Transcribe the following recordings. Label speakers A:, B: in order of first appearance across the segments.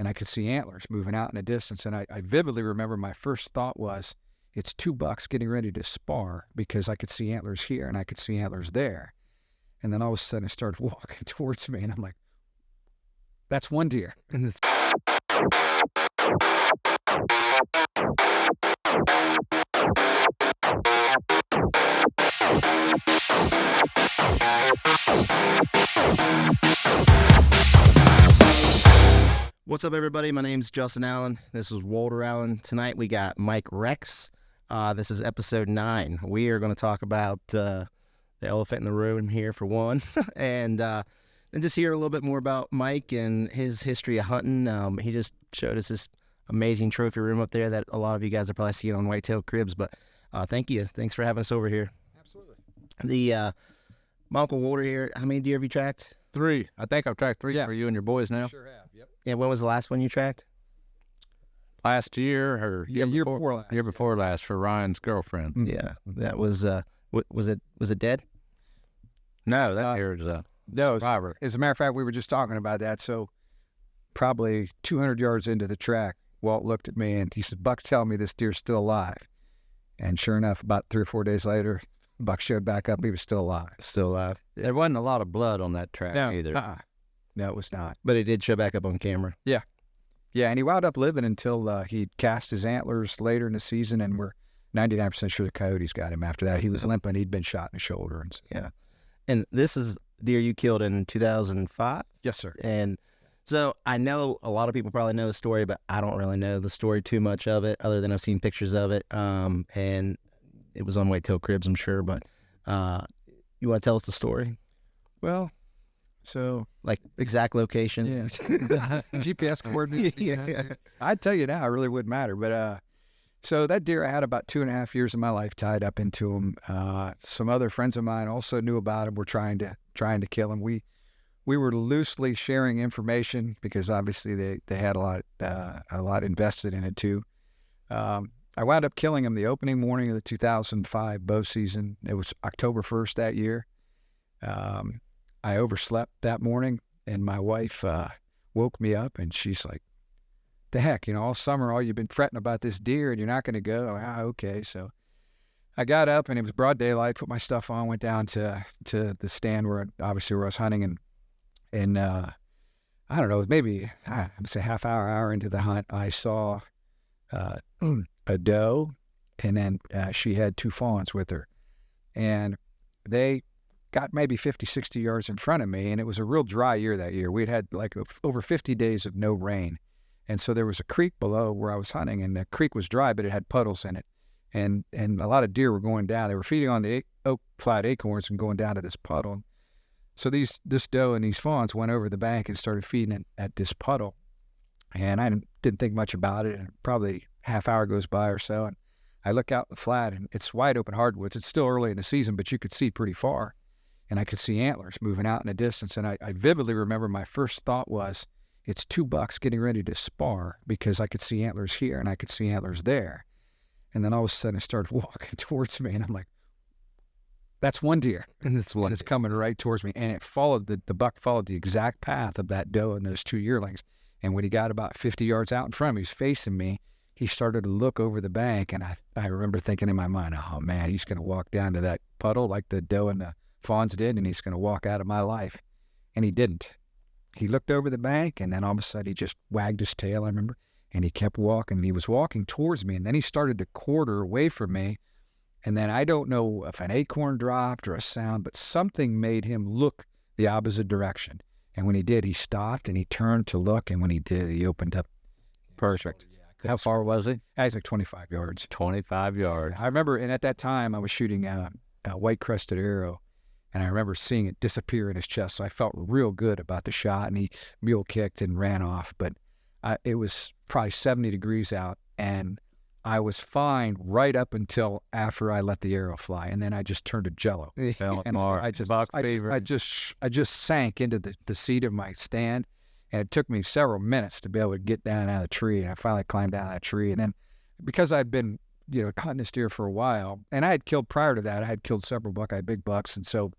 A: and I could see antlers moving out in the distance. And I vividly remember my first thought was, it's two bucks getting ready to spar, because I could see antlers here and I could see antlers there. And then all of a sudden it started walking towards me, and I'm like, that's one deer. And it's
B: What's up, everybody? My name's Justin Allen. This is Walter Allen. Tonight we got Mike Rex. This is episode 9. We are going to talk about the elephant in the room here for one, and then just hear a little bit more about Mike and his history of hunting. He just showed us this amazing trophy room up there that a lot of you guys are probably seeing on Whitetail Cribs. But thank you. Thanks for having us over here.
A: absolutely.
B: My Uncle Walter here. How many deer have you tracked?
C: 3. I think I've tracked 3 for you and your boys now.
A: Sure have. Yep.
B: Yeah. When was the last one you tracked?
C: Last year or
A: Year before last.
C: Year before last for Ryan's girlfriend.
B: Yeah. That was was it dead?
C: No, that deer is
A: No,
C: Robert.
A: as a matter of fact, we were just talking about that. So probably 200 yards into the track, Walt looked at me and he said, "Buck's telling me this deer's still alive." And sure enough, about 3 or 4 days later, Buck showed back up. He was still alive.
B: Still alive.
C: There wasn't a lot of blood on that track either.
A: No, it was not.
B: But it did show back up on camera.
A: Yeah, and he wound up living until he cast his antlers later in the season, and we're 99% sure the Coyotes got him after that. He was limping. He'd been shot in the shoulder. And
B: Yeah. And this is deer you killed in 2005?
A: yes, sir.
B: And so I know a lot of people probably know the story, but I don't really know the story too much of it, other than I've seen pictures of it. And it was on Whitetail Cribs, I'm sure. But you want to tell us the story?
A: Well, so
B: Like exact location?
A: yeah, GPS coordinates.
B: Yeah.
A: I'd tell you now, it really wouldn't matter. But so that deer, I had about 2.5 years of my life tied up into him. Some other friends of mine also knew about him. Were trying to kill him. We were loosely sharing information because obviously they had a lot invested in it too. I wound up killing him the opening morning of the 2005 bow season. It was October 1st that year. I overslept that morning, and my wife woke me up, and she's like, "The heck, all summer, all you've been fretting about this deer, and you're not going to go." Okay. So I got up, and it was broad daylight, put my stuff on, went down to the stand where I was hunting, and I don't know, maybe I would say hour into the hunt, I saw a doe, and then she had 2 fawns with her, and they got maybe 50, 60 yards in front of me, and it was a real dry year that year. We'd had like over 50 days of no rain, and so there was a creek below where I was hunting, and the creek was dry, but it had puddles in it, and a lot of deer were going down. They were feeding on the oak flat acorns and going down to this puddle. So this doe and these fawns went over the bank and started feeding at this puddle, and I didn't think much about it, and probably half hour goes by or so, and I look out the flat, and it's wide open hardwoods. It's still early in the season, but you could see pretty far, and I could see antlers moving out in the distance. And I vividly remember my first thought was, it's 2 bucks getting ready to spar, because I could see antlers here and I could see antlers there. And then all of a sudden it started walking towards me, and I'm like, that's one deer. And it's coming right towards me. And it followed, the buck followed the exact path of that doe and those 2 yearlings. And when he got about 50 yards out in front of me, he was facing me, he started to look over the bank, and I remember thinking in my mind, oh man, he's going to walk down to that puddle like the doe and the fawns did, and he's going to walk out of my life. And he didn't. He looked over the bank, and then all of a sudden he just wagged his tail, I remember, and he kept walking. He was walking towards me, and then he started to quarter away from me. And then I don't know if an acorn dropped or a sound, but something made him look the opposite direction. And when he did, he stopped and he turned to look, and when he did, he opened up.
C: Perfect. How far was he?
A: He's like 25 yards.
C: 25 yards.
A: I remember, and at that time I was shooting a white-crested arrow, and I remember seeing it disappear in his chest, so I felt real good about the shot, and he mule kicked and ran off. But it was probably 70 degrees out, and I was fine right up until after I let the arrow fly, and then I just turned to jello. And I just sank into the seat of my stand, and it took me several minutes to be able to get down out of the tree, and I finally climbed down out of the tree. And then because I'd been hunting this deer for a while, and I had killed prior to that, I had killed several buckeye big bucks, and so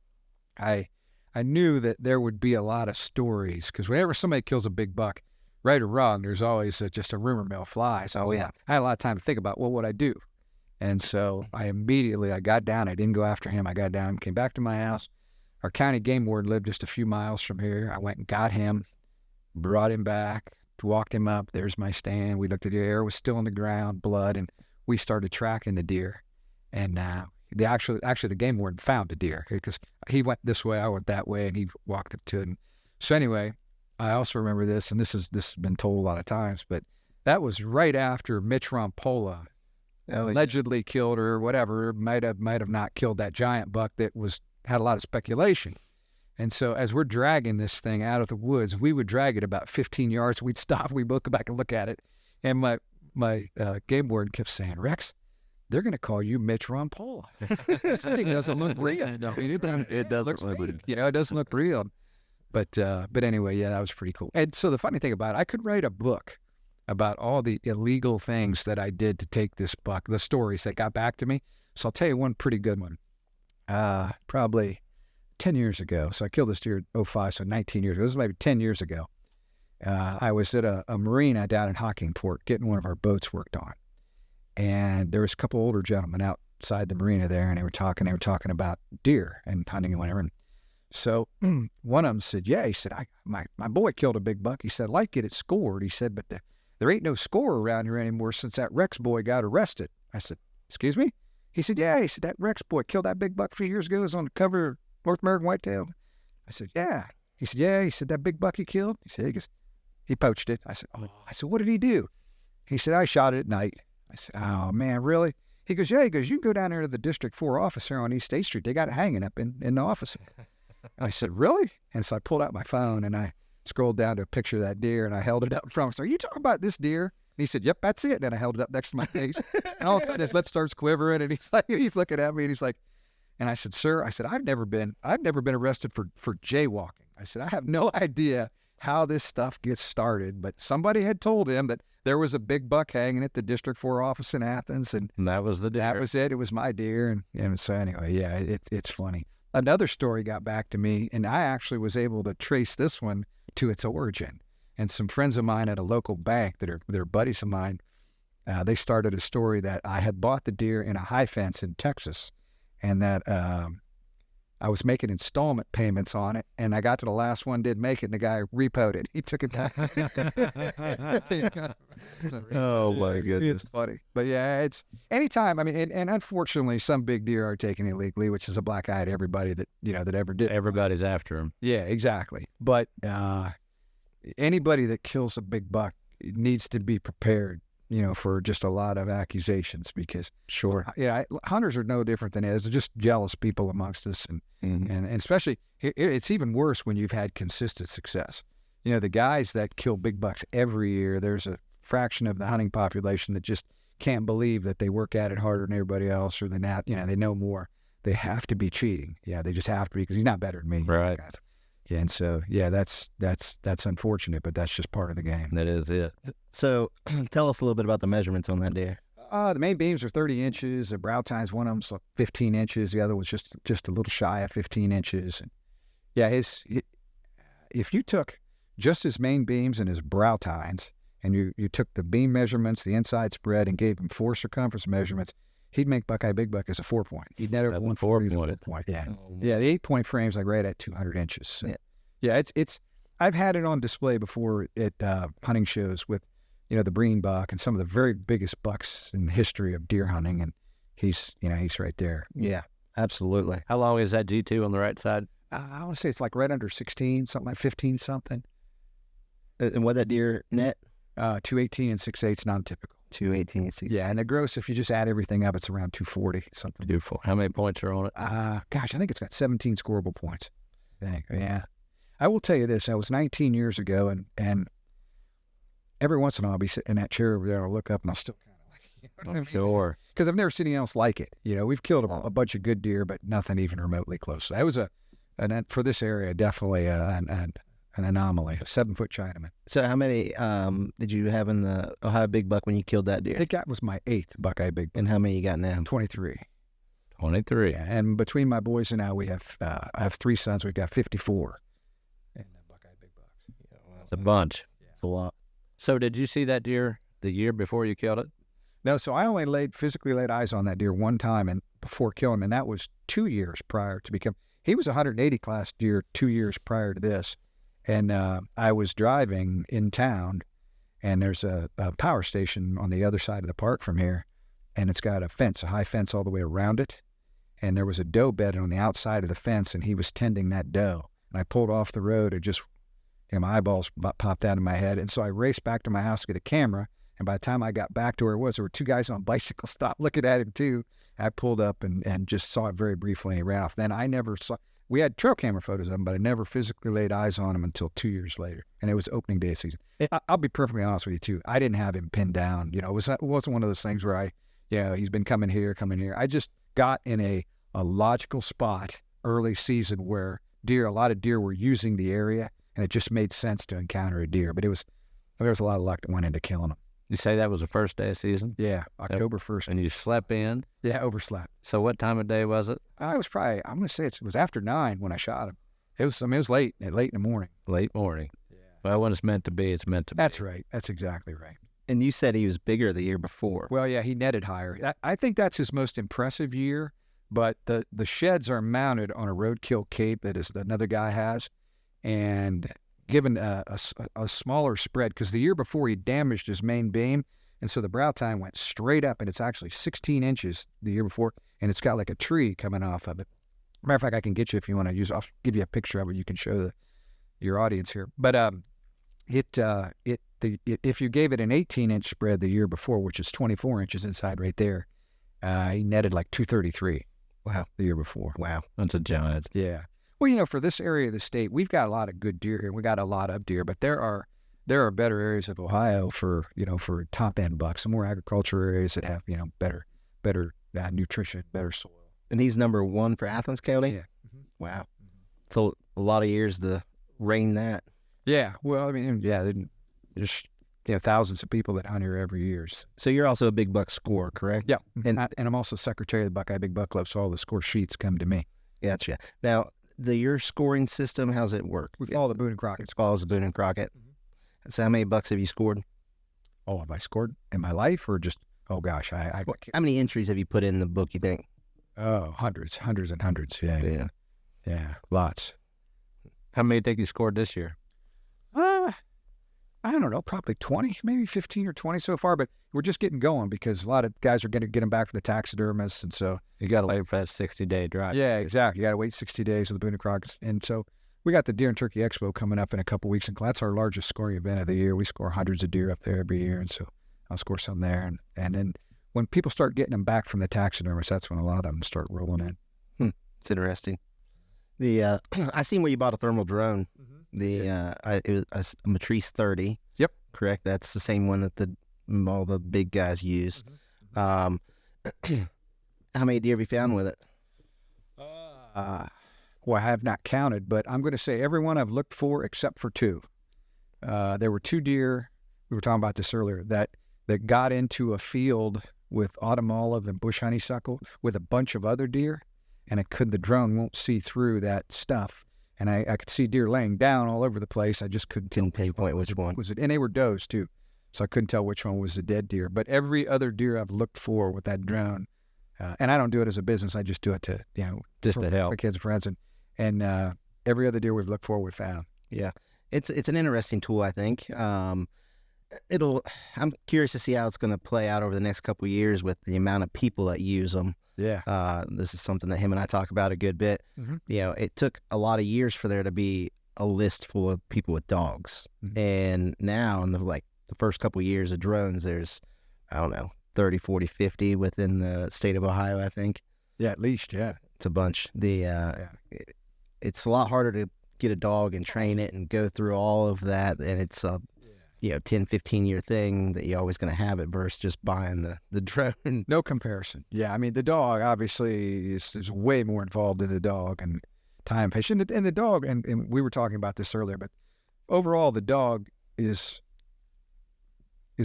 A: I knew that there would be a lot of stories, because whenever somebody kills a big buck, right or wrong, there's always just a rumor mill flies.
B: Oh, yeah.
A: I had a lot of time to think about what would I do. And so I got down. I didn't go after him. I got down, came back to my house. Our county game warden lived just a few miles from here. I went and got him, brought him back, walked him up. There's my stand. We looked at the air, was still on the ground, blood, and we started tracking the deer. And actually the game warden found the deer because he went this way, I went that way, and he walked up to it. And so anyway, I also remember this, and this has been told a lot of times, but that was right after Mitch Rompola allegedly killed or whatever, might have not killed that giant buck that had a lot of speculation. And so as we're dragging this thing out of the woods, we would drag it about 15 yards. We'd stop. We'd both go back and look at it. And my game warden kept saying, Rex, they're going to call you Mitch Rompola. This thing doesn't look real.
B: It doesn't look real.
A: It doesn't look real. But anyway, yeah, that was pretty cool. And so the funny thing about it, I could write a book about all the illegal things that I did to take this buck, the stories that got back to me. So I'll tell you one pretty good one. Probably 10 years ago. So I killed this deer in 2005, so 19 years ago. This was maybe 10 years ago. I was at a marina down in Hockingport getting one of our boats worked on. And there was a couple older gentlemen outside the marina there, and they were talking about deer and hunting and whatever. And so one of them said, yeah, he said, my boy killed a big buck. He said, I'd like to get it scored. He said, but there ain't no score around here anymore since that Rex boy got arrested. I said, excuse me? He said, yeah. He said, that Rex boy killed that big buck a few years ago. It was on the cover of North American Whitetail. I said, yeah. He said, yeah. He said, that big buck he killed? He said, he poached it. I said, oh. I said, what did he do? He said, I shot it at night. I said, oh, man, really? He goes, yeah. He goes, you can go down there to the District 4 office here on East State Street. They got it hanging up in the office. I said, really? And so I pulled out my phone and I scrolled down to a picture of that deer and I held it up in front of him. So, are you talking about this deer? And he said, yep, that's it. And I held it up next to my face. And all of a sudden his lip starts quivering and he's looking at me and he's like, and I said, sir, I said, I've never been arrested for jaywalking. I said, I have no idea how this stuff gets started, but somebody had told him that there was a big buck hanging at the District 4 office in Athens. And
C: that was the deer.
A: That was it. It was my deer. And so anyway, yeah, it's funny. Another story got back to me, and I actually was able to trace this one to its origin. And some friends of mine at a local bank they're buddies of mine, they started a story that I had bought the deer in a high fence in Texas, and that I was making installment payments on it, and I got to the last one, didn't make it, and the guy repoed it. He took it back.
B: Oh, my goodness.
A: It's funny. But yeah, it's anytime. I mean, and unfortunately, some big deer are taken illegally, which is a black eye to everybody that ever did.
C: Everybody's after them.
A: Yeah, exactly. But anybody that kills a big buck needs to be prepared, for just a lot of accusations because hunters are no different than us. They're just jealous people amongst us. And especially, it's even worse when you've had consistent success. The guys that kill big bucks every year, there's a fraction of the hunting population that just can't believe that they work at it harder than everybody else or than that, they know more. They have to be cheating. Yeah, they just have to be because he's not better than me.
C: Right.
A: Yeah, and so, yeah, that's unfortunate, but that's just part of the game.
C: That is it.
B: So tell us a little bit about the measurements on that deer.
A: The main beams are 30 inches. The brow tines, one of them's like 15 inches. The other was just a little shy of 15 inches. And yeah, if you took just his main beams and his brow tines, and you took the beam measurements, the inside spread, and gave him 4 circumference measurements, he'd make Buckeye Big Buck as a 4-point. He'd never won 4-point. Yeah, yeah. The 8-point frame's like right at 200 inches. So, yeah, it's. I've had it on display before at hunting shows with, the Breen buck and some of the very biggest bucks in the history of deer hunting, and he's right there.
B: Yeah, absolutely.
C: How long is that G2 on the right side?
A: I want to say it's like right under 16, something like 15 something.
B: And what that deer net?
A: 218 and 6/8, non-typical.
B: 218 and 6/8.
A: Yeah, and the gross, if you just add everything up, it's around 240 something.
C: 240. How many points are on it?
A: Gosh, I think it's got 17 scoreable points. Yeah. I will tell you this. I was 19 years ago, and every once in a while I'll be sitting in that chair over there, I'll look up and I'll still kind of like,
C: I'm sure.
A: Because I've never seen anything else like it. We've killed a bunch of good deer, but nothing even remotely close. So that was for this area, definitely an anomaly, a 7-foot Chinaman.
B: So how many did you have in the Ohio Big Buck when you killed that deer?
A: I think that was my 8th Buckeye Big Buck.
B: And how many you got now?
A: 23.
C: 23.
A: Yeah, and between my boys and I, we have I have 3 sons. We've got 54 in Buckeye Big Bucks.
C: It's a bunch.
B: It's a lot.
C: So did you see that deer the year before you killed it?
A: No, so I only physically laid eyes on that deer one time and before killing him, and that was 2 years prior to become. He was a 180 class deer 2 years prior to this, and I was driving in town, and there's a power station on the other side of the park from here, and it's got a high fence all the way around it, and there was a doe bedded on the outside of the fence, and he was tending that doe, and I pulled off the road, and just my eyeballs popped out of my head, and so I raced back to my house to get a camera. And by the time I got back to where it was, there were 2 guys on bicycles stopped looking at him too. I pulled up and just saw it very briefly and he ran off. Then I never saw, we had trail camera photos of him, but I never physically laid eyes on him until 2 years later. And it was opening day of season. I'll be perfectly honest with you too. I didn't have him pinned down. It wasn't one of those things where he's been coming here. I just got in a logical spot early season where a lot of deer were using the area and it just made sense to encounter a deer. But there was a lot of luck that went into killing him.
C: You say that was the first day of season?
A: Yeah, October 1st.
C: And you slept in?
A: Yeah, overslept.
C: So what time of day was it?
A: I was probably, I'm going to say it was after 9 when I shot him. It was late in the morning.
C: Late morning. Yeah. Well, when it's meant to be, it's meant to be.
A: That's right. That's exactly right.
B: And you said he was bigger the year before.
A: Well, yeah, he netted higher. I think that's his most impressive year, but the sheds are mounted on a roadkill cape that another guy has, and given a smaller spread, because the year before he damaged his main beam, and so the brow tine went straight up, and it's actually 16 inches the year before, and it's got like a tree coming off of it. Matter of fact, I can get you if you want to use. I'll give you a picture of it. You can show your audience here. But if you gave it an 18-inch spread the year before, which is 24 inches inside right there, he netted like 233.
B: Wow,
A: the year before.
B: Wow,
C: that's a giant.
A: Yeah. Well, for this area of the state, we've got a lot of good deer here. We got a lot of deer, but there are better areas of Ohio for top end bucks, some more agriculture areas that have better nutrition, better soil.
B: And he's number 1 for Athens County.
A: Yeah. Mm-hmm.
B: Wow. Mm-hmm. So a lot of years to reign that.
A: Yeah. Well, there's thousands of people that hunt here every year.
B: So you're also a big buck scorer, correct?
A: Yeah. And I'm also secretary of the Buckeye Big Buck Club, so all the score sheets come to me.
B: Gotcha. Now, your scoring system, how's it work?
A: We follow the Boone and Crockett.
B: It follows the Boone and Crockett. Mm-hmm. So how many bucks have you scored?
A: Oh, have I scored in my life or just, oh gosh,
B: how many entries have you put in the book, you think?
A: Oh, hundreds and hundreds. Yeah. Yeah, lots.
C: How many do you think you scored this year?
A: I don't know, probably 20, maybe 15 or 20 so far, but we're just getting going because a lot of guys are going to get them back from the taxidermists, and so
C: you got to wait for that 60-day drive.
A: Yeah, exactly. You got to wait 60 days for the Boone and Crockett, and so we got the Deer and Turkey Expo coming up in a couple weeks, and that's our largest scoring event of the year. We score hundreds of deer up there every year, and so I'll score some there, and then when people start getting them back from the taxidermists, that's when a lot of them start rolling in.
B: It's interesting. The I seen where you bought a thermal drone. Mm-hmm. It was a Matrice 30.
A: Yep.
B: Correct. That's the same one that all the big guys use. Mm-hmm. How many deer have you found with it?
A: Well, I have not counted, but I'm going to say every one I've looked for except for 2. There were 2 deer, we were talking about this earlier, that got into a field with autumn olive and bush honeysuckle with a bunch of other deer, and the drone won't see through that stuff. And I could see deer laying down all over the place. I just couldn't
B: pinpoint which one
A: was it. And they were does too, so I couldn't tell which one was the dead deer. But every other deer I've looked for with that drone, and I don't do it as a business. I just do it to
C: just to help
A: my kids and friends. And every other deer we've looked for, we found.
B: Yeah, it's an interesting tool. I think I'm curious to see how it's going to play out over the next couple of years with the amount of people that use them.
A: Yeah.
B: This is something that him and I talk about a good bit. Mm-hmm. It took a lot of years for there to be a list full of people with dogs. Mm-hmm. And now in the first couple of years of drones, there's, I don't know, 30, 40, 50 within the state of Ohio, I think.
A: Yeah, at least, yeah.
B: It's a bunch. It's a lot harder to get a dog and train it and go through all of that. And it's 10, 15 year thing that you're always going to have it versus just buying the drone.
A: No comparison. Yeah. I mean, the dog obviously is way more involved in the dog and time patient. And the dog, and we were talking about this earlier, but overall the dog is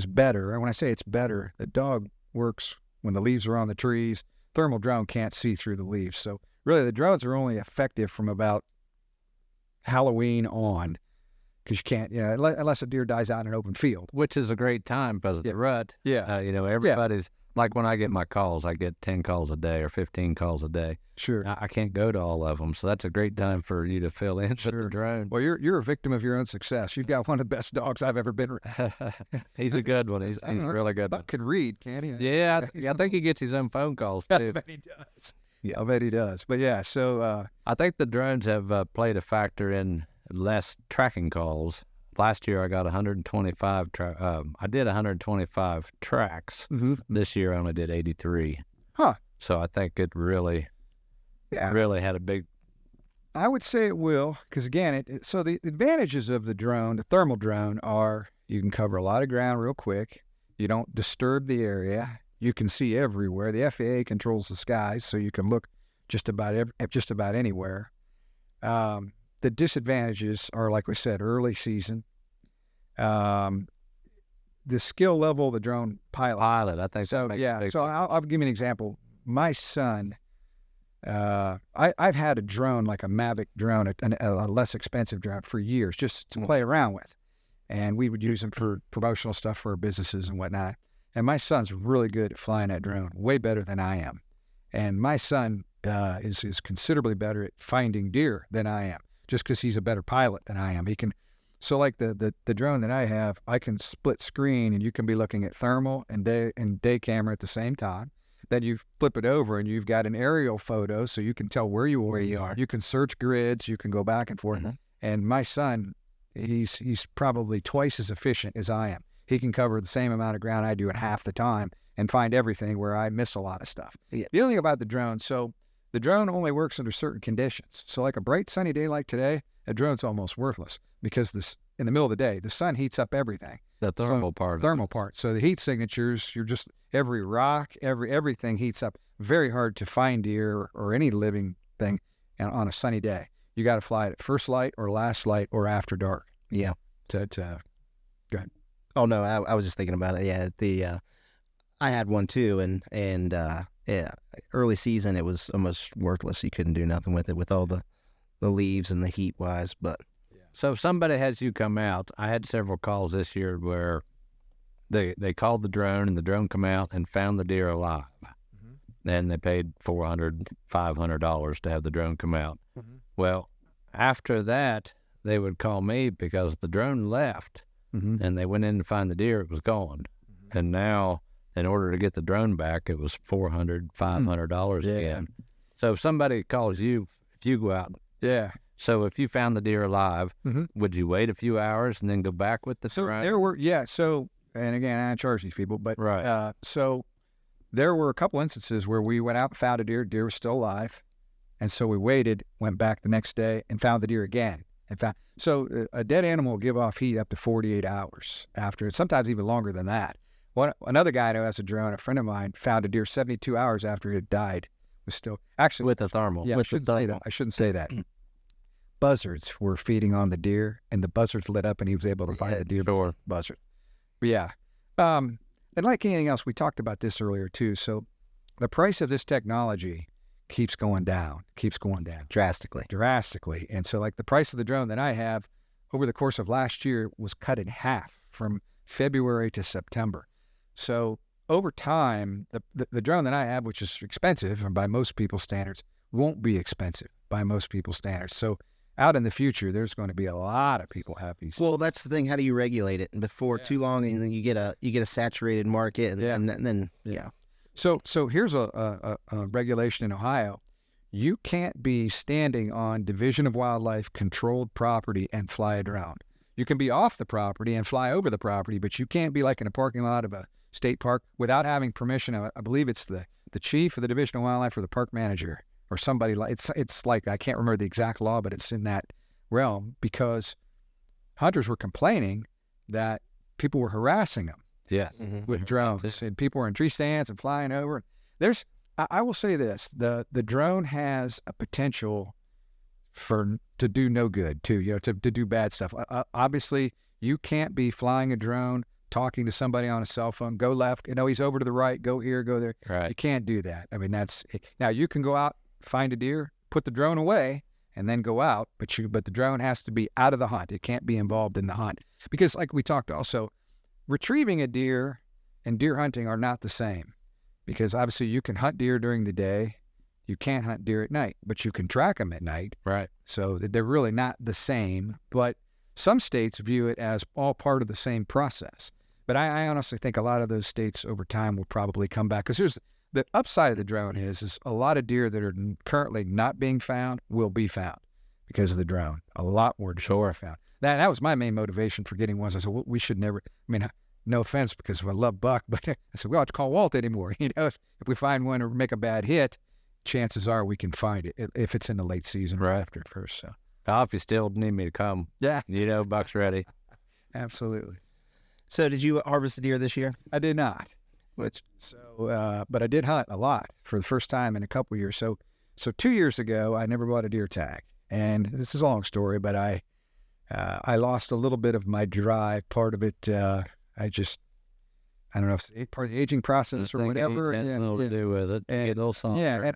A: better. And when I say it's better, the dog works when the leaves are on the trees. Thermal drone can't see through the leaves. So really the drones are only effective from about Halloween on, because you can't, unless a deer dies out in an open field.
C: Which is a great time because of the rut.
A: Yeah.
C: Everybody's like when I get my calls, I get 10 calls a day or 15 calls a day.
A: Sure.
C: I can't go to all of them, so that's a great time for you to fill in with the drone.
A: Well, you're a victim of your own success. You've got one of the best dogs I've ever been around.
C: He's a good one. He's a really good one.
A: Buck can read, can't he?
C: Yeah, I think he gets his own phone calls too.
A: I bet he does. Yeah, I bet he does. But yeah, so
C: I think the drones have played a factor in less tracking calls. Last year I got 125. I did 125 tracks.
A: mm-hmm.
C: This year I only did 83.
A: Huh.
C: So I think it really had a big.
A: I would say it will, because again, so the advantages of the drone, the thermal drone, are you can cover a lot of ground real quick. You don't disturb the area. You can see everywhere. The FAA controls the skies, so you can look just about anywhere. The disadvantages are, like we said, early season. The skill level of the drone pilot.
C: I think
A: So So I'll give you an example. My son, I've had a drone like a Mavic drone, a less expensive drone for years, just to play around with, and we would use them for promotional stuff for our businesses and whatnot. And my son's really good at flying that drone, way better than I am. And my son is considerably better at finding deer than I am, just because he's a better pilot than I am. He can, so like the drone that I have, I can split screen, and you can be looking at thermal and day camera at the same time. Then you flip it over, and you've got an aerial photo, so you can tell where you are. You can search grids. You can go back and forth. Mm-hmm. And my son, he's probably twice as efficient as I am. He can cover the same amount of ground I do in half the time and find everything where I miss a lot of stuff. Yeah. The other thing about the drone, so the drone only works under certain conditions. So like a bright sunny day like today, a drone's almost worthless, because in the middle of the day, the sun heats up everything.
C: The thermal part.
A: So the heat signatures, every rock, everything heats up. Very hard to find deer or any living thing on a sunny day. You got to fly it at first light or last light or after dark.
B: Yeah.
A: Go ahead.
B: Oh no, I was just thinking about it. Yeah, I had one too, and early season it was almost worthless. You couldn't do nothing with it with all the leaves and the heat wise. But
C: so if somebody has you come out, I had several calls this year where they called the drone, and the drone come out and found the deer alive. Mm-hmm. And they paid $400, $500 to have the drone come out. Mm-hmm. Well, after that, they would call me because the drone left. Mm-hmm. And they went in to find the deer, it was gone. Mm-hmm. And now, in order to get the drone back, it was $400, $500 again. So if somebody calls you, if you go out.
A: Yeah.
C: So if you found the deer alive,
A: mm-hmm.
C: would you wait a few hours and then go back with the drone?
A: And again, I don't charge these people, but
C: right.
A: So there were a couple instances where we went out and found a deer was still alive. And so we waited, went back the next day and found the deer again. So a dead animal will give off heat up to 48 hours after, sometimes even longer than that. Another guy who has a drone, a friend of mine, found a deer 72 hours after it had died. Was still actually
C: with the thermal.
A: Yeah, I shouldn't say that. Buzzards were feeding on the deer, and the buzzards lit up, and he was able to find the deer.
C: Sure.
A: Buzzard. But yeah, and like anything else, we talked about this earlier too. So the price of this technology keeps going down drastically. And so like the price of the drone that I have over the course of last year was cut in half from February to September. So over time, the drone that I have, which is expensive and by most people's standards, won't be expensive by most people's standards. So out in the future, there's going to be a lot of people have these.
B: Well, that's the thing. How do you regulate it? And before too long, and then you get a saturated market, and then.
A: So here's a regulation in Ohio. You can't be standing on Division of Wildlife controlled property and fly a drone. You can be off the property and fly over the property, but you can't be like in a parking lot of a state park without having permission. I believe it's the chief of the Division of Wildlife or the park manager or somebody like it's like, I can't remember the exact law, but it's in that realm, because hunters were complaining that people were harassing them.
C: Yeah.
A: With drones, and people were in tree stands and flying over. I will say this: the drone has a potential to do no good too. To do bad stuff. Obviously, you can't be flying a drone, talking to somebody on a cell phone. Go left. He's over to the right. Go here. Go there.
C: Right.
A: You can't do that. I mean, now you can go out, find a deer, put the drone away, and then go out, but the drone has to be out of the hunt. It can't be involved in the hunt. Because like we talked also, retrieving a deer and deer hunting are not the same. Because obviously you can hunt deer during the day, you can't hunt deer at night, but you can track them at night.
C: Right.
A: So they're really not the same, but some states view it as all part of the same process. But I honestly think a lot of those states over time will probably come back. Because here's the upside of the drone is a lot of deer that are currently not being found will be found because of the drone. A lot more deer are found. That was my main motivation for getting ones. I said, well, we should never, I mean, no offense because I love buck, but I said, we don't have to call Walt anymore. You know, if we find one or make a bad hit, chances are we can find it if it's in the late season or after it first. So,
C: if you still need me to come,
A: yeah,
C: buck's ready.
A: Absolutely.
B: So did you harvest a deer this year?
A: I did not. But I did hunt a lot for the first time in a couple of years. So 2 years ago, I never bought a deer tag, and this is a long story, but I lost a little bit of my drive. Part of it, I don't know if it's part of the aging process or whatever.
C: To do with it.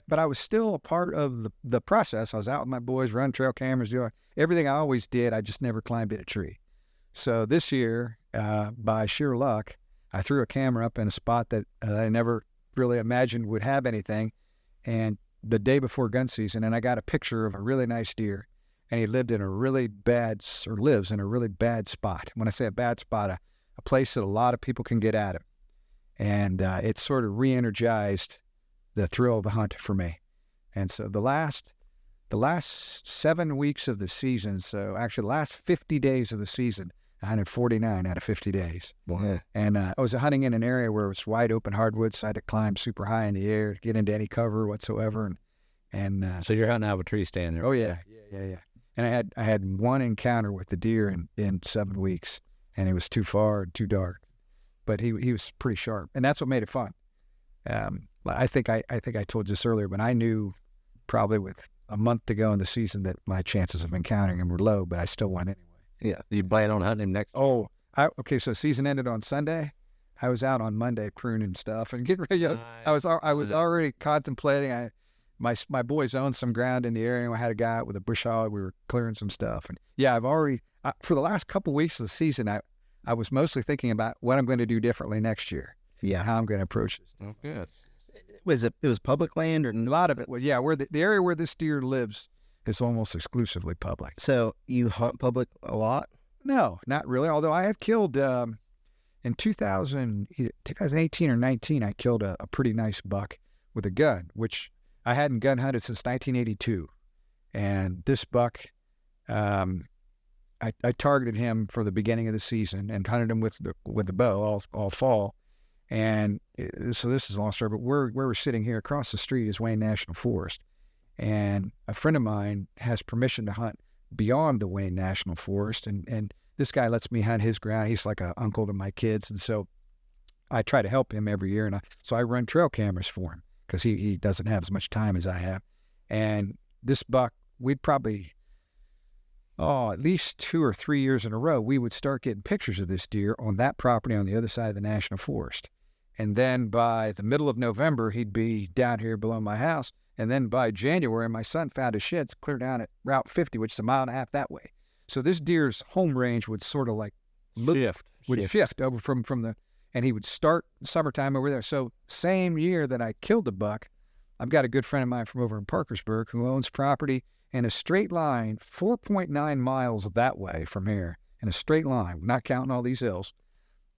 A: But I was still a part of the process. I was out with my boys, running trail cameras, doing everything I always did. I just never climbed in a tree. So this year, by sheer luck, I threw a camera up in a spot that I never really imagined would have anything. And the day before gun season, and I got a picture of a really nice deer, and he lives in a really bad spot. When I say a bad spot, a place that a lot of people can get at him. And it sort of re-energized the thrill of the hunt for me. And so the last 7 weeks of the season, so actually the last 50 days of the season, 149 out of 50 days.
B: Wow.
A: And I was hunting in an area where it was wide open hardwoods, so I had to climb super high in the air to get into any cover whatsoever. And
C: so you're hunting out of a tree stand there.
A: Oh yeah. And I had one encounter with the deer in 7 weeks, and it was too far and too dark, but he was pretty sharp, and that's what made it fun. I think I told you this earlier, but I knew probably with a month to go in the season that my chances of encountering him were low, but I still went anyway.
C: Yeah. You plan on hunting him next?
A: Oh, okay. So season ended on Sunday. I was out on Monday pruning stuff and getting ready. I was already contemplating. My boys owned some ground in the area, and I had a guy out with a bush hog. We were clearing some stuff, and yeah, I've already for the last couple of weeks of the season, I was mostly thinking about what I'm going to do differently next year.
B: Yeah,
A: how I'm going to approach this.
C: Oh, good.
B: It was public land, or
A: a lot of it? Well, yeah, where the area where this deer lives is almost exclusively public.
B: So you hunt public a lot?
A: No, not really. Although I have killed in 2018 or 19, I killed a pretty nice buck with a gun, which I hadn't gun hunted since 1982. And this buck, I targeted him for the beginning of the season and hunted him with the bow all fall. And so this is a long story, but where we're sitting here across the street is Wayne National Forest. And a friend of mine has permission to hunt beyond the Wayne National Forest. And this guy lets me hunt his ground. He's like an uncle to my kids. And so I try to help him every year. So I run trail cameras for him because he doesn't have as much time as I have. And this buck, we'd probably, at least 2 or 3 years in a row, we would start getting pictures of this deer on that property on the other side of the National Forest. And then by the middle of November, he'd be down here below my house. And then by January, my son found his sheds clear down at Route 50, which is a mile and a half that way. So this deer's home range would sort of like shift over from the, and he would start summertime over there. So same year that I killed the buck, I've got a good friend of mine from over in Parkersburg who owns property in a straight line, 4.9 miles that way from here, in a straight line, not counting all these hills.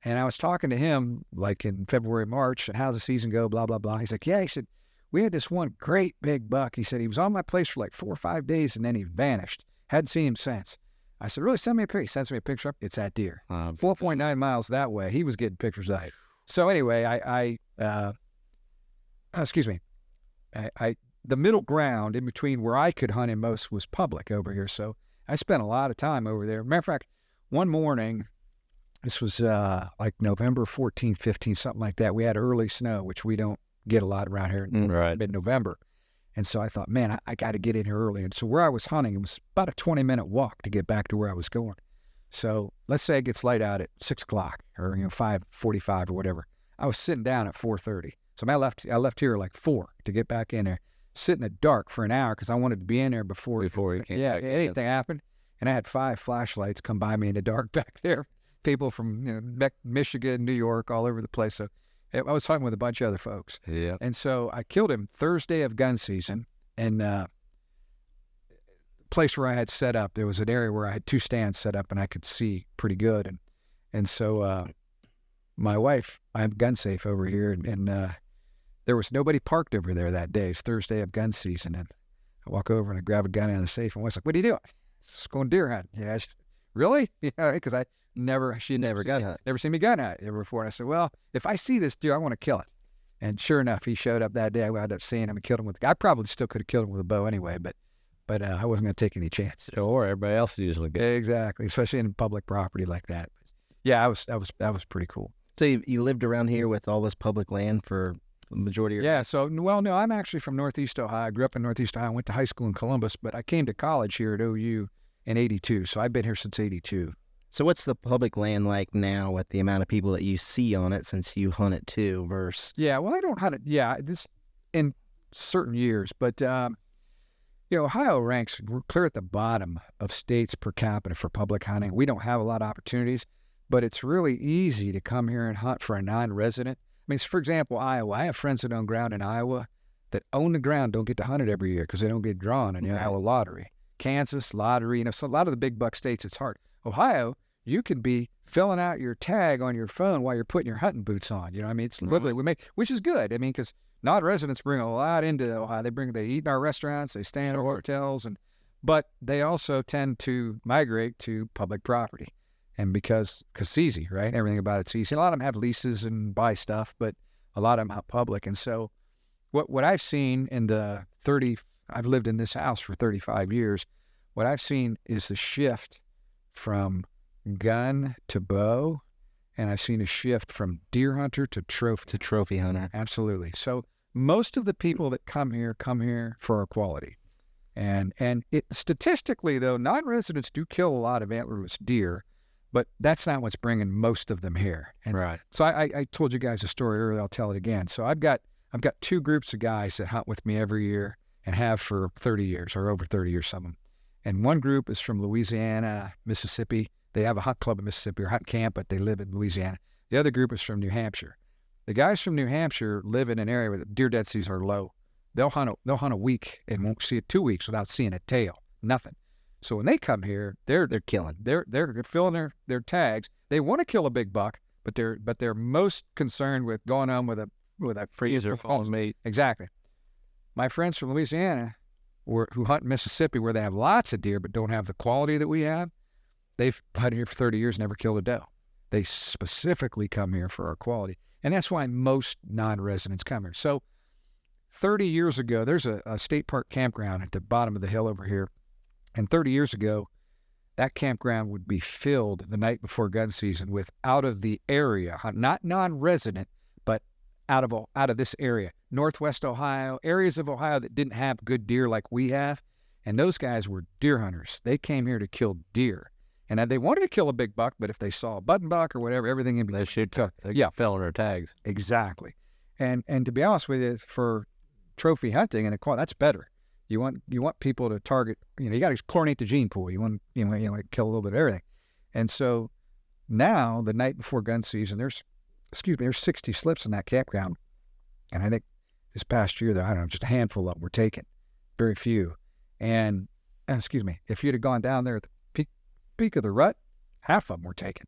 A: And I was talking to him like in February, March, and how's the season go, blah, blah, blah. He's like, yeah, he said, we had this one great big buck. He said he was on my place for like 4 or 5 days and then he vanished. Hadn't seen him since. I said, really, send me a picture. He sends me a picture. It's that deer. 4.9 miles that way. He was getting pictures of it. So anyway, the middle ground in between where I could hunt him most was public over here. So I spent a lot of time over there. Matter of fact, one morning, this was like November 14th, 15th, something like that. We had early snow, which we don't get a lot around here in mid-November. And so I thought, man, I got to get in here early. And so where I was hunting, it was about a 20-minute walk to get back to where I was going. So let's say it gets light out at 6 o'clock or 5:45 or whatever. I was sitting down at 4:30. So I left here like 4 to get back in there. sit in the dark for an hour because I wanted to be in there before
C: he came
A: yeah,
C: back.
A: anything happened. And I had 5 flashlights come by me in the dark back there. People from Michigan, New York, all over the place. So I was talking with a bunch of other folks.
C: Yeah.
A: And so I killed him Thursday of gun season. And place where I had set up, there was an area where I had 2 stands set up and I could see pretty good. And so my wife, I have gun safe over here, and there was nobody parked over there that day. It's Thursday of gun season. And I walk over and I grab a gun out of the safe, and wife's like, "What are you doing?" Just going deer hunting. Yeah, really? Yeah, because she'd never
B: gun hunt.
A: never seen me gun hunt ever before. And I said, "Well, if I see this deer, I want to kill it." And sure enough, he showed up that day. I wound up seeing him and killed him with. I probably still could have killed him with a bow anyway, but I wasn't going to take any chances.
C: Or everybody else usually gets.
A: Exactly, especially in public property like that. Yeah, that was pretty cool.
B: So you lived around here with all this public land for the majority of your
A: Yeah, so, well, no, I'm actually from Northeast Ohio. I grew up in Northeast Ohio. I went to high school in Columbus, but I came to college here at OU in 82, so I've been here since 82.
B: So what's the public land like now with the amount of people that you see on it since you hunt it too versus...
A: Yeah, well, I don't hunt it, this in certain years, but, Ohio ranks clear at the bottom of states per capita for public hunting. We don't have a lot of opportunities, but it's really easy to come here and hunt for a non-resident. I mean, for example, Iowa. I have friends that own ground in Iowa that own the ground, don't get to hunt it every year because they don't get drawn in the Iowa lottery. Kansas, lottery, so a lot of the big buck states, it's hard. Ohio, you can be filling out your tag on your phone while you're putting your hunting boots on. I mean, it's literally, which is good. I mean, because non-residents bring a lot into Ohio. They eat in our restaurants, they stay in our hotels, but they also tend to migrate to public property. And because it's easy, right? Everything about it's easy. A lot of them have leases and buy stuff, but a lot of them out public. And so what I've seen in I've lived in this house for 35 years, what I've seen is the shift from gun to bow, and I've seen a shift from deer hunter to trophy
B: hunter.
A: Absolutely. So most of the people that come here for our quality. And statistically, though, non-residents do kill a lot of antlerless deer, but that's not what's bringing most of them here. And
C: right.
A: So I told you guys a story earlier. I'll tell it again. So I've got 2 groups of guys that hunt with me every year and have for 30 years or over 30 years, some of them. And one group is from Louisiana, Mississippi. They have a hunt club in Mississippi or hunt camp, but they live in Louisiana. The other group is from New Hampshire. The guys from New Hampshire live in an area where the deer densities are low. They'll hunt a week and won't see it 2 weeks without seeing a tail, nothing. So when they come here, they're
B: killing.
A: They're filling their tags. They want to kill a big buck, but they're most concerned with going on with a
C: freezer full of meat.
A: Exactly. My friends from Louisiana, who hunt in Mississippi, where they have lots of deer but don't have the quality that we have, they've hunted here for 30 years, never killed a doe. They specifically come here for our quality, and that's why most non-residents come here. So 30 years ago, there's a state park campground at the bottom of the hill over here. And 30 years ago, that campground would be filled the night before gun season with out of the area, not non-resident, but out of this area, Northwest Ohio, areas of Ohio that didn't have good deer like we have. And those guys were deer hunters. They came here to kill deer. And they wanted to kill a big buck, but if they saw a button buck or whatever, everything in between.
C: They should cut. They're filling their tags.
A: Exactly. And to be honest with you, for trophy hunting and that's better. You want people to target. You got to chlorinate the gene pool. You want to kill a little bit of everything. And so now, the night before gun season, there's 60 slips in that campground, and I think this past year, I don't know, just a handful of them were taken, very few. And if you'd have gone down there at the peak of the rut, half of them were taken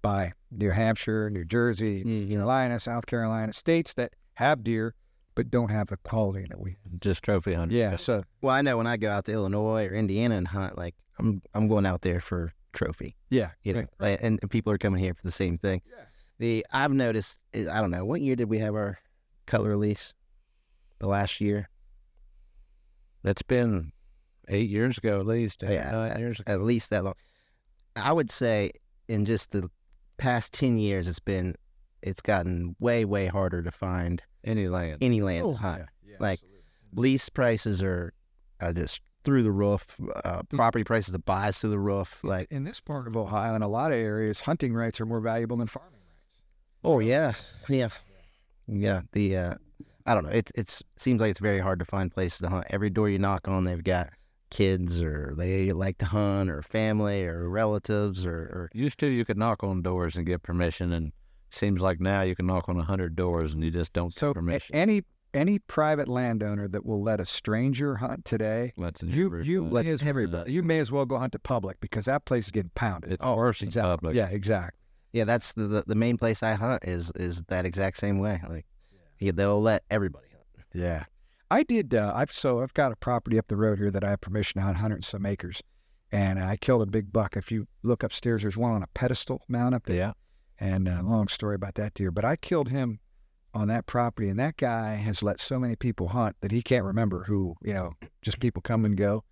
A: by New Hampshire, New Jersey, North Carolina, South Carolina, states that have deer but don't have the quality that we
C: just trophy hunting.
A: Yeah. So
B: well, I know when I go out to Illinois or Indiana and hunt, like I'm going out there for trophy.
A: Yeah.
B: And people are coming here for the same thing. Yeah. I've noticed, I don't know, what year did we have our color release? The last year?
C: That's been 8 years ago at least.
B: Yeah,
C: 9 years ago.
B: At least that long. I would say in just the past 10 years, it's gotten way, way harder to find
C: any land
B: to hunt.
A: Yeah,
B: like
A: absolutely.
B: Lease prices are just through the roof. Property prices to buy is through the roof. Like
A: in this part of Ohio, in a lot of areas, hunting rights are more valuable than farming rights.
B: Oh yeah. The I don't know. It seems like it's very hard to find places to hunt. Every door you knock on, they've got kids, or they like to hunt, or family, or relatives, or
C: Used to, you could knock on doors and get permission, and seems like now you can knock on 100 doors and you just don't
A: So
C: get permission.
A: any private landowner that will let a stranger hunt today,
C: Let's
B: lets everybody.
A: you may as well go hunt the public, because that place is getting pounded.
C: It's worse than
A: Exactly.
C: public.
A: Yeah, exactly.
B: Yeah, that's the main place I hunt is that exact same way. Like, they'll let everybody hunt.
A: Yeah. I did. I've got a property up the road here that I have permission to hunt 100 and some acres, and I killed a big buck. If you look upstairs, there's one on a pedestal mount up there.
C: Yeah.
A: And long story about that deer, but I killed him on that property, and that guy has let so many people hunt that he can't remember who. Just people come and go.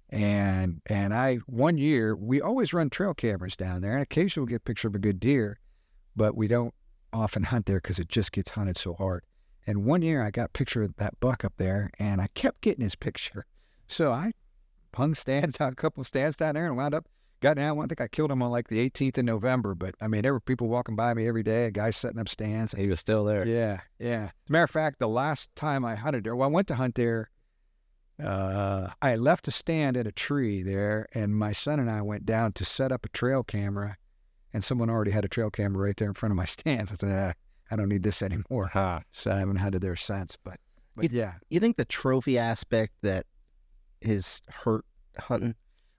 A: And one year, we always run trail cameras down there, and occasionally we'll get a picture of a good deer, but we don't often hunt there because it just gets hunted so hard. And one year I got a picture of that buck up there, and I kept getting his picture. So I hung stands on a couple of stands down there and got down. I think I killed him on like the 18th of November, but I mean, there were people walking by me every day, guys setting up stands.
C: He was still there.
A: Yeah, yeah. As a matter of fact, the last time I hunted there, I went to hunt there, I left a stand at a tree there, and my son and I went down to set up a trail camera, and someone already had a trail camera right there in front of my stands. I said, I don't need this anymore. So I haven't hunted there since, but yeah.
B: You think the trophy aspect that is hurt hunting?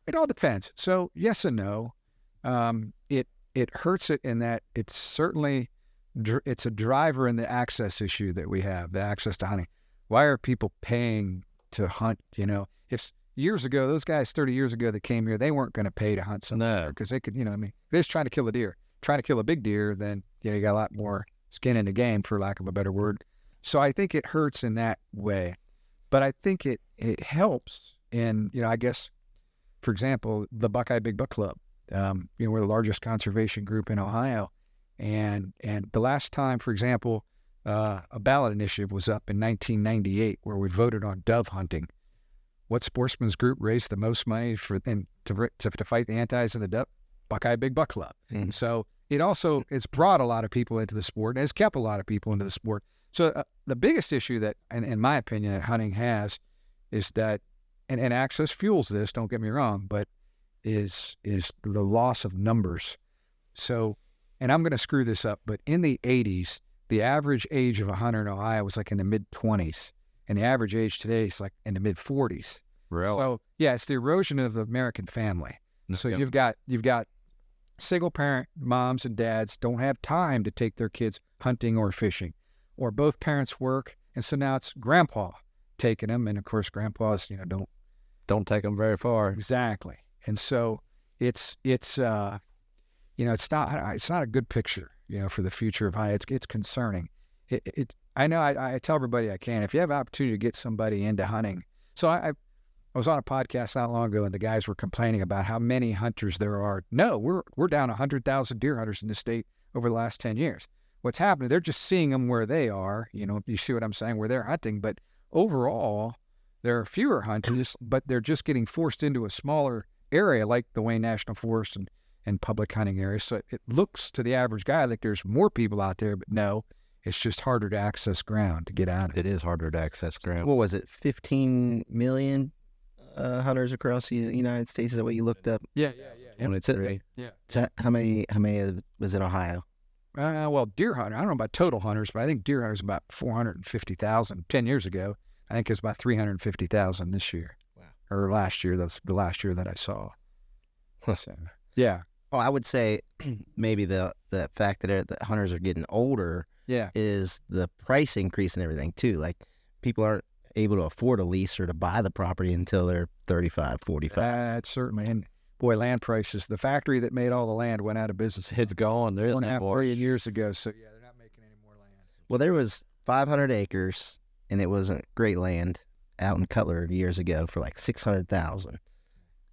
A: It all depends. So yes and no. It hurts it in that it's certainly, it's a driver in the access issue that we have, the access to hunting. Why are people paying to hunt? If years ago, those guys 30 years ago that came here, they weren't going to pay to hunt somewhere because they could, they're just trying to kill a deer. Trying to kill a big deer, then you got a lot more skin in the game, for lack of a better word. So I think it hurts in that way, but I think it helps in, I guess, for example, the Buckeye Big Buck Club. We're the largest conservation group in Ohio, and the last time, for example, a ballot initiative was up in 1998 where we voted on dove hunting. What sportsman's group raised the most money to fight the antis of the dove? Buckeye Big Buck Club.
B: Mm-hmm.
A: So it's brought a lot of people into the sport, and it's kept a lot of people into the sport. So the biggest issue that, in my opinion, that hunting has is that, and access fuels this, don't get me wrong, but is the loss of numbers. So, and I'm going to screw this up, but in the 80s, the average age of a hunter in Ohio was like in the mid-20s, and the average age today is like in the mid-40s.
C: Really?
A: So, yeah, it's the erosion of the American family. So you've got single parent moms and dads don't have time to take their kids hunting or fishing, or both parents work, and so now it's grandpa taking them, and of course grandpas
C: Don't take them very far.
A: exactly. And so it's not a good picture for the future of hunting. It's concerning. I know I tell everybody I can, if you have an opportunity to get somebody into hunting. So I was on a podcast not long ago, and the guys were complaining about how many hunters there are. No, we're down 100,000 deer hunters in the state over the last 10 years. What's happening? They're just seeing them where they are. You see what I'm saying? Where they're hunting, but overall, there are fewer hunters, but they're just getting forced into a smaller area like the Wayne National Forest and public hunting areas. So it looks to the average guy like there's more people out there, but no, it's just harder to access ground to get out of it.
C: It is harder to access ground.
B: What was it? 15 million hunters across the United States. Is that what you looked up?
A: Yeah.
B: So how many was in Ohio?
A: Well, deer hunter, I don't know about total hunters, but I think deer hunters about 450,000 10 years ago. I think it's about 350,000 this year.
B: Wow.
A: Or last year. That's the last year that I saw. So, yeah.
B: Oh, I would say maybe the fact that the hunters are getting older is the price increase and everything too. Like, people aren't able to afford a lease or to buy the property until they're 35, 45.
A: That's certainly. And boy, land prices, the factory that made all the land went out of business.
C: It's gone. There's
A: 1.5 billion years ago. So yeah, they're not making any more land.
B: Well, there was 500 acres, and it wasn't great land out in Cutler years ago for like 600,000.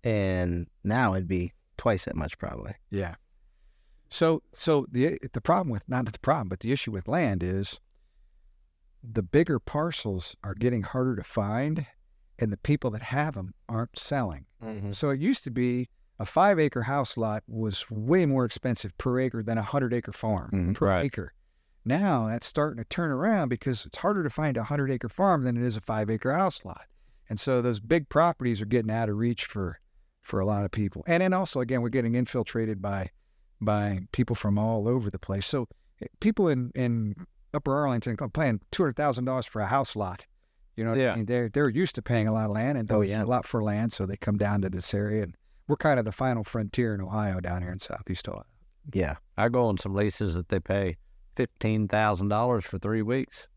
B: And now it'd be twice that much probably.
A: Yeah. So the problem with, not the problem, but the issue with land is the bigger parcels are getting harder to find, and the people that have them aren't selling.
B: Mm-hmm.
A: So it used to be a 5-acre house lot was way more expensive per acre than a 100-acre farm per acre. Now that's starting to turn around because it's harder to find a 100-acre farm than it is a 5-acre house lot. And so those big properties are getting out of reach for a lot of people. And then also, again, we're getting infiltrated by people from all over the place. So people in Upper Arlington are paying $200,000 for a house lot. You know,
C: Yeah.
A: I mean, they're used to paying a lot of land and a lot for land, so they come down to this area. And we're kind of the final frontier in Ohio down here in Southeast Ohio.
B: Yeah.
C: I go on some leases that they pay $15,000 for 3 weeks,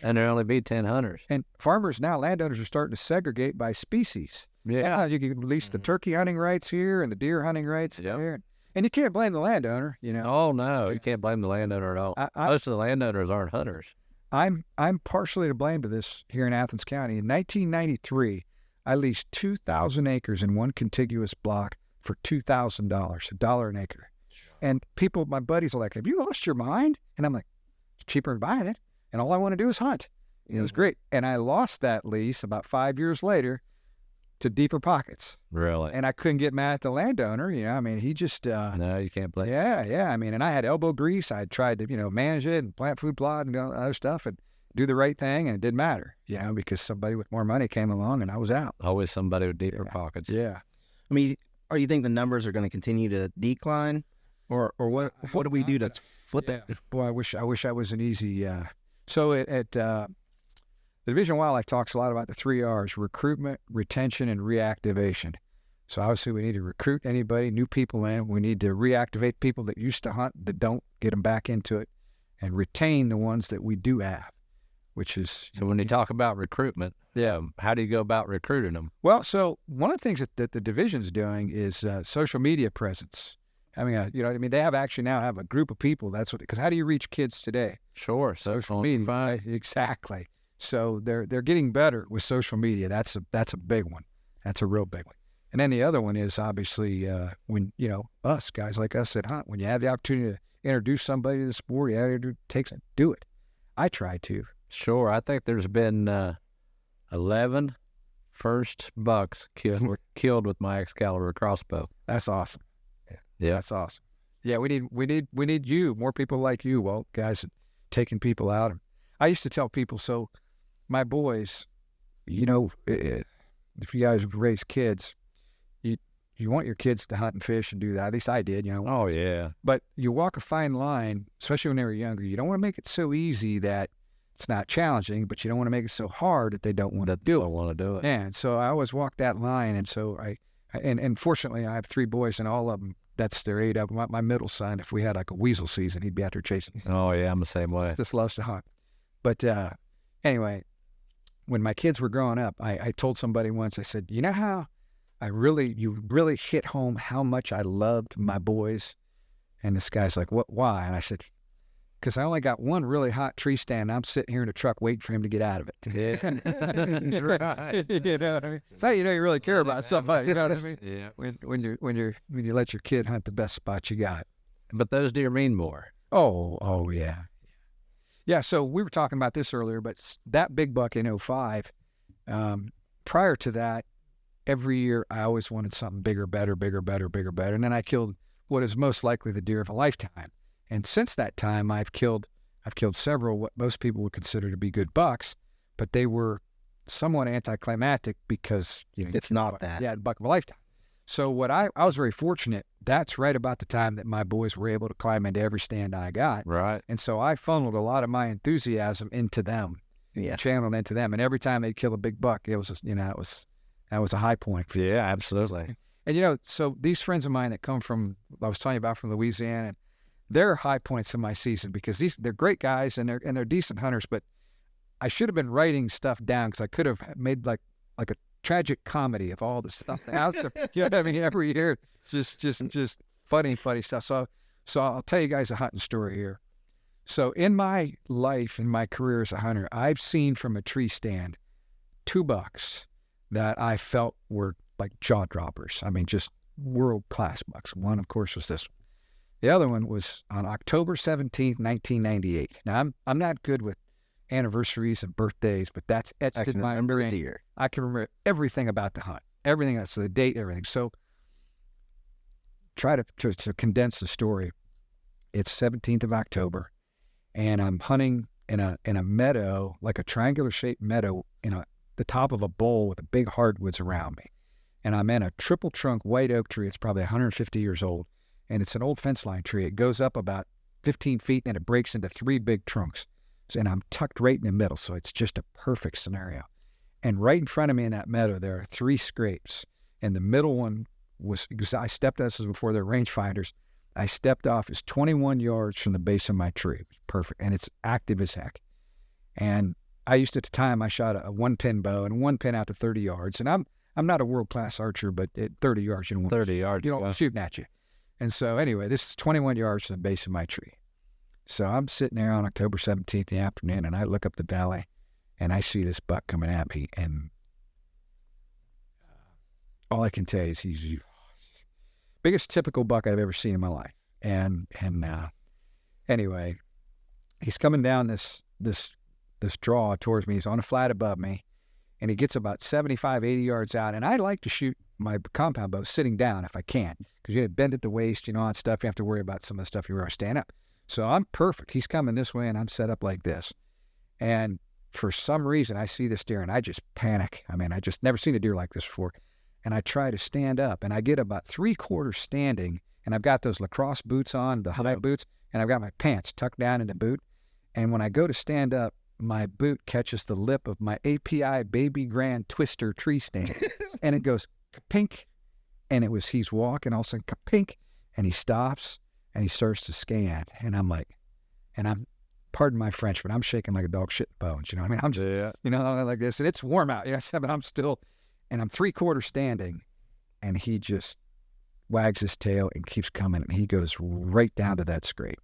C: and there only be 10 hunters.
A: And farmers now, landowners are starting to segregate by species.
C: Yeah.
A: Sometimes you can lease the turkey hunting rights here and the deer hunting rights there. And you can't blame the landowner, you know.
C: Oh, no, you can't blame the landowner at all. Most of the landowners aren't hunters.
A: I'm partially to blame to this here in Athens County. In 1993, I leased 2,000 acres in one contiguous block for $2,000, $1 an acre. And people, my buddies are like, have you lost your mind? And I'm like, it's cheaper than buying it. And all I want to do is hunt. And it was great. And I lost that lease about 5 years later to deeper pockets.
C: Really?
A: And I couldn't get mad at the landowner. You know, I mean, he just...
C: no, you can't blame.
A: Yeah. I mean, and I had elbow grease. I tried to, manage it and plant food plot and other stuff and do the right thing. And it didn't matter, because somebody with more money came along and I was out.
C: Always somebody with deeper pockets.
A: Yeah.
B: I mean, or you think the numbers are going to continue to decline, or what do we do to flip it?
A: Boy, I wish I was an easy. So at the Division of Wildlife talks a lot about the 3 R's: recruitment, retention, and reactivation. So obviously we need to recruit anybody, new people in. We need to reactivate people that used to hunt that don't, get them back into it, and retain the ones that we do have, which is...
C: So when you talk about recruitment, how do you go about recruiting them?
A: Well, so one of the things that the division's doing is social media presence. I mean, they actually now have a group of people. That's what, because how do you reach kids today?
C: Sure,
A: Social media. Exactly. So they're getting better with social media. That's a big one. That's a real big one. And then the other one is obviously when, us, guys like us that hunt, when you have the opportunity to introduce somebody to the sport, you have to do it. I try to.
C: Sure. I think there's been 11 first bucks killed with my Excalibur crossbow.
A: That's awesome.
C: Yeah.
A: That's awesome. Yeah, we need you, more people like you, Walt, guys taking people out. I used to tell people, so my boys, if you guys have raised kids, you want your kids to hunt and fish and do that. At least I did,
C: Oh, yeah.
A: But you walk a fine line, especially when they were younger. You don't want to make it so easy that it's not challenging, but you don't want to make it so hard that they don't want to do it. Yeah, and so I always walk that line. And so and fortunately, I have 3 boys, and all of them, that's their 8 of them. My middle son, if we had like a weasel season, he'd be out there chasing.
C: Oh, yeah, I'm the same way.
A: Just loves to hunt. But anyway, when my kids were growing up, I told somebody once, I said, you know how you really hit home how much I loved my boys? And this guy's like, what, why? And I said, because I only got one really hot tree stand. I'm sitting here in a truck waiting for him to get out of it.
C: Yeah. That's right.
A: You know what I mean? It's how you know you really care about somebody. You know what I mean?
C: Yeah.
A: When you let your kid hunt the best spot you got.
C: But those deer mean more.
A: Oh yeah. Yeah, so we were talking about this earlier, but that big buck in 05, prior to that, every year I always wanted something bigger, better. And then I killed what is most likely the deer of a lifetime. And since that time, I've killed several what most people would consider to be good bucks, but they were somewhat anticlimactic because
B: it's not that.
A: Yeah, buck of a lifetime. So what I was very fortunate. That's right about the time that my boys were able to climb into every stand I got.
C: Right.
A: And so I funneled a lot of my enthusiasm into them.
B: Yeah.
A: Channeled into them. And every time they'd kill a big buck, it was that was a high point.
C: Yeah, absolutely.
A: And so these friends of mine that come from, I was telling you about, from Louisiana, they're high points in my season because they're great guys and they're decent hunters. But I should have been writing stuff down because I could have made like a tragic comedy of all the stuff out there. You know what I mean? Every year, it's just funny stuff. So I'll tell you guys a hunting story here. So in my life, in my career as a hunter, I've seen from a tree stand 2 bucks that I felt were like jaw droppers. I mean, just world-class bucks. One, of course, was this one. The other one was on October 17th, 1998. Now, I'm not good with anniversaries and birthdays, but that's etched in my brain.
B: Deer.
A: I can remember everything about the hunt, everything else, the date, everything. So try to condense the story. It's 17th of October, and I'm hunting in a meadow, like a triangular shaped meadow the top of a bowl with a big hardwoods around me. And I'm in a triple trunk white oak tree. It's probably 150 years old, and it's an old fence line tree. It goes up about 15 feet and it breaks into 3 big trunks. And I'm tucked right in the middle, so it's just a perfect scenario. And right in front of me in that meadow, there are 3 scrapes. And the middle one was, I stepped, this was before they're rangefinders, I stepped off, it's 21 yards from the base of my tree. It was perfect, and it's active as heck. And I used at the time, I shot a 1-pin bow and 1 pin out to 30 yards. And I'm not a world-class archer, but at 30 yards, you don't want
C: 30 yards.
A: You don't shooting at you. And so anyway, this is 21 yards from the base of my tree. So I'm sitting there on October 17th in the afternoon, and I look up the valley, and I see this buck coming at me, and all I can tell you is he's biggest typical buck I've ever seen in my life. And anyway, he's coming down this draw towards me. He's on a flat above me, and he gets about 75, 80 yards out. And I like to shoot my compound bow sitting down if I can, because you bend at the waist, all that stuff. You have to worry about some of the stuff you were stand up. So I'm perfect. He's coming this way, and I'm set up like this. And for some reason, I see this deer, and I just panic. I mean, I just never seen a deer like this before. And I try to stand up, and I get about 3/4 standing, and I've got those lacrosse boots on, the high boots, and I've got my pants tucked down in the boot. And when I go to stand up, my boot catches the lip of my API Baby Grand Twister tree stand, and it goes pink. And he's walking, all of a sudden, pink, and he stops, and he starts to scan. And I'm like, pardon my French, but I'm shaking like a dog shit bones. I mean, I'm just, like this, and it's warm out. But I'm still, and I'm 3/4 standing, and he just wags his tail and keeps coming, and he goes right down to that scrape.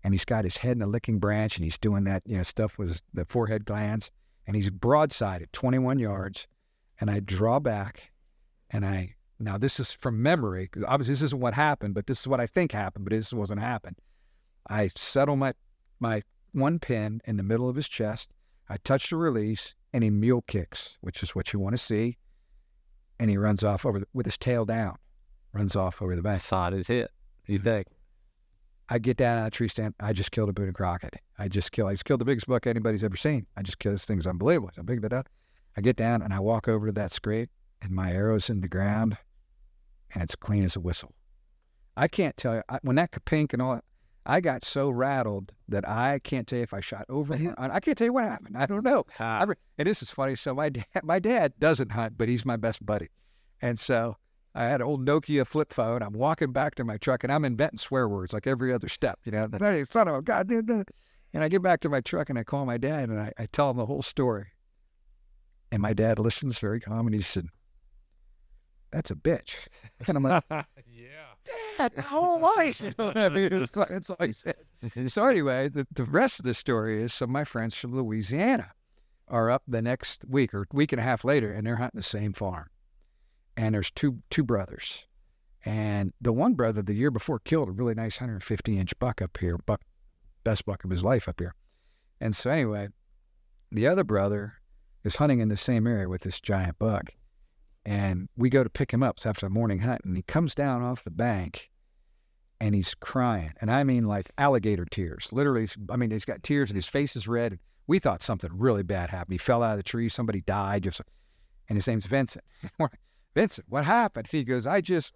A: And he's got his head in a licking branch, and he's doing that, stuff with the forehead glands, and he's broadside at 21 yards. And I draw back, and now this is from memory, because obviously this isn't what happened, but this is what I think happened, but this wasn't happened. I settle my 1 pin in the middle of his chest. I touch the release, and he mule kicks, which is what you want to see. And he runs off with his tail down, runs off over the bank.
C: Side his hit, you think?
A: I get down out of the tree stand. I just killed a Boone and Crockett. I just killed the biggest buck anybody's ever seen. I just killed this thing. It's unbelievable. It's how big that. I get down and I walk over to that scrape, and my arrow's in the ground, and it's clean as a whistle. I can't tell you, when that kapink and all that, I got so rattled that I can't tell you if I shot over him. I can't tell you what happened. I don't know. And this is funny. So my dad doesn't hunt, but he's my best buddy. And so I had an old Nokia flip phone. I'm walking back to my truck, and I'm inventing swear words like every other step. Hey, son of a God. And I get back to my truck, and I call my dad, and I tell him the whole story. And my dad listens very calm, and he said, "That's a bitch." And I'm like, Dad, how life? That's all he said. So anyway, the rest of the story is some of my friends from Louisiana are up the next week or week and a half later, and they're hunting the same farm. And there's two brothers. And the one brother the year before killed a really nice 150-inch buck up here, best buck of his life up here. And so anyway, the other brother is hunting in the same area with this giant buck. And we go to pick him up. It's after a morning hunt, and he comes down off the bank, and he's crying. And I mean like alligator tears. Literally, he's got tears, and his face is red. We thought something really bad happened. He fell out of the tree. Somebody died. And his name's Vincent. Vincent, what happened? He goes, I just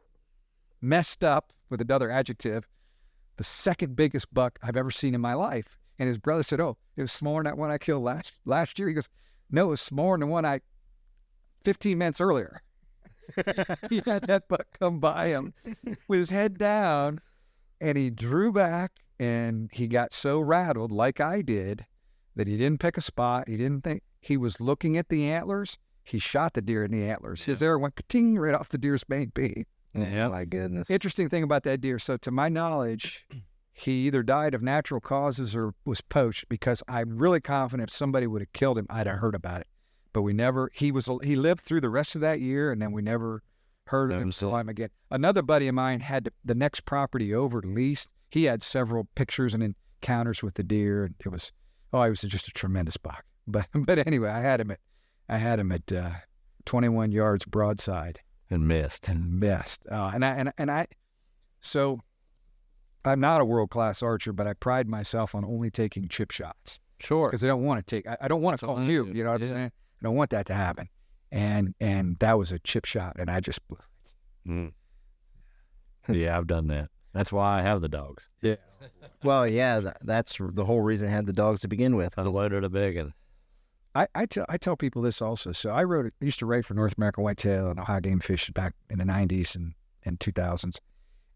A: messed up, with another adjective, the second biggest buck I've ever seen in my life. And his brother said, oh, it was smaller than that one I killed last year. He goes, no, it was smaller than the one 15 minutes earlier. He had that buck come by him with his head down, and he drew back, and he got so rattled, like I did, that he didn't pick a spot. He didn't think. He was looking at the antlers. He shot the deer in the antlers. His arrow went ka-ting right off the deer's main beam.
B: Yeah, my goodness.
A: Interesting thing about that deer. So to my knowledge, he either died of natural causes or was poached, because I'm really confident if somebody would have killed him, I'd have heard about it. But we never, he lived through the rest of that year, and then we never heard of him, saw him again. Another buddy of mine had the next property over leased. He had several pictures and encounters with the deer, and he was just a tremendous buck. But anyway, I had him at 21 yards broadside.
C: And missed.
A: So I'm not a world-class archer, but I pride myself on only taking chip shots.
C: Sure.
A: Because I don't want to take, I don't want to call you, you know what I'm saying? I don't want that to happen. And that was a chip shot, and I just blew it.
C: Mm. Yeah, I've done that. That's why I have the dogs.
A: Yeah.
B: Well, yeah, that's the whole reason I had the dogs to begin with.
C: Unloaded a big one.
A: I tell people this also. So I used to write for North American Whitetail and Ohio Game Fish back in the 90s and 2000s.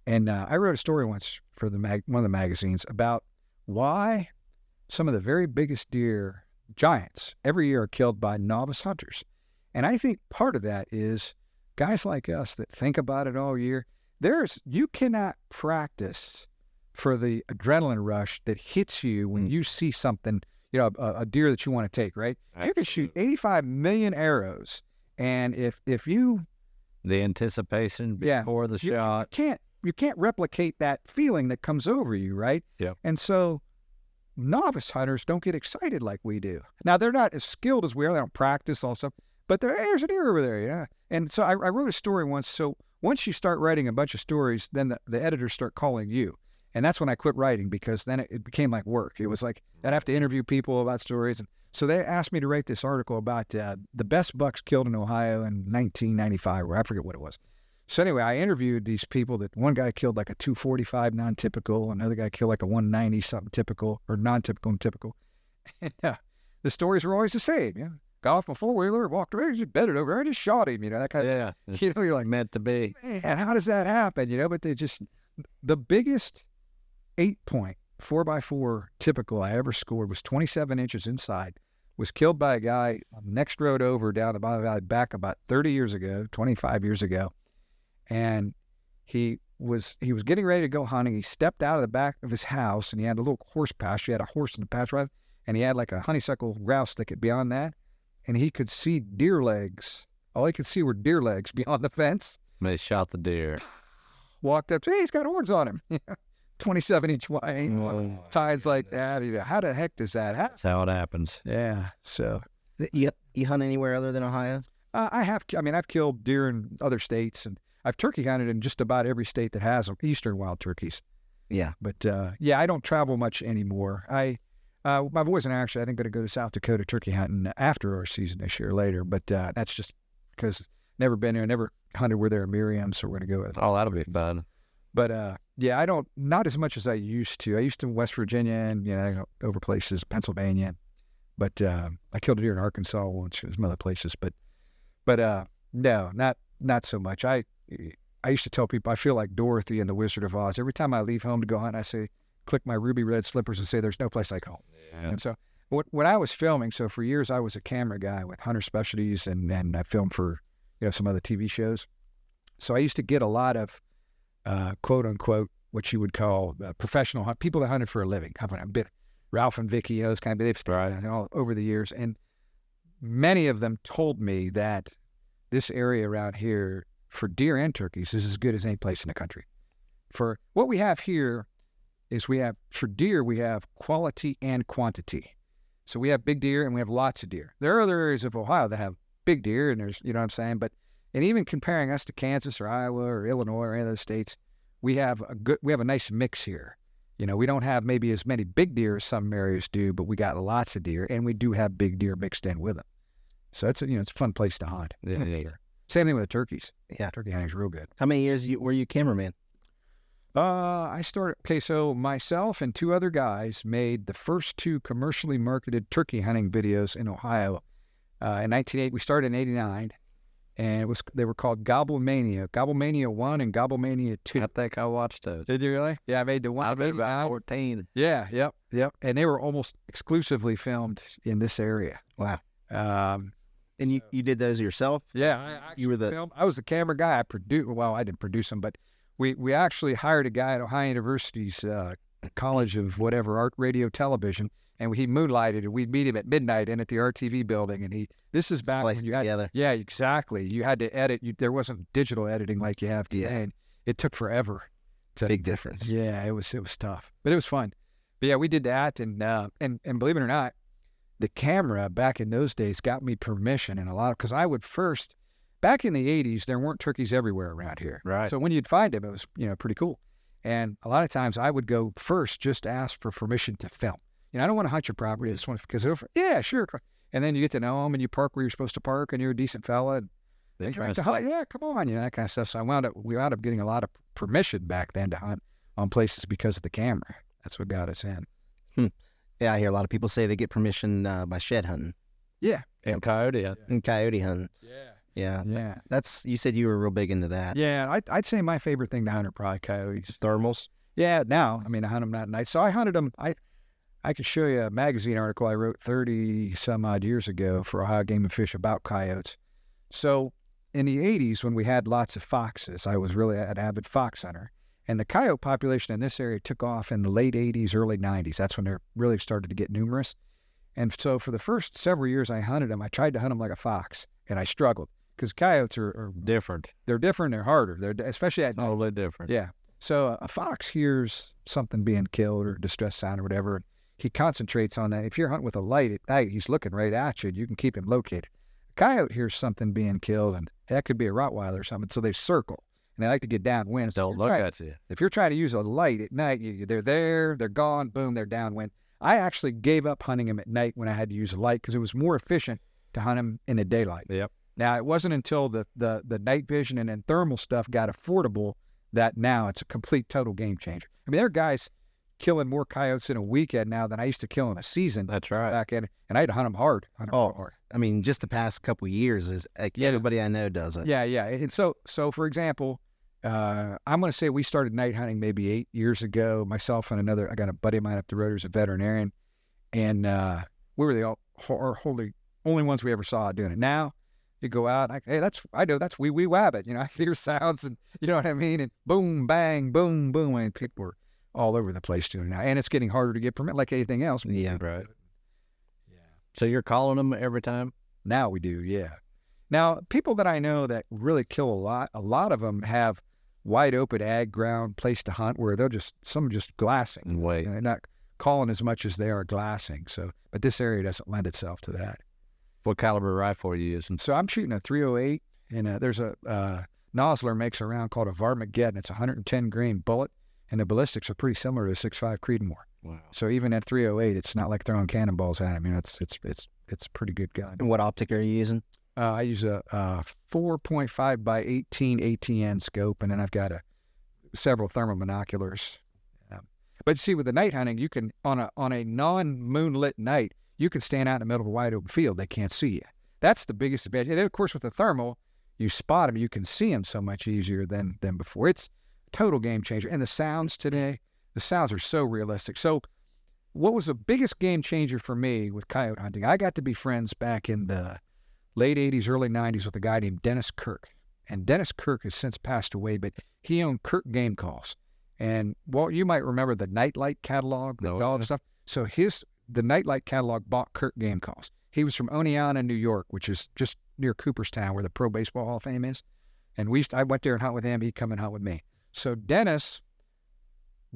A: And I wrote a story once for one of the magazines about why some of the very biggest deer, giants, every year are killed by novice hunters. And I think part of that is guys like us that think about it all year. You cannot practice for the adrenaline rush that hits you when you see something, you know, a deer that you want to take, right?
C: Absolutely.
A: You can shoot 85 million arrows. And if you...
C: The anticipation before the shot.
A: You can't replicate that feeling that comes over you, right?
C: Yeah.
A: And so novice hunters don't get excited like we do. Now, they're not as skilled as we are. They don't practice all stuff. But there's a deer over there, yeah. And so I wrote a story once. So once you start writing a bunch of stories, then the editors start calling you. And that's when I quit writing, because then it became like work. It was like I'd have to interview people about stories. And so they asked me to write this article about the best bucks killed in Ohio in 1995, or I forget what it was. So anyway, I interviewed these people. That one guy killed like a 245 non-typical, another guy killed like a 190 something typical, or non-typical and typical. And the stories were always the same. Yeah, got off a four-wheeler, walked away, just bedded over, I just shot him. You know, that kind of. You know, you're like,
C: meant to be.
A: Man, how does that happen? You know, but the biggest 8-point 4x4 typical I ever scored was 27 inches inside. Was killed by a guy on the next road over down the Bottom Valley back about 30 years ago, 25 years ago. And he was getting ready to go hunting. He stepped out of the back of his house, and he had a little horse pasture. He had a horse in the pasture, and he had like a honeysuckle grouse thicket beyond that. And he could see deer legs. All he could see were deer legs beyond the fence.
C: They shot the deer.
A: Walked up, hey, he's got horns on him. 27-inch wide, tides like that. You know, how the heck does that happen?
C: That's how it happens.
A: Yeah. So
B: You hunt anywhere other than Ohio?
A: I've killed deer in other states, and I've turkey hunted in just about every state that has them, eastern wild turkeys.
B: Yeah.
A: But I don't travel much anymore. My boys and I actually, I think, going to go to South Dakota turkey hunting after our season this year later. But that's just because never been there, never hunted where there are Miriams, so we're going to go.
C: Oh, that'll be fun.
A: But I don't, not as much as I used to. I used to in West Virginia and over places, Pennsylvania. But I killed a deer in Arkansas once, some other places. But no, not so much. I used to tell people I feel like Dorothy in The Wizard of Oz. Every time I leave home to go hunt, I say, click my ruby red slippers and say, there's no place like home. Yeah. And so when I was filming, so for years I was a camera guy with Hunter Specialties, and I filmed for some other TV shows. So I used to get a lot of quote unquote what you would call professional people that hunted for a living. I've been Ralph and Vicky, those kind of, they've started all over the years, and many of them told me that this area around here for deer and turkeys is as good as any place in the country. For what we have here is for deer, we have quality and quantity. So we have big deer and we have lots of deer. There are other areas of Ohio that have big deer, and there's, you know what I'm saying? And even comparing us to Kansas or Iowa or Illinois or any of those states, we have a nice mix here. We don't have maybe as many big deer as some areas do, but we got lots of deer, and we do have big deer mixed in with them. So it's a fun place to hunt.
C: Yeah.
A: Same thing with the turkeys.
B: Yeah.
A: Turkey hunting's real good.
B: How many years were you cameraman?
A: So myself and two other guys made the first two commercially marketed turkey hunting videos in Ohio. In 1980, we started in 89, and they were called Gobblemania 1 and Gobblemania 2.
C: I think I watched those.
A: Did you really? Yeah, I made the one.
C: I was about 14.
A: Yeah, yep. And they were almost exclusively filmed in this area.
B: Wow. And you did those yourself?
A: Yeah, I was the camera guy. I didn't produce them, but we actually hired a guy at Ohio University's College of whatever, art, radio, television, and he moonlighted, and we'd meet him at midnight in at the RTV building, and this is back when you had
B: together.
A: Yeah, exactly. You had to edit. There wasn't digital editing like you have today.
B: Yeah.
A: And it took forever.
B: Big difference.
A: Yeah, it was tough, but it was fun. But yeah, we did that, and believe it or not, the camera back in those days got me permission, and because I would first, back in the 80s, there weren't turkeys everywhere around here.
C: Right.
A: So when you'd find them, it was pretty cool. And a lot of times I would go first just to ask for permission to film. I don't want to hunt your property. I just want to, because yeah, sure. And then you get to know them and you park where you're supposed to park and you're a decent fella. And they try to hunt, yeah, come on, that kind of stuff. So we wound up getting a lot of permission back then to hunt on places because of the camera. That's what got us in.
B: Yeah, I hear a lot of people say they get permission by shed hunting.
A: Yeah.
C: And coyote.
B: And coyote hunting.
A: Yeah.
B: You said you were real big into that.
A: Yeah, I'd say my favorite thing to hunt are probably coyotes.
B: Thermals?
A: Yeah, now, I hunt them at night. So I hunted them. I could show you a magazine article I wrote 30 some odd years ago for Ohio Game and Fish about coyotes. So in the 80s, when we had lots of foxes, I was really an avid fox hunter. And the coyote population in this area took off in the late 80s, early 90s. That's when they really started to get numerous. And so for the first several years I hunted them, I tried to hunt them like a fox, and I struggled because coyotes are
C: different.
A: They're different. They're harder. They're especially at night.
C: Totally different.
A: Yeah. So a fox hears something being killed or distress sound or whatever. He concentrates on that. If you're hunting with a light at night, he's looking right at you. You can keep him located. A coyote hears something being killed, and that could be a Rottweiler or something. So they circle, and they like to get downwind. So
C: Don't look at you.
A: If you're trying to use a light at night, they're there, they're gone, boom, they're downwind. I actually gave up hunting them at night when I had to use a light because it was more efficient to hunt them in the daylight.
C: Yep.
A: Now, it wasn't until the night vision and then thermal stuff got affordable that now it's a complete total game changer. There are guys killing more coyotes in a weekend now than I used to kill in a season.
C: That's right.
A: Back in, and I had to hunt them hard. Hard.
B: Just the past couple of years, everybody I know does it.
A: Yeah. And so for example, I'm going to say we started night hunting maybe 8 years ago. Myself and I got a buddy of mine up the road who's a veterinarian, and we were only ones we ever saw doing it. Now, you go out, that's wee wee wabbit. I hear sounds, and you know what I mean, and boom, bang, boom, boom, and people are all over the place doing it now, and it's getting harder to get permit, like anything else.
B: Yeah,
C: right. Yeah. So you're calling them every time?
A: Now we do, yeah. Now people that I know that really kill a lot of them have wide open ag ground place to hunt where some are just glassing.
C: And wait,
A: they're not calling as much as they are glassing. So, but this area doesn't lend itself to that.
C: What caliber rifle are you using?
A: So I'm shooting a 308, and there's a Nosler makes a round called a Varmageddon. It's a 110 grain bullet, and the ballistics are pretty similar to a 6.5 Creedmoor.
C: Wow. So
A: even at 308, it's not like throwing cannonballs at him. It's a pretty good gun.
B: And what optic are you using?
A: I use a 4.5 by 18 ATN scope, and then I've got several thermal binoculars. But see, with the night hunting, you can on a non-moonlit night, you can stand out in the middle of a wide open field. They can't see you. That's the biggest advantage. And then, of course, with the thermal, you spot them. You can see them so much easier than before. It's a total game changer. And the sounds today, the sounds are so realistic. So what was the biggest game changer for me with coyote hunting? I got to be friends back in the late 80s, early 90s with a guy named Dennis Kirk. And Dennis Kirk has since passed away, but he owned Kirk Game Calls. And, Walt, you might remember the Nightlight catalog, the dog stuff. So the Nightlight catalog bought Kirk Game Calls. He was from Oneonta, New York, which is just near Cooperstown, where the Pro Baseball Hall of Fame is. And I went there and hunt with him. He'd come and hunt with me. So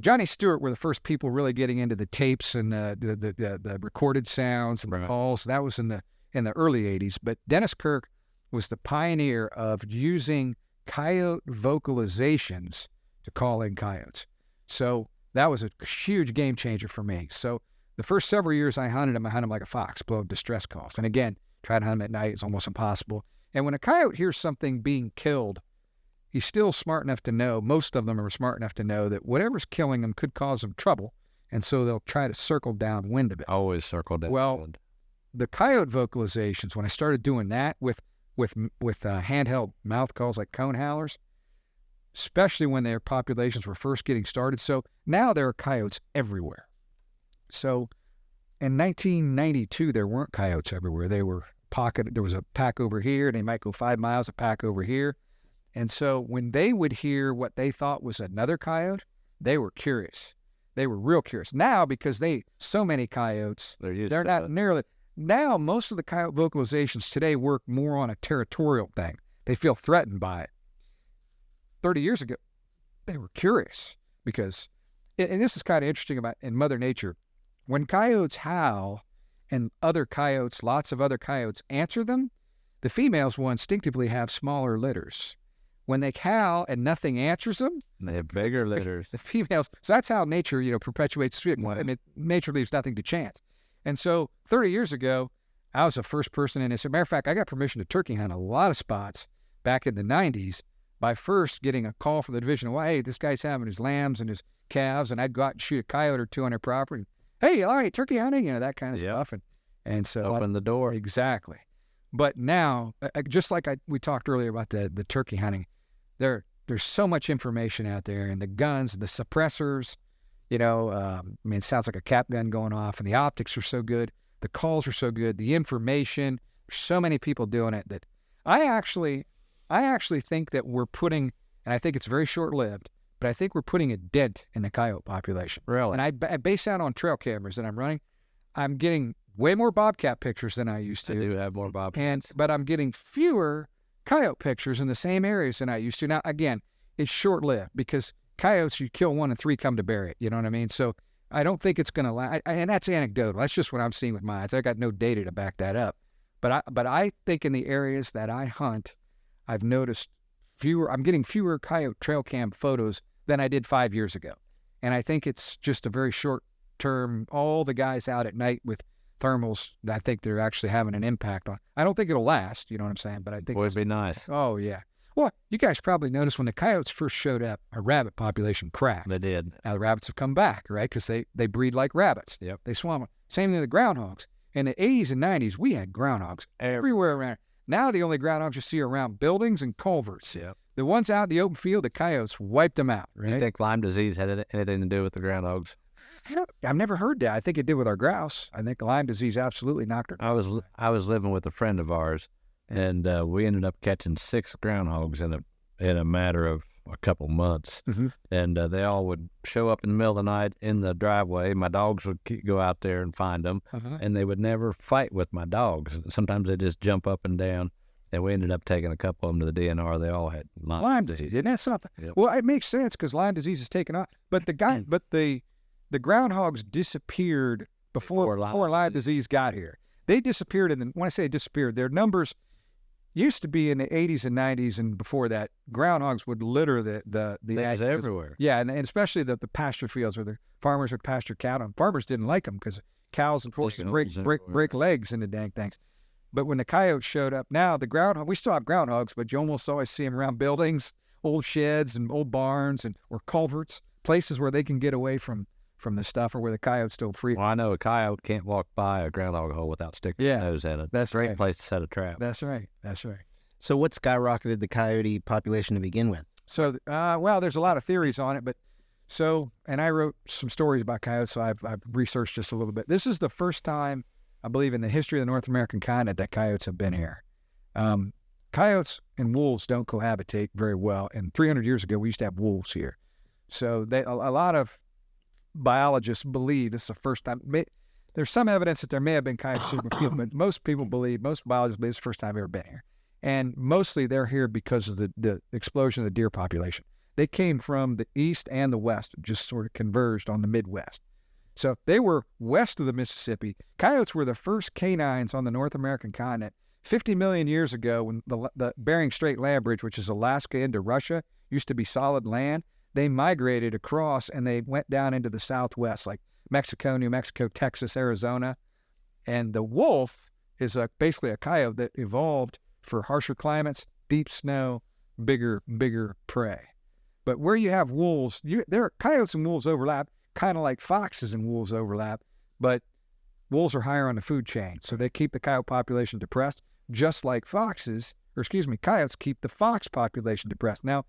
A: Johnny Stewart were the first people really getting into the tapes and the recorded sounds and the calls. That was in the early 80s. But Dennis Kirk was the pioneer of using coyote vocalizations to call in coyotes. So that was a huge game changer for me. So the first several years I hunted him like a fox, blow distress calls. And again, try to hunt him at night. It's almost impossible. And when a coyote hears something being killed, he's still smart enough to know, most of them are smart enough to know that whatever's killing them could cause them trouble. And so they'll try to circle downwind a bit.
C: Always circle downwind.
A: Well, the coyote vocalizations, when I started doing that with handheld mouth calls like cone howlers, especially when their populations were first getting started. So now there are coyotes everywhere. So in 1992, there weren't coyotes everywhere. They were pocketed. There was a pack over here. They might go 5 miles, a pack over here. And so when they would hear what they thought was another coyote, they were curious. They were real curious. Now, because so many coyotes, they're not nearly. Now, most of the coyote vocalizations today work more on a territorial thing. They feel threatened by it. 30 years ago, they were curious because, and this is kind of interesting about in Mother Nature, when coyotes howl and lots of other coyotes answer them, the females will instinctively have smaller litters. when they howl and nothing answers them,
C: They have bigger litters.
A: the females. So that's how nature, perpetuates. I mean, nature leaves nothing to chance. And so 30 years ago, I was the first person in this. As a matter of fact, I got permission to turkey hunt a lot of spots back in the 90s by first getting a call from the division of, hey, this guy's having his lambs and his calves, and I'd go out and shoot a coyote or two on their property. Hey, all right, turkey hunting, that kind of stuff. And so
C: Open the door.
A: Exactly. But now, just like we talked earlier about the turkey hunting, there's so much information out there, and the guns, the suppressors, I mean, it sounds like a cap gun going off, and the optics are so good, the calls are so good, the information, there's so many people doing it that I actually think that we're putting, and I think it's very short-lived, but I think we're putting a dent in the coyote population.
C: Really?
A: And I base that on trail cameras that I'm running. I'm getting way more bobcat pictures than I used to.
C: I do have more bobcats.
A: But I'm getting fewer coyote pictures in the same areas than I used to. Now, again, it's short-lived because coyotes, you kill one and three come to bury it. You know what I mean? So I don't think it's going to last. And that's anecdotal. That's just what I'm seeing with my eyes. I got no data to back that up. But I think in the areas that I hunt, I've noticed I'm getting fewer coyote trail cam photos than I did 5 years ago. And I think it's just a very short term, all the guys out at night with thermals, I think they're actually having an impact on. I don't think it'll last, you know what I'm saying? But I think
C: Would be nice.
A: Oh, yeah. Well, you guys probably noticed when the coyotes first showed up, our rabbit population crashed.
C: They did.
A: Now the rabbits have come back, right? Because they breed like rabbits.
C: Yep.
A: They swarm. Same thing with the groundhogs. In the 80s and 90s, we had groundhogs everywhere around. Now the only groundhogs you see are around buildings and culverts.
C: Yep.
A: The ones out in the open field, the coyotes wiped them out, right?
C: You think Lyme disease had anything to do with the groundhogs?
A: I've never heard that. I think it did with our grouse. I think Lyme disease absolutely knocked her.
C: I was living with a friend of ours, and we ended up catching 6 groundhogs in a matter of a couple months.
A: Mm-hmm.
C: And they all would show up in the middle of the night in the driveway. My dogs would go out there and find them, and they would never fight with my dogs. Sometimes they just jump up and down. And we ended up taking a couple of them to the DNR. They all had
A: Lyme disease. Isn't that something?
C: Yep.
A: Well, it makes sense because Lyme disease is taken off. But the groundhogs disappeared before Lyme disease got here. They disappeared, and when I say disappeared, their numbers used to be in the 80s and 90s, and before that, groundhogs would litter the
C: everywhere.
A: Yeah, and especially the pasture fields where the farmers would pasture cattle. And farmers didn't like them because cows and horses break legs in the dang things. But when the coyotes showed up, now we still have groundhogs, but you almost always see them around buildings, old sheds and old barns or culverts, places where they can get away from the stuff or where the coyote's still free.
C: Well, I know a coyote can't walk by a groundhog hole without sticking his nose in it.
A: That's
C: Great
A: right.
C: place to set a trap.
A: That's right.
B: So what skyrocketed the coyote population to begin with?
A: So, there's a lot of theories on it, and I wrote some stories about coyotes, so I've researched just a little bit. This is the first time, I believe, in the history of the North American continent that coyotes have been here. Coyotes and wolves don't cohabitate very well, and 300 years ago, we used to have wolves here. So a lot of biologists believe this is the first time. There's some evidence that there may have been coyotes in the field, but most biologists believe it's the first time they've ever been here. And mostly they're here because of the explosion of the deer population. They came from the east and the west, just sort of converged on the Midwest. So they were west of the Mississippi. Coyotes were the first canines on the North American continent 50 million years ago when the Bering Strait land bridge, which is Alaska into Russia, used to be solid land. They migrated across and they went down into the southwest, like Mexico, New Mexico, Texas, Arizona. And the wolf is basically a coyote that evolved for harsher climates, deep snow, bigger prey. But where you have wolves, coyotes and wolves overlap, kind of like foxes and wolves overlap, but wolves are higher on the food chain, so they keep the coyote population depressed, just like coyotes keep the fox population depressed. Now,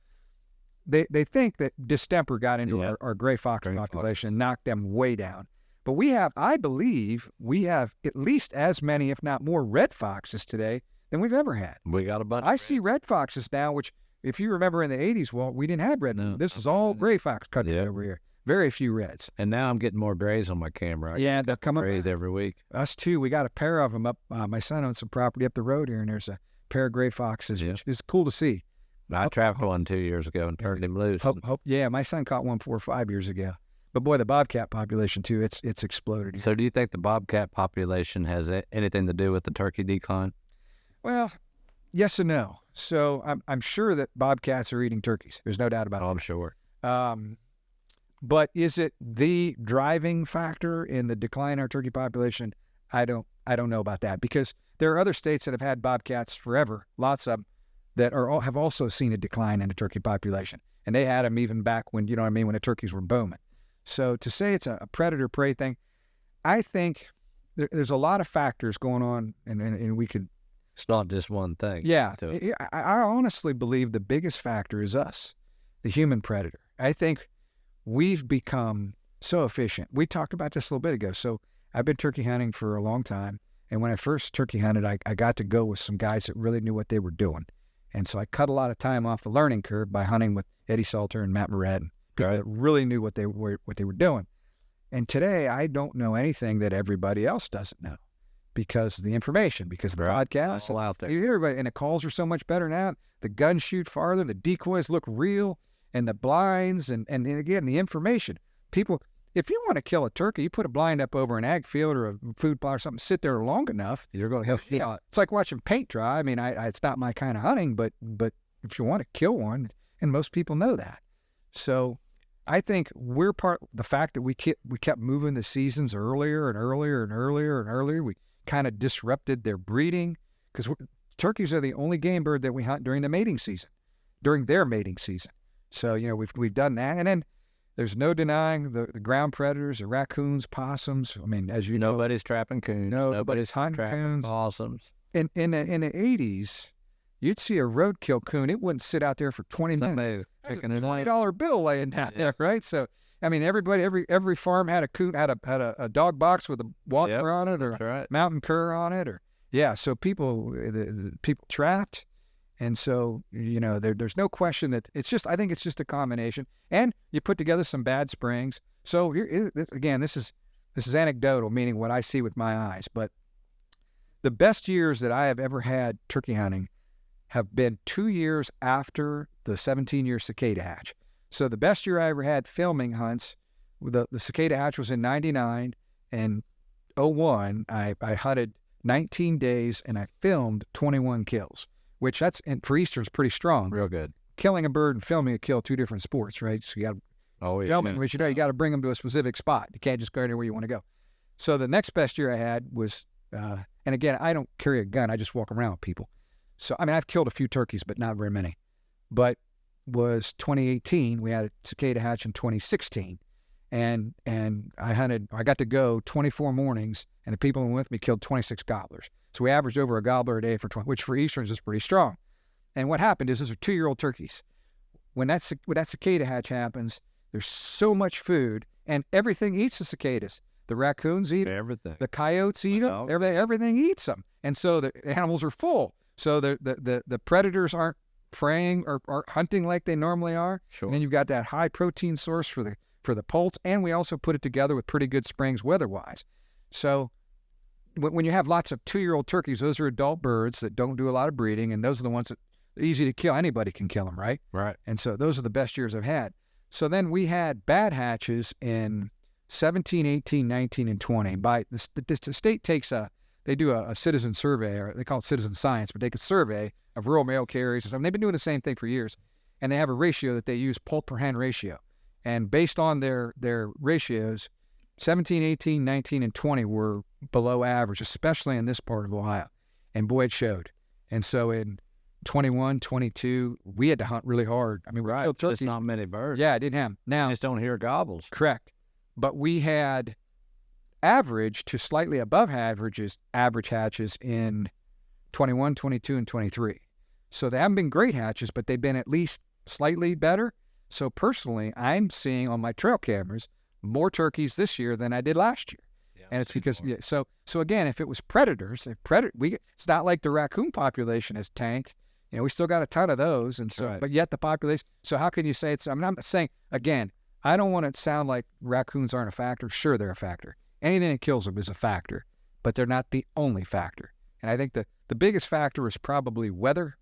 A: they think that distemper got into our gray fox population and knocked them way down. But I believe we have at least as many, if not more, red foxes today than we've ever had.
C: We got a bunch.
A: I see red foxes now, which, if you remember in the 80s, we didn't have red.
C: No.
A: This is all gray fox country over here. Very few reds.
C: And now I'm getting more grays on my camera.
A: They'll come up.
C: Grays every week.
A: Us too. We got a pair of them up. My son owns some property up the road here, and there's a pair of gray foxes, which is cool to see.
C: I trapped one 2 years ago and turned him loose.
A: My son caught one 4 or 5 years ago. But boy, the bobcat population too, it's exploded.
C: So do you think the bobcat population has anything to do with the turkey decline?
A: Well, Yes and no. So I'm sure that bobcats are eating turkeys. There's no doubt about
C: I'm
A: that.
C: sure.
A: But is it the driving factor in the decline in our turkey population? I don't know about that, because there are other states that have had bobcats forever, lots of them, that have also seen a decline in the turkey population, and they had them even back when, you know what I mean, when the turkeys were booming. So to say it's a predator prey thing, I think there's a lot of factors going on, and we could.
C: It's not just one thing.
A: Yeah, I honestly believe the biggest factor is us, the human predator. I think we've become so efficient. We talked about this a little bit ago. So I've been turkey hunting for a long time. And when I first turkey hunted, I got to go with some guys that really knew what they were doing. And so I cut a lot of time off the learning curve by hunting with Eddie Salter and Matt Moret, and people that really knew what they were doing. And today I don't know anything that everybody else doesn't know, because of the information, because of the podcast.
C: All out there.
A: Everybody, and the calls are so much better now. The guns shoot farther, the decoys look real, and the blinds, and again, the information. People, if you want to kill a turkey, you put a blind up over an ag field or a food plot or something, sit there long enough.
C: You're going to
A: yeah, it's like watching paint dry. I mean, it's not my kind of hunting, but if you want to kill one, and most people know that. So I think we're the fact that we kept moving the seasons earlier and earlier and earlier and earlier. We kind of disrupted their breeding, because turkeys are the only game bird that we hunt during the mating season, during their mating season. So, you know, we've done that. And then there's no denying the ground predators, the raccoons, possums. I mean, as you know,
C: nobody's trapping coons.
A: Nobody's hunting coons.
C: Possums.
A: In the 80s, you'd see a roadkill coon. It wouldn't sit out there for 20 minutes. That's a $20 bill laying down there, right? So, I mean, every farm had a coon, had a dog box with a walker on it, or a mountain cur on it, or So the people trapped. And so, you know, there's no question that I think it's just a combination. And you put together some bad springs. So again, this is anecdotal, meaning what I see with my eyes. But the best years that I have ever had turkey hunting have been 2 years after the 17-year cicada hatch. So the best year I ever had filming hunts, the cicada hatch was in 99, and 01, I hunted 19 days and I filmed 21 kills. Which and for Eastern is pretty strong.
C: Real good.
A: Killing a bird and filming a kill, two different sports, right? So you got to film it, which you got to bring them to a specific spot. You can't just go anywhere you want to go. So the next best year I had was, and again, I don't carry a gun. I just walk around with people. So, I mean, I've killed a few turkeys, but not very many. But was 2018. We had a cicada hatch in 2016. And I got to go 24 mornings, and the people who were with me killed 26 gobblers. So we averaged over a gobbler a day for 20, which for Easterns is pretty strong. And what happened is those are 2-year-old turkeys. When that cicada hatch happens, there's so much food, and everything eats the cicadas. The raccoons eat
C: everything.
A: The coyotes eat them. Everything eats them. And so the animals are full. So the predators aren't preying or hunting like they normally are.
C: Sure.
A: And then you've got that high protein source for the poults, and we also put it together with pretty good springs weather-wise. So when you have lots of 2-year-old turkeys, those are adult birds that don't do a lot of breeding, and those are the ones that are easy to kill. Anybody can kill them, right?
C: Right.
A: And so those are the best years I've had. So then we had bad hatches in 17, 18, 19, and 20. The state takes they do a citizen survey, or they call it citizen science, but they take a survey of rural mail carriers and stuff. And they've been doing the same thing for years. And they have a ratio that they use, poult per hen ratio. And based on their ratios, 17, 18, 19, and 20 were below average, especially in this part of Ohio. And boy, it showed. And so in 21, 22, we had to hunt really hard. I mean, we killed turkeys.
C: There's not many birds.
A: Yeah, I didn't have them. Now,
C: you just don't hear gobbles.
A: Correct. But we had average to slightly above average hatches in 21, 22, and 23. So they haven't been great hatches, but they've been at least slightly better. So personally, I'm seeing on my trail cameras more turkeys this year than I did last year. Yeah, and it's because, so again, if it was predators, it's not like the raccoon population has tanked. You know, we still got a ton of those. And so, but yet the population, so how can you say I'm not saying, again, I don't want to sound like raccoons aren't a factor. Sure, they're a factor. Anything that kills them is a factor, but they're not the only factor. And I think the biggest factor is probably weather.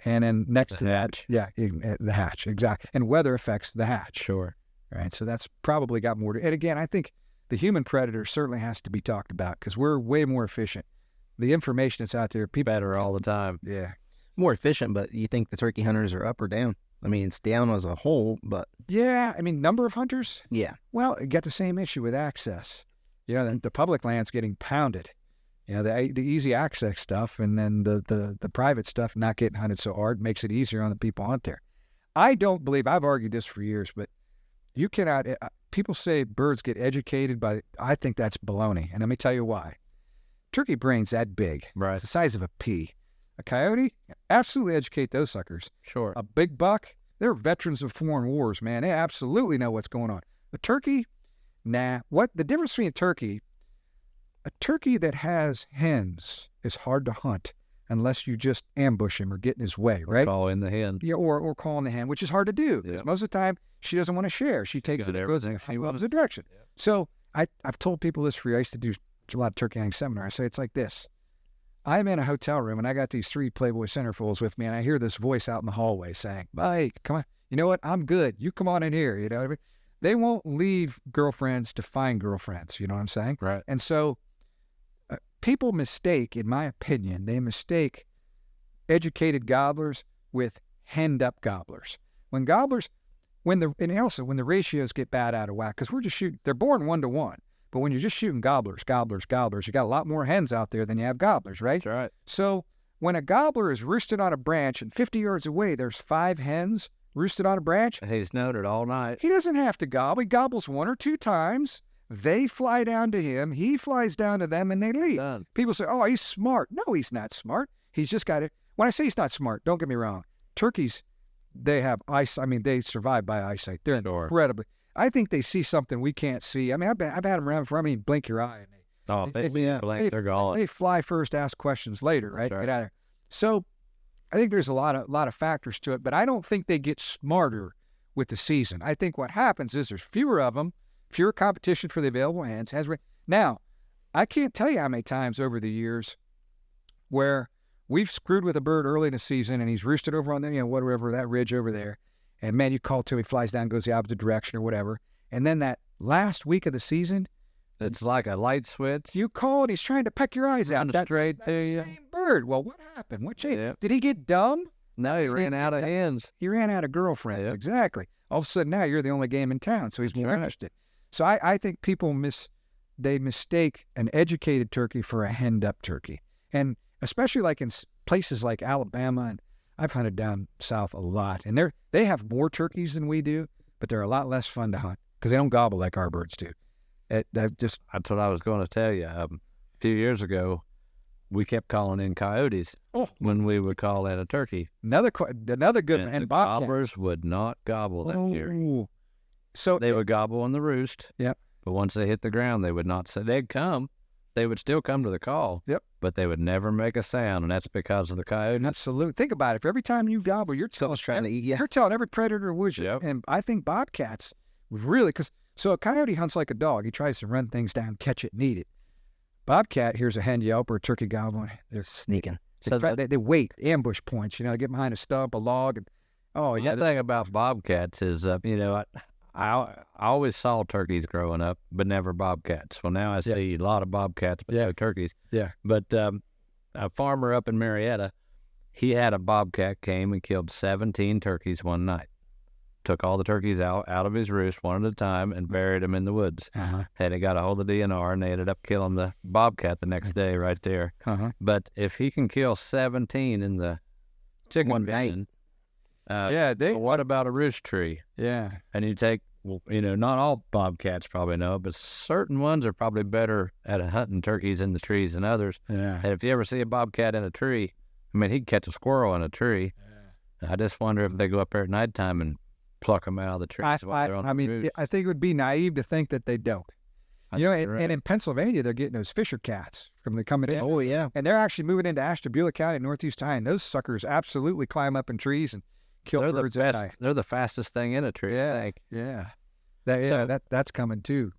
A: And then next to that, the hatch, exactly. And weather affects the hatch.
C: Sure.
A: Right. So that's probably got more to, and again, I think the human predator certainly has to be talked about, because we're way more efficient the information that's out there, people.
C: Better all the time.
A: Yeah.
B: More efficient, but you think the turkey hunters are up or down? I mean, it's down as a whole, but
A: Yeah. I mean, number of hunters.
B: yeah.
A: Well, you got the same issue with access. You know, the public land's getting pounded. You know, the easy access stuff, and then the private stuff not getting hunted so hard makes it easier on the people out there. I don't believe, I've argued this for years, but you cannot, people say birds get educated by, I think that's baloney. And let me tell you why. Turkey brain's that big.
C: Right.
A: It's the size of a pea. A coyote, absolutely educate those suckers.
C: Sure.
A: A big buck, they're veterans of foreign wars, man. They absolutely know what's going on. A turkey, nah. What the difference between a turkey that has hens is hard to hunt unless you just ambush him or get in his way, right?
C: Call in the hen.
A: Yeah, or calling the hen, which is hard to do because
C: Yeah.
A: most of the time she doesn't want to share. She takes
C: Got
A: it and goes in
C: everything she
A: the
C: wants.
A: opposite direction.
C: Yeah.
A: So I've told people this for years. I used to do a lot of turkey hunting seminars. I say it's like this. I'm in a hotel room and I got these 3 Playboy centerfolds with me, and I hear this voice out in the hallway saying, Mike, come on. You know what? I'm good. You come on in here. You know what I mean? They won't leave girlfriends to find girlfriends. You know what I'm saying?
C: Right.
A: And so people mistake, in my opinion, they mistake educated gobblers with henned up gobblers. When gobblers, and also when the ratios get bad out of whack, because we're just shooting, they're born 1-to-1. But when you're just shooting gobblers, you got a lot more hens out there than you have gobblers, right?
C: That's right.
A: So when a gobbler is roosted on a branch and 50 yards away, there's 5 hens roosted on a branch,
C: And he's noted all night.
A: he doesn't have to gobble. He gobbles 1 or 2 times. They fly down to him. He flies down to them, and they leave.
C: Done.
A: People say, oh, he's smart. No, he's not smart. He's just got it. When I say he's not smart, don't get me wrong. Turkeys, they have eyesight. I mean, they survive by eyesight. They're
C: Sure.
A: incredibly. I think they see something we can't see. I mean, I've had them around for, blink your eye. And
C: Oh,
A: They-
C: they blink, they're gone.
A: they fly first, ask questions later, right?
C: That's right.
A: Get out of there. So I think there's a lot of factors to it, but I don't think they get smarter with the season. I think what happens is there's fewer of them, fewer competition for the available hands. Now, I can't tell you how many times over the years where we've screwed with a bird early in the season and he's roosted over on the, whatever, that ridge over there. And man, you call to him, he flies down, goes the opposite direction or whatever. And then that last week of the season,
C: It's like a light switch.
A: you call and he's trying to peck your eyes out.
C: Run
A: That's
C: straight
A: that
C: to you.
A: same bird. Well, what happened? What changed?
C: Yep.
A: Did he get dumb?
C: No, he ran out of hens.
A: He ran out of girlfriends.
C: Yep.
A: Exactly. All of a sudden now you're the only game in town, so he's
C: That's
A: more
C: right.
A: interested. So I think people mistake an educated turkey for a henned up turkey. And especially like in places like Alabama, and I've hunted down south a lot, and they have more turkeys than we do, but they're a lot less fun to hunt because they don't gobble like our birds do.
C: That's what I was going to tell you. A few years ago, we kept calling in coyotes when we would call in a turkey.
A: Another good one.
C: And
A: And
C: the
A: bobcats.
C: gobblers would not gobble that year.
A: Oh. So
C: They would gobble on the roost.
A: Yep.
C: But once they hit the ground, they would not say. They'd come. They would still come to the call.
A: Yep.
C: But they would never make a sound, and that's because of the coyote.
A: absolutely. Think about it. For every time you gobble, you're telling
B: Someone's trying to eat you.
A: You're telling every predator would you.
C: Yep.
A: And I think bobcats really, so a coyote hunts like a dog. He tries to run things down, catch it, and eat it. Bobcat hears a hen yelp or a turkey gobbling. They're
B: Sneaking.
C: So
A: they wait, ambush points. They get behind a stump, a log, and
C: The thing about bobcats is, I always saw turkeys growing up, but never bobcats. Well, now I see a lot of bobcats, but no turkeys.
A: Yeah.
C: But a farmer up in Marietta, he had a bobcat came and killed 17 turkeys one night. Took all the turkeys out of his roost one at a time and buried them in the woods.
A: Uh-huh.
C: And he got a hold of the DNR, and they ended up killing the bobcat the next day right there.
A: Uh-huh.
C: But if he can kill 17 in the chicken
B: One night.
C: pen, what about a roost tree?
A: Yeah.
C: And you take, not all bobcats probably know, but certain ones are probably better at hunting turkeys in the trees than others.
A: Yeah.
C: And if you ever see a bobcat in a tree, he'd catch a squirrel in a tree. I just wonder if they go up there at nighttime and pluck them out of the trees while they're on the roost.
A: I think it would be naive to think that they don't. And in Pennsylvania, they're getting those Fisher cats from the coming in.
B: Oh, yeah.
A: And they're actually moving into Ashtabula County, Northeast Ohio. And those suckers absolutely climb up in trees and kill
C: They're
A: birds
C: the
A: at
C: best.
A: night.
C: They're the fastest thing in a tree. I think.
A: Yeah.
C: So-
A: That's coming too.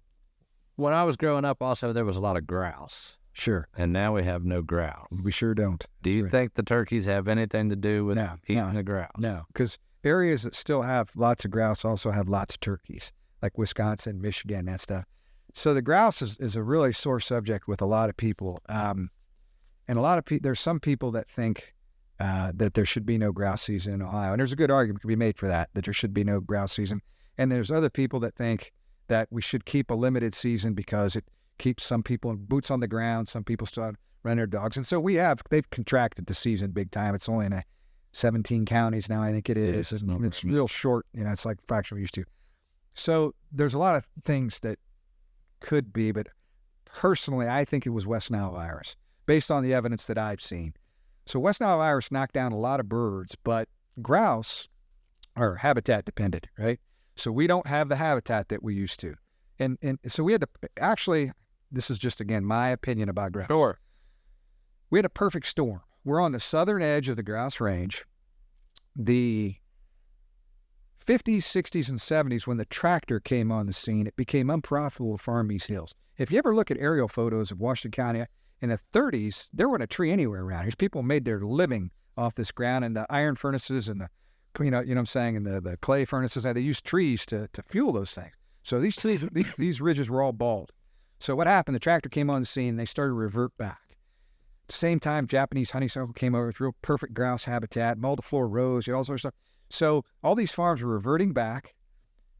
C: When I was growing up, also there was a lot of grouse,
A: Sure.
C: and now we have no grouse.
A: We sure don't.
C: Do you think the turkeys have anything to do with eating the grouse?
A: No, because areas that still have lots of grouse also have lots of turkeys, like Wisconsin, Michigan, that stuff. So the grouse is a really sore subject with a lot of people. And And there's some people that think that there should be no grouse season in Ohio. And there's a good argument to be made for that there should be no grouse season. And there's other people that think that we should keep a limited season because it keeps some people boots on the ground. Some people still run their dogs. And so they've contracted the season big time. It's only in 17 counties now, I think it is. It's real short. It's like a fraction we used to. So there's a lot of things that could be, but personally, I think it was West Nile virus based on the evidence that I've seen. So West Nile virus knocked down a lot of birds, but grouse are habitat dependent, right? So we don't have the habitat that we used to. And so we had to, actually, this is just, again, my opinion about grouse.
C: Sure.
A: We had a perfect storm. We're on the southern edge of the grouse range. The 50s, 60s, and 70s, when the tractor came on the scene, it became unprofitable to farm these hills. If you ever look at aerial photos of Washington County, in the 30s, there wasn't a tree anywhere around here. People made their living off this ground, and the iron furnaces and the, you know what I'm saying, and the clay furnaces, they used trees to fuel those things. So these trees, these ridges were all bald. So what happened? The tractor came on the scene, and they started to revert back. At the same time, Japanese honeysuckle came over with real perfect grouse habitat, multiflora rose, all sorts of stuff. So all these farms were reverting back.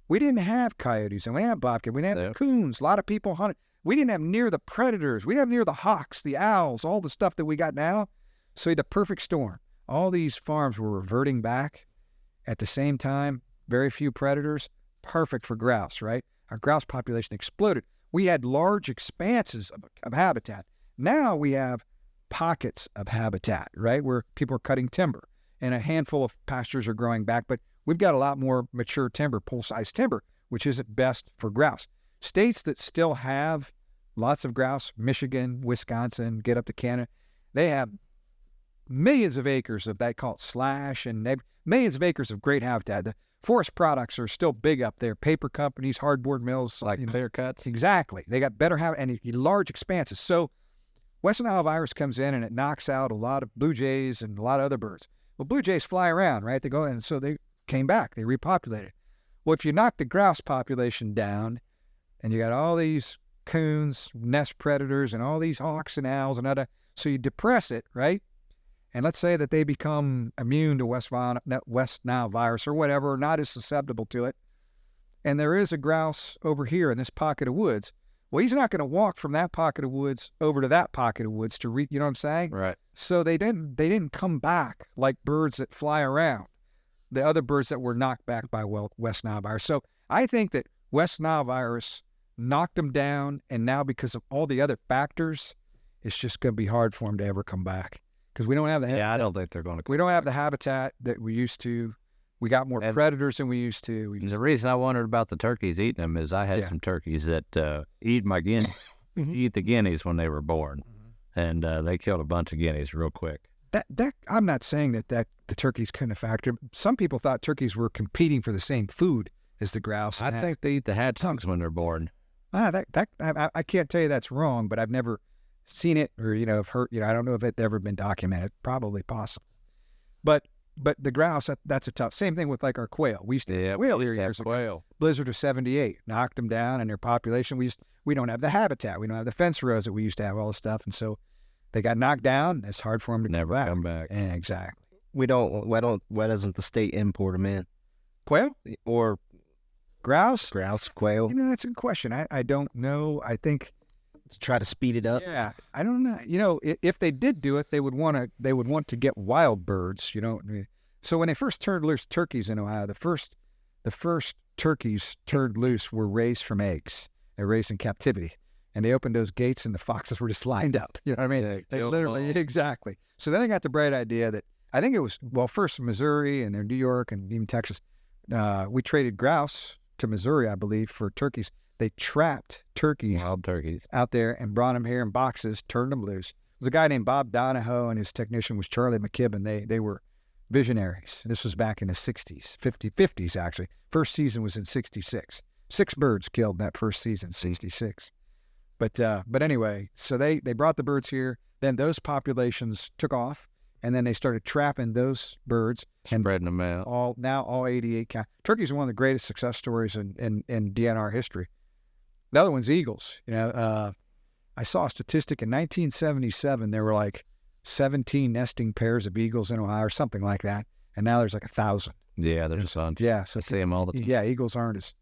A: We didn't have coyotes, and we didn't have bobcat. We didn't have the coons. A lot of people hunted. We didn't have near the predators. We didn't have near the hawks, the owls, all the stuff that we got now. So we had the perfect storm. All these farms were reverting back at the same time. Very few predators. Perfect for grouse, right? Our grouse population exploded. We had large expanses of habitat. Now we have pockets of habitat, right, where people are cutting timber. And a handful of pastures are growing back, but we've got a lot more mature timber, full-size timber, which isn't best for grouse. States that still have lots of grouse, Michigan, Wisconsin, get up to Canada, they have millions of acres of that called slash, and they have millions of acres of great habitat. The forest products are still big up there. Paper companies, hardboard mills.
C: Like clear cuts?
A: Exactly. They got better habitat and large expanses. So West Nile virus comes in and it knocks out a lot of blue jays and a lot of other birds. Well, blue jays fly around, right? They go, and so they came back. They repopulated. Well, if you knock the grouse population down, and you got all these coons, nest predators, and all these hawks and owls and other, so you depress it, right? And let's say that they become immune to West Nile virus or whatever, not as susceptible to it. And there is a grouse over here in this pocket of woods. Well, he's not going to walk from that pocket of woods over to that pocket of woods to you know what I'm saying?
C: Right.
A: So they didn't come back like birds that fly around, the other birds that were knocked back by West Nile virus. So I think that West Nile virus knocked them down, and now because of all the other factors, it's just going to be hard for them to ever come back because we don't have the habitat.
C: Yeah, I don't think they're going to.
A: We don't have the habitat that we used to. We got more predators than we used to.
C: The reason I wondered about the turkeys eating them is I had some turkeys that eat my guineas, eat the guineas when they were born, and they killed a bunch of guineas real quick.
A: That I'm not saying that the turkeys couldn't have factored. Some people thought turkeys were competing for the same food as the grouse.
C: I think they eat the haddock when they're born.
A: I can't tell you that's wrong, but I've never seen it or have heard. I don't know if it's ever been documented. Probably possible, but the grouse, that's a tough. Same thing with like our quail. We used to have quail here years ago. Blizzard of '78 knocked them down, and their population. We don't have the habitat. We don't have the fence rows that we used to have. All the stuff, and so they got knocked down. It's hard for them to
C: never come back.
A: Yeah, exactly.
B: Why doesn't the state import them in?
A: Quail
B: or
A: grouse?
B: Quail.
A: That's a good question. I don't know. I think
B: to try to speed it up.
A: Yeah, I don't know. If they did do it, they would want to get wild birds. So when they first turned loose turkeys in Ohio, the first turkeys turned loose were raised from eggs. They're raised in captivity, and they opened those gates, and the foxes were just lined up. You know what I mean?
C: Yeah,
A: they literally exactly. So then they got the bright idea that I think it was first Missouri and then New York and even Texas. We traded grouse to Missouri, I believe, for turkeys. They trapped turkeys,
C: wild turkeys,
A: out there and brought them here in boxes, turned them loose. There was a guy named Bob Donahoe, and his technician was Charlie McKibben. They were visionaries. This was back in the 60s, 50s actually. First season was in 66. 6 birds killed that first season, 66. But anyway, so they brought the birds here. Then those populations took off, and then they started trapping those birds and
C: spreading them out.
A: All 88 turkeys are one of the greatest success stories in DNR history. The other one's eagles. I saw a statistic in 1977. There were like 17 nesting pairs of eagles in Ohio or something like that. And now there's like 1,000.
C: Yeah, there's a bunch.
A: Yeah. So
C: I see them all the time.
A: yeah, eagles aren't as,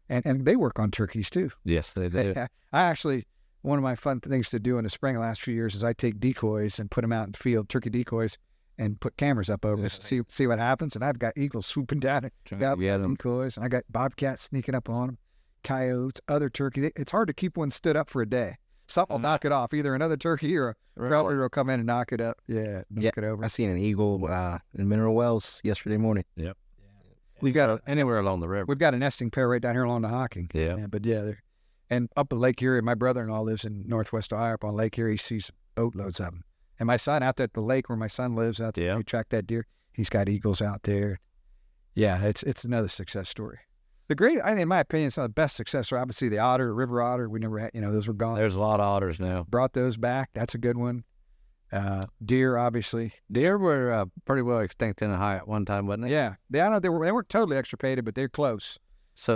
A: and they work on turkeys too.
C: Yes, they do.
A: I actually, one of my fun things to do in the spring the last few years is I take decoys and put them out in the field, turkey decoys, and put cameras up over us to see what happens. And I've got eagles swooping down and got decoys, and I got bobcats sneaking up on them, coyotes, other turkeys. It's hard to keep one stood up for a day. Something will knock it off. Either another turkey or a predator will come in and knock it up. Yeah, knock it over.
B: I seen an eagle in Mineral Wells yesterday morning.
C: Yep.
A: We've got
C: anywhere along the river.
A: We've got a nesting pair right down here along the Hocking.
C: Yeah.
A: But yeah, and up at Lake Erie, my brother-in-law lives in Northwest Ohio. Up on Lake Erie, he sees boatloads of them. And my son out there at the lake where my son lives out there, he tracked that deer. He's got eagles out there. Yeah, it's another success story. In my opinion, some of the best success story. Obviously, the otter, river otter. We never had, those were gone.
C: There's a lot of otters now.
A: Brought those back. That's a good one. Deer, obviously.
C: Deer were pretty well extinct in Ohio at one time, wasn't they?
A: Yeah, they weren't totally extirpated, but they're close.
C: So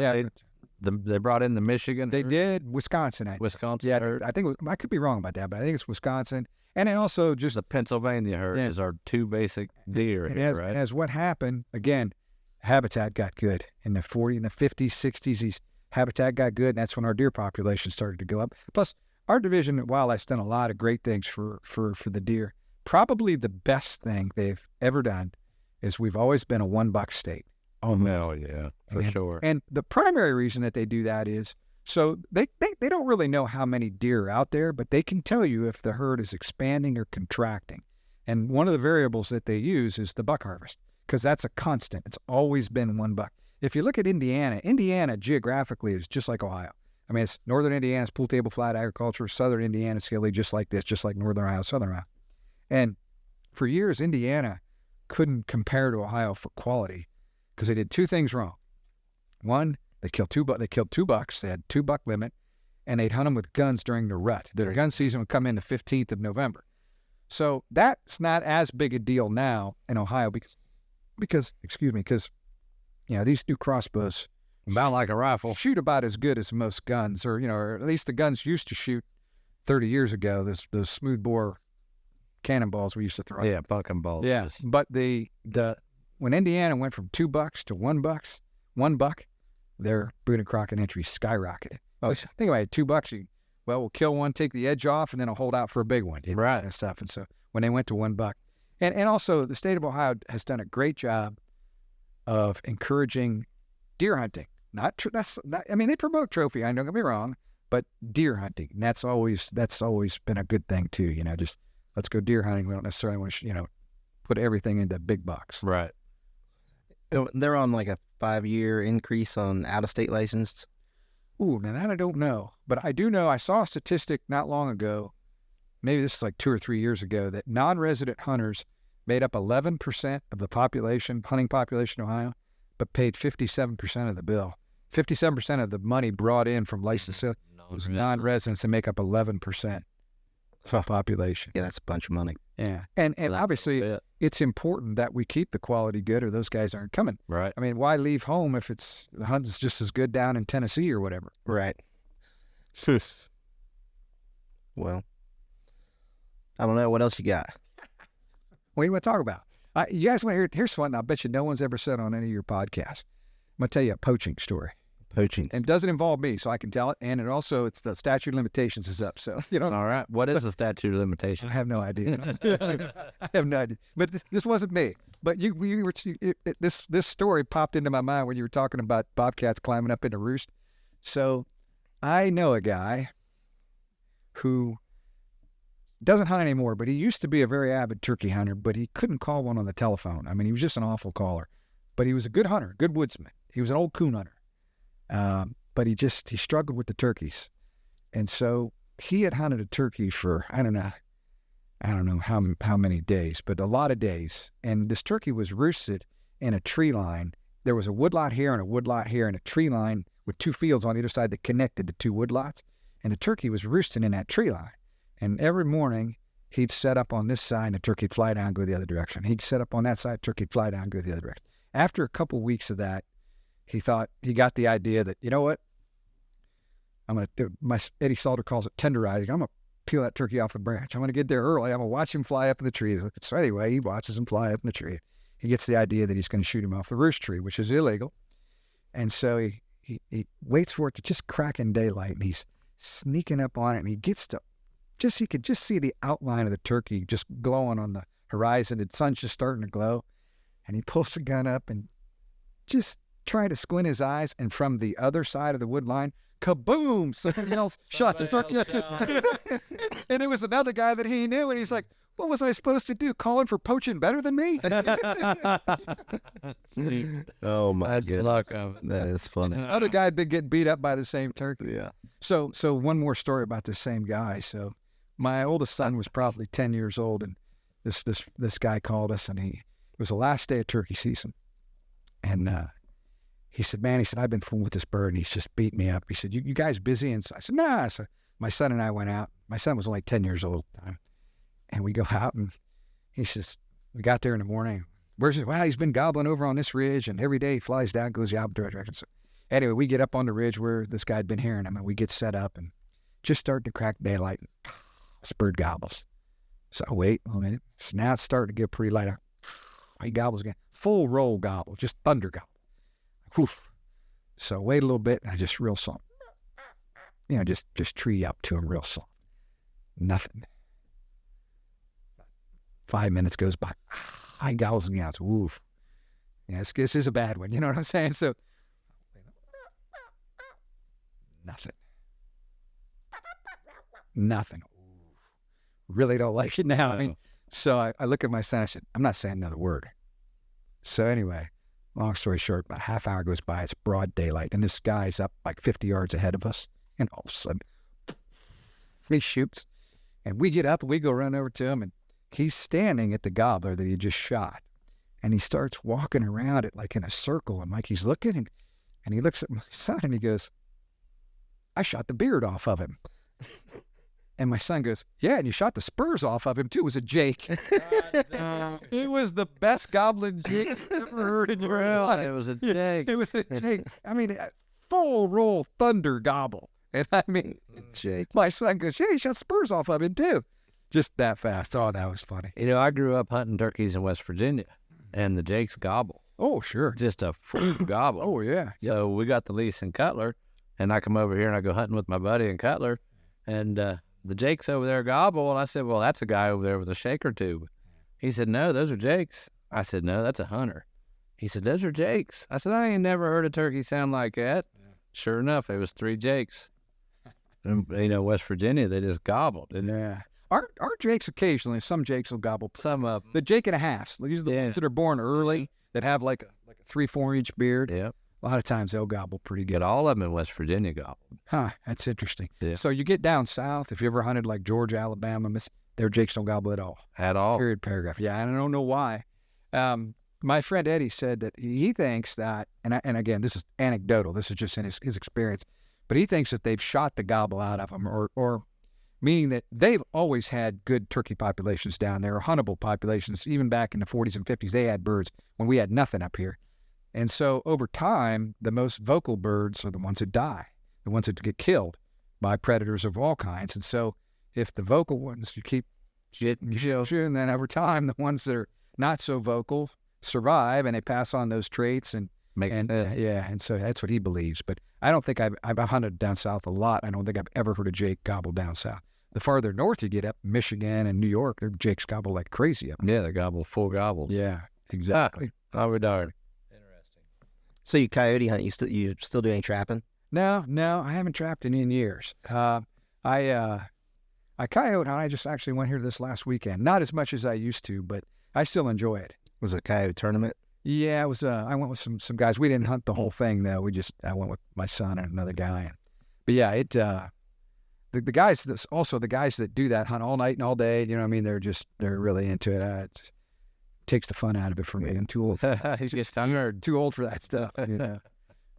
C: they brought in the Michigan.
A: They did Wisconsin.
C: Wisconsin.
A: Yeah, I think I could be wrong about that, but I think it's Wisconsin. And then also just
C: the Pennsylvania herd is our two basic deer.
A: And
C: right?
A: as what happened again, habitat got good in the 40s and the 50s, 60s. Habitat got good, and that's when our deer population started to go up. Plus, our division at Wildlife's done a lot of great things for the deer. Probably the best thing they've ever done is we've always been a one-buck state.
C: Oh, yeah, for sure.
A: And the primary reason that they do that is so they don't really know how many deer are out there, but they can tell you if the herd is expanding or contracting. And one of the variables that they use is the buck harvest, because that's a constant. It's always been one buck. If you look at Indiana geographically is just like Ohio. I mean, it's northern Indiana's pool table flat agriculture, southern Indiana's hilly, just like this, just like northern Ohio, southern Ohio. And for years, Indiana couldn't compare to Ohio for quality because they did two things wrong. One, they killed two bucks. They had 2 buck limit, and they'd hunt them with guns during the rut. Their gun season would come in the 15th of November. So that's not as big a deal now in Ohio because these new crossbows
C: about like a rifle
A: shoot about as good as most guns, or at least the guns used to shoot 30 years ago. Those smooth bore cannonballs we used to throw.
C: Yeah, pumpkin balls.
A: Yeah, but when Indiana went from 2 bucks to 1 buck, their Boone and Crockett entry skyrocketed. Well, think about it, 2 bucks. We'll kill one, take the edge off, and then I'll hold out for a big one,
C: right?
A: And stuff. And so when they went to 1 buck, and also the state of Ohio has done a great job of encouraging deer hunting. They promote trophy hunting, don't get me wrong, but deer hunting. And that's always been a good thing too. Just let's go deer hunting. We don't necessarily want to, put everything into big bucks.
C: Right.
B: They're on like a 5-year increase on out-of-state licensed.
A: Ooh, now that I don't know, but I do know I saw a statistic not long ago, maybe this is like 2 or 3 years ago, that non-resident hunters made up 11% of the hunting population in Ohio, but paid 57% of the bill. 57% of the money brought in from licensed was non-residents and make up 11% of the population.
B: Yeah, that's a bunch of money.
A: Yeah, and obviously it's important that we keep the quality good, or those guys aren't coming.
C: Right.
A: I mean, why leave home if the hunt is just as good down in Tennessee or whatever?
B: Right. Well, I don't know. What else you got?
A: What do you want to talk about? You guys want to hear? Here's something I bet you no one's ever said on any of your podcasts. I'm going to tell you a poaching story.
B: Poaching.
A: And it doesesn't involve me, so I can tell it. And it's the statute of limitations is up. So,
C: All right. What is the statute of limitations?
A: I have no idea. I have no idea. But this wasn't me. But this story popped into my mind when you were talking about bobcats climbing up in a roost. So I know a guy who doesn't hunt anymore, but he used to be a very avid turkey hunter, but he couldn't call one on the telephone. I mean, he was just an awful caller. But he was a good hunter, good woodsman. He was an old coon hunter. But he struggled with the turkeys. And so he had hunted a turkey for, I don't know how many days, but a lot of days. And this turkey was roosted in a tree line. There was a woodlot here and a woodlot here and a tree line with 2 fields on either side that connected the 2 woodlots. And the turkey was roosting in that tree line. And every morning he'd set up on this side and the turkey'd fly down, go the other direction. He'd set up on that side, turkey'd fly down, go the other direction. After a couple weeks of that, he got the idea that, you know what? I'm going to do, Eddie Salter calls it tenderizing. I'm going to peel that turkey off the branch. I'm going to get there early. I'm going to watch him fly up in the tree. So anyway, he watches him fly up in the tree. He gets the idea that he's going to shoot him off the roost tree, which is illegal. And so he waits for it to just crack in daylight, and he's sneaking up on it, and he gets to he could just see the outline of the turkey just glowing on the horizon. The sun's just starting to glow. And he pulls the gun up and just trying to squint his eyes, and from the other side of the wood line, kaboom! Somebody else shot the turkey. And it was another guy that he knew, and he's like, what was I supposed to do? Call him for poaching better than me?
B: Oh my
C: That's
B: goodness.
C: luck of it.
B: That is funny.
A: Other guy had been getting beat up by the same turkey.
B: Yeah.
A: So one more story about the same guy. So my oldest son was probably 10 years old, and this guy called us, and it was the last day of turkey season. And he said, man, I've been fooling with this bird, and he's just beat me up. He said, you guys busy? And so I said, nah. So my son and I went out. My son was only 10 years old at the time. And we go out, and he says, we got there in the morning. Where's it? Well, he's been gobbling over on this ridge, and every day he flies down, goes the opposite direction. So anyway, we get up on the ridge where this guy had been hearing him, and we get set up, and just starting to crack daylight. This bird gobbles. So I wait a minute. So now it's starting to get pretty light. He gobbles again. Full roll gobble, just thunder gobble. Whew. So I wait a little bit, and I just real soft. Just tree up to him real soft. Nothing. 5 minutes goes by. He gobbles again. It's woof. Yeah, this is a bad one. You know what I'm saying? So nothing. Really don't like it now. I mean, so I look at my son. I said, I'm not saying another word. So anyway, long story short, about a half hour goes by. It's broad daylight, and this guy's up like 50 yards ahead of us, and all of a sudden he shoots, and we get up and we go run over to him, and he's standing at the gobbler that he just shot, and he starts walking around it like in a circle, and like he's looking, and he looks at my son and he goes, I shot the beard off of him. And my son goes, yeah, and you shot the spurs off of him too. It was a Jake. It was the best goblin Jake you've ever heard in your life.
C: It was a Jake.
A: It was a Jake. I mean, full roll thunder gobble. And I mean,
B: Jake.
A: my son goes, yeah, he shot spurs off of him too. Just that fast. Oh, that was funny.
C: You know, I grew up hunting turkeys in West Virginia, and the Jakes gobble.
A: Oh, sure.
C: Just a full gobble.
A: Oh, yeah.
C: So we got the lease in Cutler, and I come over here and I go hunting with my buddy in Cutler, and the Jakes over there gobble. And I said, well, that's a guy over there with a shaker tube. He said, no, those are Jakes. I said, no, that's a hunter. He said, those are Jakes. I said, I ain't never heard a turkey sound like that. Yeah. Sure enough, it was 3 Jakes. And, you know, West Virginia, they just gobbled. And
A: yeah. Our Jakes occasionally, some Jakes will gobble.
C: Some of them.
A: The Jake and a half. These are the ones that are born early that have like a 3-4 inch beard.
C: Yeah.
A: A lot of times they'll gobble pretty good.
C: But all of them in West Virginia gobbled.
A: Huh, that's interesting.
C: Yeah.
A: So you get down south, if you ever hunted like Georgia, Alabama, their Jakes don't gobble at all.
C: At all.
A: Period, paragraph. Yeah, I don't know why. My friend Eddie said that he thinks that, and again, this is anecdotal, this is just in his experience, but he thinks that they've shot the gobble out of them, or meaning that they've always had good turkey populations down there, or huntable populations. Even back in the 40s and 50s, they had birds when we had nothing up here. And so over time, the most vocal birds are the ones that die, the ones that get killed by predators of all kinds. And so if the vocal ones you keep shooting, then over time, the ones that are not so vocal survive, and they pass on those traits. And so that's what he believes. But I don't think I've hunted down south a lot. I don't think I've ever heard a Jake gobble down south. The farther north you get up, Michigan and New York, their Jakes gobble like crazy up there.
C: Yeah, they gobble, full gobble.
A: Yeah, exactly.
C: Oh, we're darn.
B: So you coyote hunt? You still do any trapping?
A: No, I haven't trapped in years. I coyote hunt. I just actually went here this last weekend. Not as much as I used to, but I still enjoy it.
B: Was it a coyote tournament?
A: Yeah, it was. I went with some guys. We didn't hunt the whole thing though. I went with my son and another guy. But yeah, the guys that do that hunt all night and all day. You know what I mean? They're really into it. It takes the fun out of it for me. I'm too old.
C: He's just tired.
A: Too old for that stuff. You know.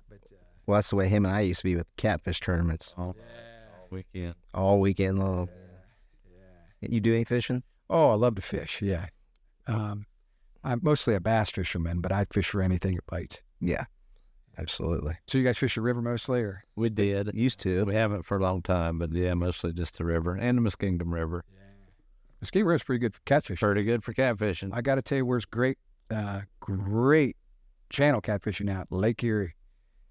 A: But,
B: Well, that's the way him and I used to be with catfish tournaments.
C: All weekend.
B: All weekend long. Yeah. You do any fishing?
A: Oh, I love to fish. Yeah. I'm mostly a bass fisherman, but I fish for anything that bites.
B: Yeah. Absolutely.
A: So you guys fish the river mostly, or?
C: We did.
B: Used to.
C: We haven't for a long time, but yeah, mostly just the river and the Muskingum River.
A: Mesquite River's pretty good for catfish.
C: Pretty good for catfishing.
A: I got to tell you, where's great channel catfishing out, Lake Erie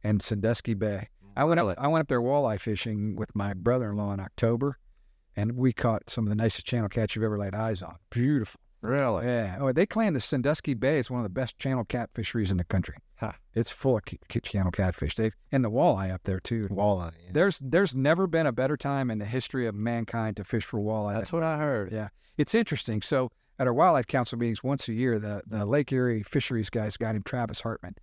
A: and Sandusky Bay. I went up there walleye fishing with my brother-in-law in October, and we caught some of the nicest channel catch you've ever laid eyes on. Beautiful.
C: Really?
A: Yeah. Oh, they claim the Sandusky Bay is one of the best channel cat fisheries in the country.
C: Huh.
A: It's full of channel catfish. And the walleye up there too.
B: Walleye. Yeah.
A: There's never been a better time in the history of mankind to fish for walleye.
C: That's what I heard.
A: Yeah. It's interesting. So at our wildlife council meetings once a year, the Lake Erie Fisheries guy's a guy named Travis Hartman,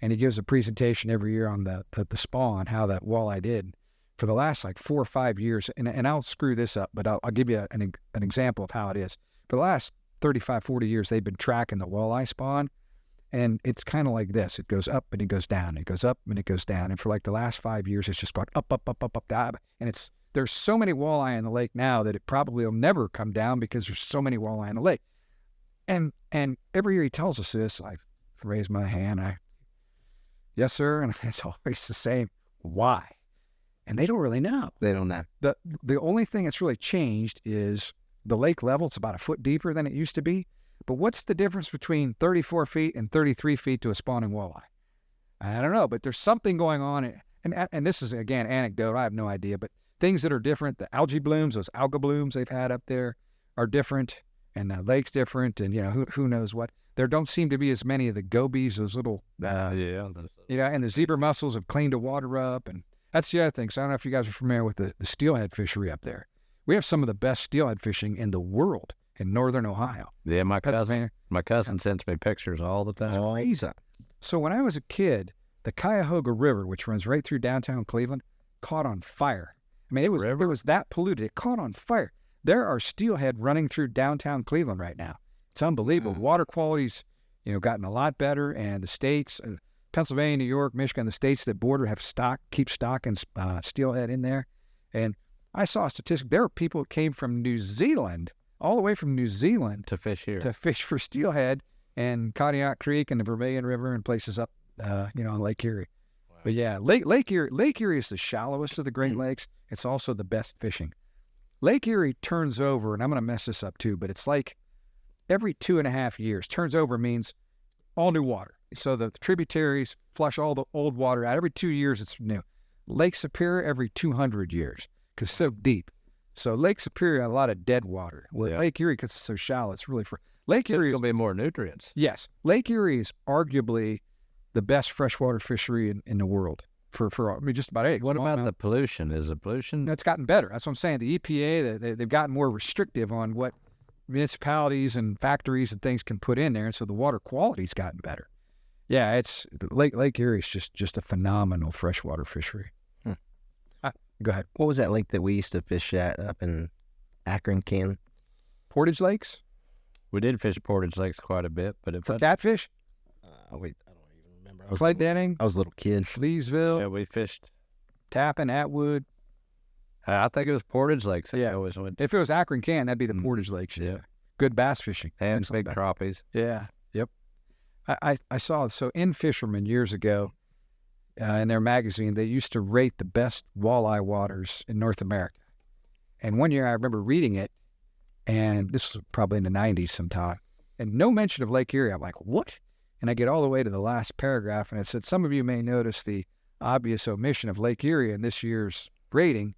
A: and he gives a presentation every year on the spawn, how that walleye did for the last like 4 or 5 years. And I'll screw this up, but I'll give you an example of how it is. For the last 35, 40 years, they've been tracking the walleye spawn, and it's kind of like this. It goes up and it goes down. It goes up and it goes down. And for like the last 5 years, it's just gone up, up, up, up, up, down. And there's so many walleye in the lake now that it probably will never come down because there's so many walleye in the lake. And every year he tells us this. I raise my hand. Yes, sir. And it's always the same. Why? And they don't really know.
B: They don't know.
A: The only thing that's really changed is the lake level. It's about a foot deeper than it used to be. But what's the difference between 34 feet and 33 feet to a spawning walleye? I don't know, but there's something going on. And this is, again, anecdote. I have no idea. But things that are different, the algae blooms, those alga blooms they've had up there are different. And the lake's different. And, who knows what. There don't seem to be as many of the gobies, those little, and the zebra mussels have cleaned the water up. And that's the other thing. So I don't know if you guys are familiar with the steelhead fishery up there. We have some of the best steelhead fishing in the world in northern Ohio.
C: Yeah, my cousin sends me pictures all the time.
B: Oh, easy.
A: So when I was a kid, the Cuyahoga River, which runs right through downtown Cleveland, caught on fire. I mean, it was that polluted. It caught on fire. There are steelhead running through downtown Cleveland right now. It's unbelievable. Water quality's, gotten a lot better, and the states, Pennsylvania, New York, Michigan, the states that border have keep stocking steelhead in there. And I saw a statistic. There are people who came from New Zealand, all the way from New Zealand,
C: to fish here,
A: to fish for steelhead and Conneaut Creek and the Vermilion River and places up, on Lake Erie. Wow. But yeah, Lake Erie is the shallowest of the Great Lakes. It's also the best fishing. Lake Erie turns over, and I'm going to mess this up too, but it's like every 2.5 years. Turns over means all new water. So the tributaries flush all the old water out. Every 2 years, it's new. Lake Superior every 200 years because it's so deep. So Lake Superior had a lot of dead water. Where Lake Erie, because it's so shallow, it's really Lake Erie is
C: going to be more nutrients.
A: Yes. Lake Erie is arguably the best freshwater fishery in the world for just about anything.
C: What about the pollution? Is the pollution?
A: It's gotten better. That's what I'm saying. The EPA, they've gotten more restrictive on what municipalities and factories and things can put in there, and so the water quality's gotten better. Yeah, it's Lake Erie is just a phenomenal freshwater fishery. Go ahead.
B: What was that lake that we used to fish at up in Akron, Kansas?
A: Portage Lakes?
C: We did fish Portage Lakes quite a bit, but
A: for catfish?
B: Wait, I don't even remember.
A: Clay Denning?
B: I was a little kid.
A: Leesville?
C: Yeah, we fished.
A: Tappan, Atwood?
C: I think it was Portage Lakes.
A: Yeah.
C: I always went.
A: If it was Akron, Kansas, that'd be the Portage Lakes.
C: Yeah.
A: Good bass fishing.
C: And big crappies.
A: Yeah. Yep. I saw, so in Fisherman years ago, in their magazine, they used to rate the best walleye waters in North America. And one year I remember reading it, and this was probably in the 90s sometime, and no mention of Lake Erie. I'm like, what? And I get all the way to the last paragraph, and it said, some of you may notice the obvious omission of Lake Erie in this year's rating.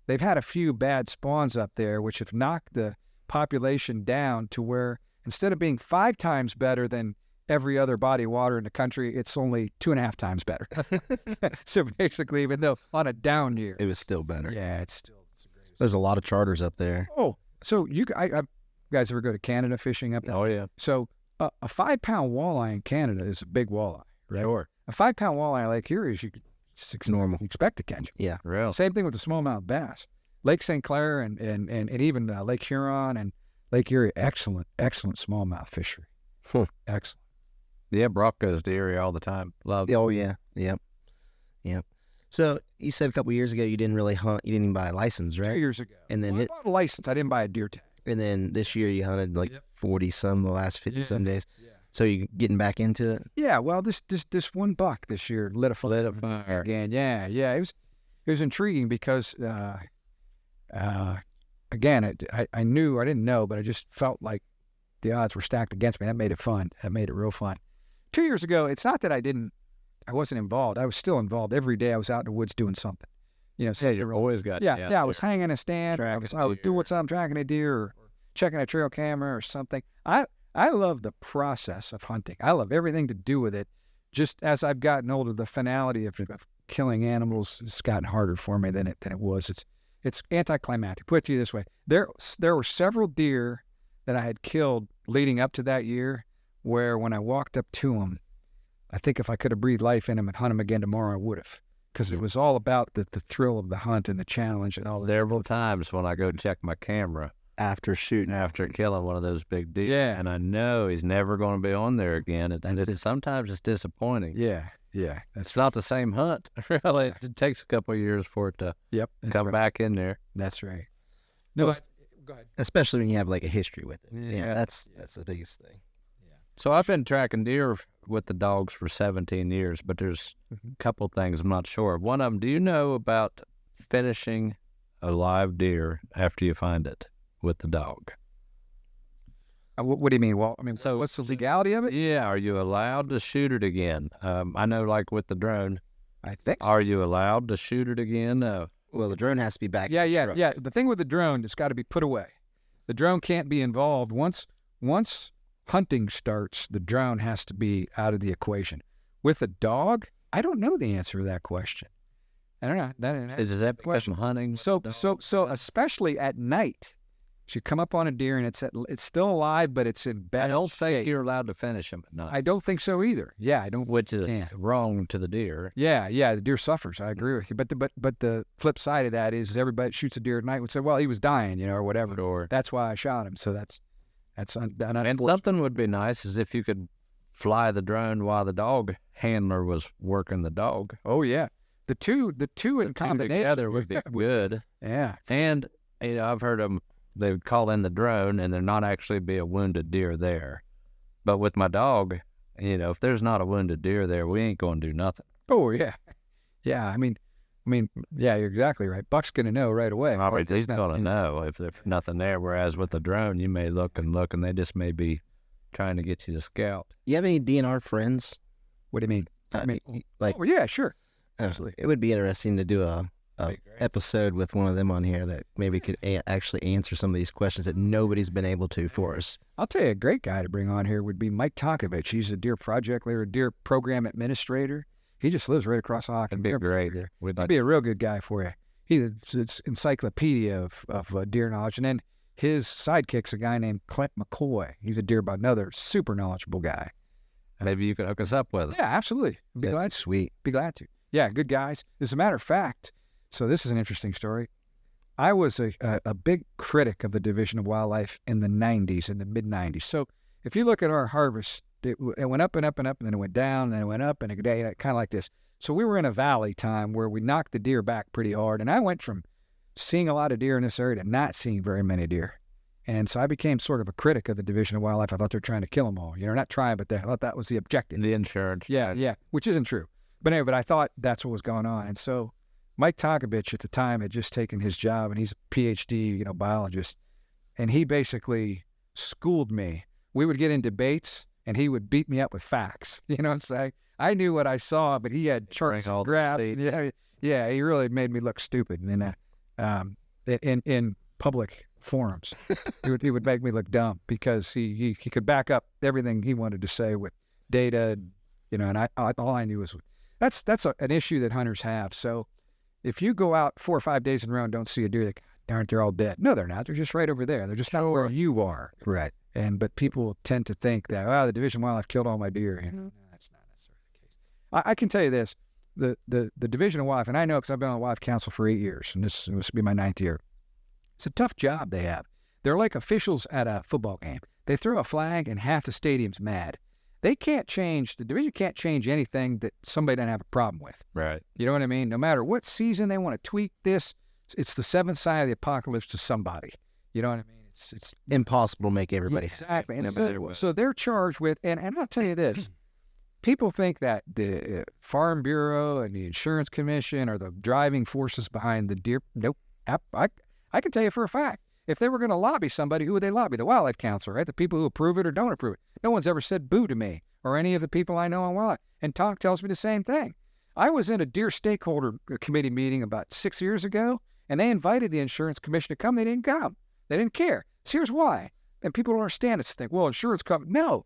A: They've had a few bad spawns up there, which have knocked the population down to where instead of being 5 times better than every other body of water in the country, it's only 2.5 times better. So basically, even though on a down year,
B: it was still better.
A: Yeah, it's
B: There's a lot of charters up there.
A: Oh, so you guys ever go to Canada fishing up there?
C: Oh yeah.
A: So a 5-pound walleye in Canada is a big walleye, right?
C: Sure.
A: A 5-pound walleye like here is
B: normal.
A: You expect to catch.
B: Yeah.
C: Real.
A: Same thing with the smallmouth bass. Lake St. Clair and even Lake Huron and Lake Erie, excellent smallmouth fishery. Excellent.
C: Yeah, Brock goes to Erie all the time. Love.
B: Oh yeah. Yep. So you said a couple years ago you didn't really hunt. You didn't even buy a license, right?
A: 2 years ago.
B: And then
A: I bought a license. I didn't buy a deer tag.
B: And then this year you hunted like 40 some the last 50 some days.
A: Yeah.
B: So you getting back into it?
A: Yeah, well, this one buck this year lit a fire again. Yeah, yeah, it was intriguing because again, I knew, I didn't know, but I just felt like the odds were stacked against me. That made it fun. That made it real fun. 2 years ago, it's not that I wasn't involved. I was still involved. Every day I was out in the woods doing something. You know,
C: Yeah, you always got
A: I was hanging a stand. I was doing something, tracking a deer or checking a trail camera or something. I love the process of hunting. I love everything to do with it. Just as I've gotten older, the finality of killing animals has gotten harder for me than it was. It's anticlimactic. Put it to you this way: there were several deer that I had killed leading up to that year, where when I walked up to them, I think if I could have breathed life in them and hunt them again tomorrow, I would have, because it was all about the thrill of the hunt and the challenge and all that.
C: Several times when I go check my camera
B: After
C: killing one of those big deer,
A: Yeah.
C: and I know he's never going to be on there again, sometimes it's disappointing.
A: Yeah.
C: It's not the same hunt, really. It takes a couple of years for it to come back in there.
A: That's right.
B: No,
A: No, go ahead.
B: especially when you have like a history with it.
C: Yeah.
B: That's the biggest thing.
C: So I've been tracking deer with the dogs for 17 years, but there's a couple things I'm not sure of. One of them, do you know about finishing a live deer after you find it with the dog?
A: What do you mean? Well, I mean, so what's the legality of it?
C: Yeah, are you allowed to shoot it again? I know, like with the drone,
A: I think so.
C: are you allowed to shoot it again?
B: Well, the drone has to be back.
A: Yeah,
B: in the truck.
A: yeah. The thing with the drone, it's got to be put away. The drone can't be involved. Once hunting starts, the drone has to be out of the equation. With a dog, I don't know the answer to that question. I don't know.
C: Is that question hunting?
A: So especially at night, you come up on a deer and it's still alive, but it's in bad
C: I don't
A: shape.
C: think you're allowed to finish them at night.
A: I don't think so either. Yeah, I don't.
C: Which is wrong to the deer.
A: Yeah, the deer suffers. I agree with you. But the flip side of that is everybody that shoots a deer at night would say, well, he was dying, or whatever.
C: Or
A: that's why I shot him. So that's
C: and something would be nice is if you could fly the drone while the dog handler was working the dog.
A: Oh yeah, the two in combination
C: together would be good.
A: Yeah,
C: and I've heard them. They would call in the drone, and there not actually be a wounded deer there. But with my dog, if there's not a wounded deer there, we ain't going to do nothing.
A: Oh yeah, yeah. I mean, yeah, you're exactly right. Buck's gonna know right away.
C: He's gonna know if there's nothing there. Whereas with the drone, you may look, and they just may be trying to get you to scout.
B: You have any DNR friends?
A: What do you mean?
B: Like,
A: oh yeah, sure. Absolutely.
B: It would be interesting to do a episode with one of them on here that maybe could actually answer some of these questions that nobody's been able to for us.
A: I'll tell you, a great guy to bring on here would be Mike Tonkovich. He's a deer project leader, deer program administrator. He just lives right across the Hawkins.
C: That'd be great.
A: He'd be a real good guy for you. It's encyclopedia of deer knowledge. And then his sidekick's a guy named Clint McCoy. He's a deer about another super knowledgeable guy.
C: Maybe you could hook us up with us.
A: Yeah, absolutely. Be glad to.
B: Sweet.
A: Be glad to. Yeah, good guys. As a matter of fact, so this is an interesting story. I was a big critic of the Division of Wildlife in the 90s, in the mid-90s. So if you look at our harvest, it went up and up and up, and then it went down, and then it went up, and it kind of like this. So we were in a valley time where we knocked the deer back pretty hard, and I went from seeing a lot of deer in this area to not seeing very many deer. And so I became sort of a critic of the Division of Wildlife. I thought they were trying to kill them all. Not trying, but I thought that was the objective.
C: The insurance.
A: Yeah, which isn't true. But anyway, I thought that's what was going on. And so Mike Tonkovich at the time had just taken his job, and he's a PhD, biologist. And he basically schooled me. We would get in debates, and he would beat me up with facts. You know what I'm saying? I knew what I saw, but he had charts and graphs. Yeah, he really made me look stupid. And in public forums, he would make me look dumb because he could back up everything he wanted to say with data. And all I knew was that's an issue that hunters have. So if you go out 4 or 5 days in a row and don't see a deer, darn, they're all dead. No, they're not. They're just right over there. They're just not where you are.
B: Right.
A: But people tend to think that, the Division of Wildlife killed all my deer. No, that's not necessarily the case. I can tell you this: the Division of Wildlife, and I know because I've been on Wildlife Council for 8 years, and this will be my 9th year. It's a tough job they have. They're like officials at a football game. They throw a flag, and half the stadium's mad. The division can't change anything that somebody doesn't have a problem with.
C: Right.
A: You know what I mean? No matter what season they want to tweak this, it's the seventh sign of the apocalypse to somebody. You know what I mean? It's
B: Impossible to make everybody
A: exactly.
B: happy,
A: And
B: no matter what.
A: so they're charged with, and I'll tell you this. People think that the Farm Bureau and the Insurance Commission are the driving forces behind the deer. Nope. I can tell you for a fact, if they were going to lobby somebody, who would they lobby? The Wildlife Council, right? The people who approve it or don't approve it. No one's ever said boo to me or any of the people I know on wildlife. And Talk tells me the same thing. I was in a deer stakeholder committee meeting about 6 years ago, and they invited the Insurance Commission to come. They didn't come. They didn't care. So here's why. And people don't understand this thing. Well, insurance company. No.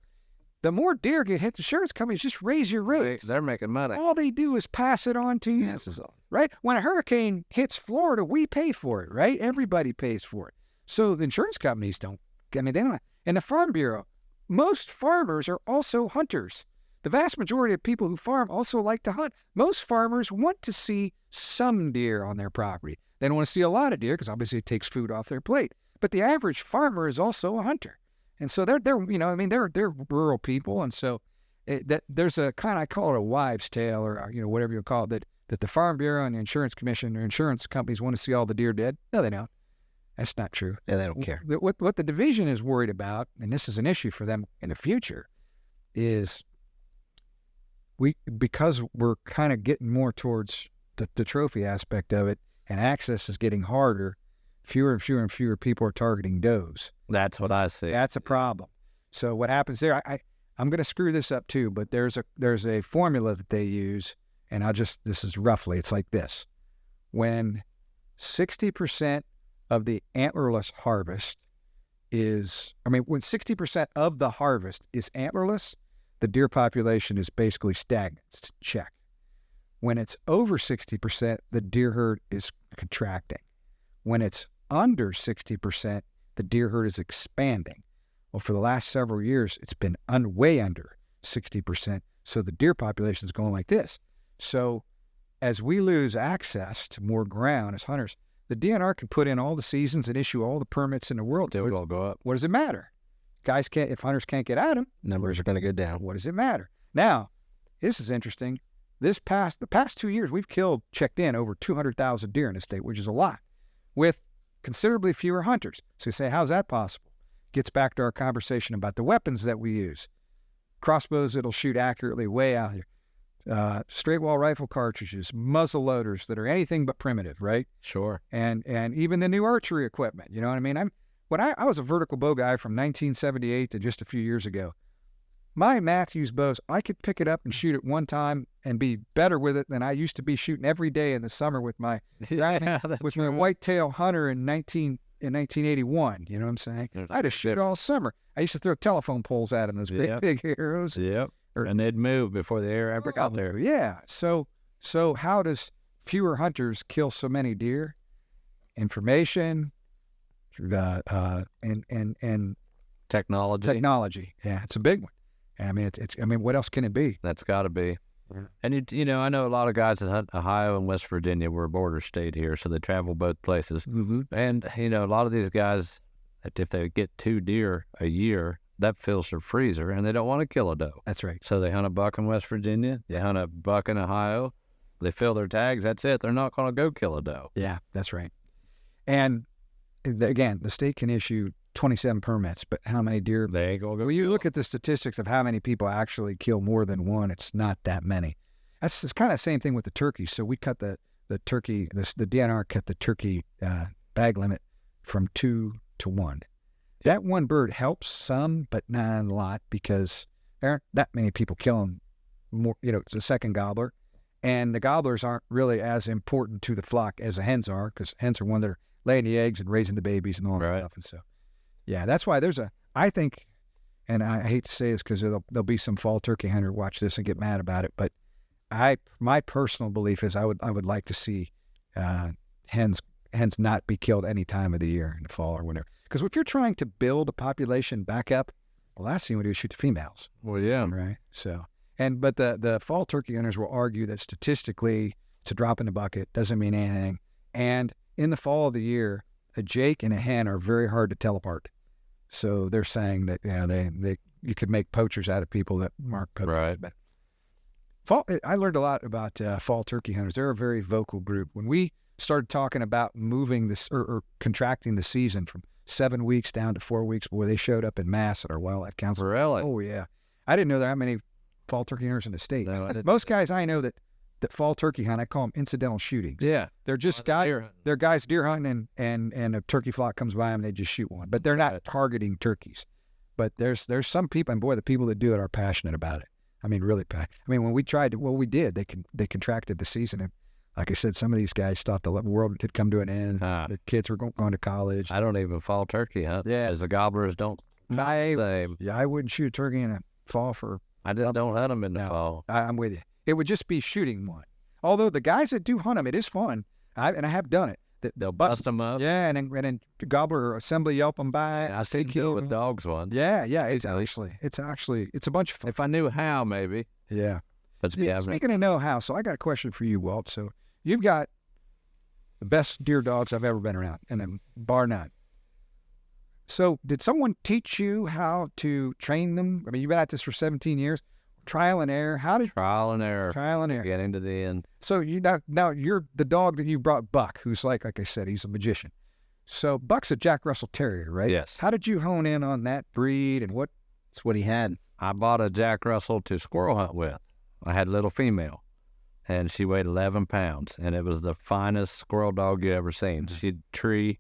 A: The more deer get hit, the insurance companies just raise your rates.
C: They're making money.
A: All they do is pass it on to you.
B: Yes, is all.
A: Right? When a hurricane hits Florida, we pay for it, right? Everybody pays for it. So the insurance companies don't. I mean, they don't. And the Farm Bureau, most farmers are also hunters. The vast majority of people who farm also like to hunt. Most farmers want to see some deer on their property. They don't want to see a lot of deer because obviously it takes food off their plate. But the average farmer is also a hunter. And so they're they're rural people. And so there's a kind of, I call it a wives' tale or, whatever you call it, that the Farm Bureau and the Insurance Commission or insurance companies want to see all the deer dead. No, they don't. That's not true.
B: Yeah, they don't care.
A: What the division is worried about, and this is an issue for them in the future, is because we're kind of getting more towards the trophy aspect of it, and access is getting harder, fewer and fewer and fewer people are targeting does.
C: That's what I see.
A: That's a problem. So what happens there, I'm going to screw this up too, but there's a formula that they use, and this is roughly, it's like this. When 60% of the antlerless harvest when 60% of the harvest is antlerless, the deer population is basically stagnant. It's check. When it's over 60%, the deer herd is contracting. When it's under 60%, the deer herd is expanding. Well, for the last several years, it's been way under 60%. So the deer population is going like this. So as we lose access to more ground as hunters, the DNR can put in all the seasons and issue all the permits in the world.
C: Still will go up.
A: What does it matter? If hunters can't get at them,
B: Numbers are going to go down.
A: what does it matter? Now, this is interesting. The past 2 years, we've checked in over 200,000 deer in the state, which is a lot, with considerably fewer hunters. So you say, how's that possible? Gets back to our conversation about the weapons that we use. Crossbows that'll shoot accurately way out here. Straight wall rifle cartridges, muzzle loaders that are anything but primitive, right?
C: Sure.
A: And even the new archery equipment. You know what I mean? I was a vertical bow guy from 1978 to just a few years ago. My Matthews bows, I could pick it up and shoot it one time and be better with it than I used to be shooting every day in the summer with my my whitetail hunter in 1981. You know what I'm saying? I just shoot all summer. I used to throw telephone poles at them, those big arrows.
C: Yep. And they'd move before the air ever got there.
A: Yeah. So how does fewer hunters kill so many deer? Information, and technology. Yeah, it's a big one. I mean, what else can it be?
C: That's got to be. And I know a lot of guys that hunt Ohio and West Virginia. We're a border state here, so they travel both places.
A: Mm-hmm.
C: And a lot of these guys, if they get 2 deer a year, that fills their freezer, and they don't want to kill a doe.
A: That's right.
C: So they hunt a buck in West Virginia. They hunt a buck in Ohio. They fill their tags. That's it. They're not going to go kill a doe.
A: Yeah, that's right. And again, the state can issue 27 permits, but how many deer?
C: They ain't going to go.
A: When you look at the statistics of how many people actually kill more than one, it's not that many. It's kind of the same thing with the turkeys. So we cut the turkey, the DNR cut the turkey bag limit from 2 to 1. That one bird helps some, but not a lot, because there aren't that many people killing more. It's a second gobbler, and the gobblers aren't really as important to the flock as the hens are, because hens are one that are laying the eggs and raising the babies and all that stuff. And so, yeah, that's why I think, and I hate to say this because there'll be some fall turkey hunter watch this and get mad about it, but my personal belief is I would like to see hens not be killed any time of the year in the fall or whatever. Because if you're trying to build a population back up, the last thing you want to do is shoot the females.
C: Well, yeah.
A: Right. So, but the fall turkey hunters will argue that statistically it's a drop in the bucket, doesn't mean anything. And in the fall of the year, a jake and a hen are very hard to tell apart. So they're saying that you could make poachers out of people that aren't poachers.
C: Right.
A: But I learned a lot about fall turkey hunters. They're a very vocal group. When we started talking about moving this or contracting the season from 7 weeks down to 4 weeks. Boy, they showed up in mass at our wildlife council.
C: Really?
A: Oh yeah, I didn't know there were that many fall turkey hunters in the state.
C: No, I didn't.
A: Most guys I know that fall turkey hunt, I call them incidental shootings.
C: Yeah.
A: They're just they're guys deer hunting and a turkey flock comes by them and they just shoot one. But they're not targeting turkeys. But there's some people, and boy, the people that do it are passionate about it. I mean, really passionate. I mean, when we tried to, we did. They contracted the season, and like I said, some of these guys thought the world had come to an end. The kids were going to college.
C: I don't even fall turkey hunt. Yeah, as the gobblers don't.
A: I wouldn't shoot a turkey in a fall for.
C: I just don't hunt them in the fall.
A: I'm with you. It would just be shooting one. Although the guys that do hunt them, it is fun. I have done it.
C: They'll bust them up.
A: Yeah, and then the gobbler or assembly yelp them by.
C: I see them with dogs once.
A: Yeah. It's a bunch of fun.
C: If I knew how, maybe.
A: Yeah.
C: But
A: speaking of know how, so I got a question for you, Walt. So you've got the best deer dogs I've ever been around, and bar none. So did someone teach you how to train them? I mean, you've been at this for 17 years. Trial and error.
C: Trial and error.
A: Getting
C: to the end.
A: So now you're the dog that you brought, Buck, who's like I said, he's a magician. So Buck's a Jack Russell Terrier, right?
C: Yes.
A: How did you hone in on that breed and what?
B: That's what he had.
C: I bought a Jack Russell to squirrel hunt with. I had a little female, and she weighed 11 pounds, and it was the finest squirrel dog you ever seen. She'd tree,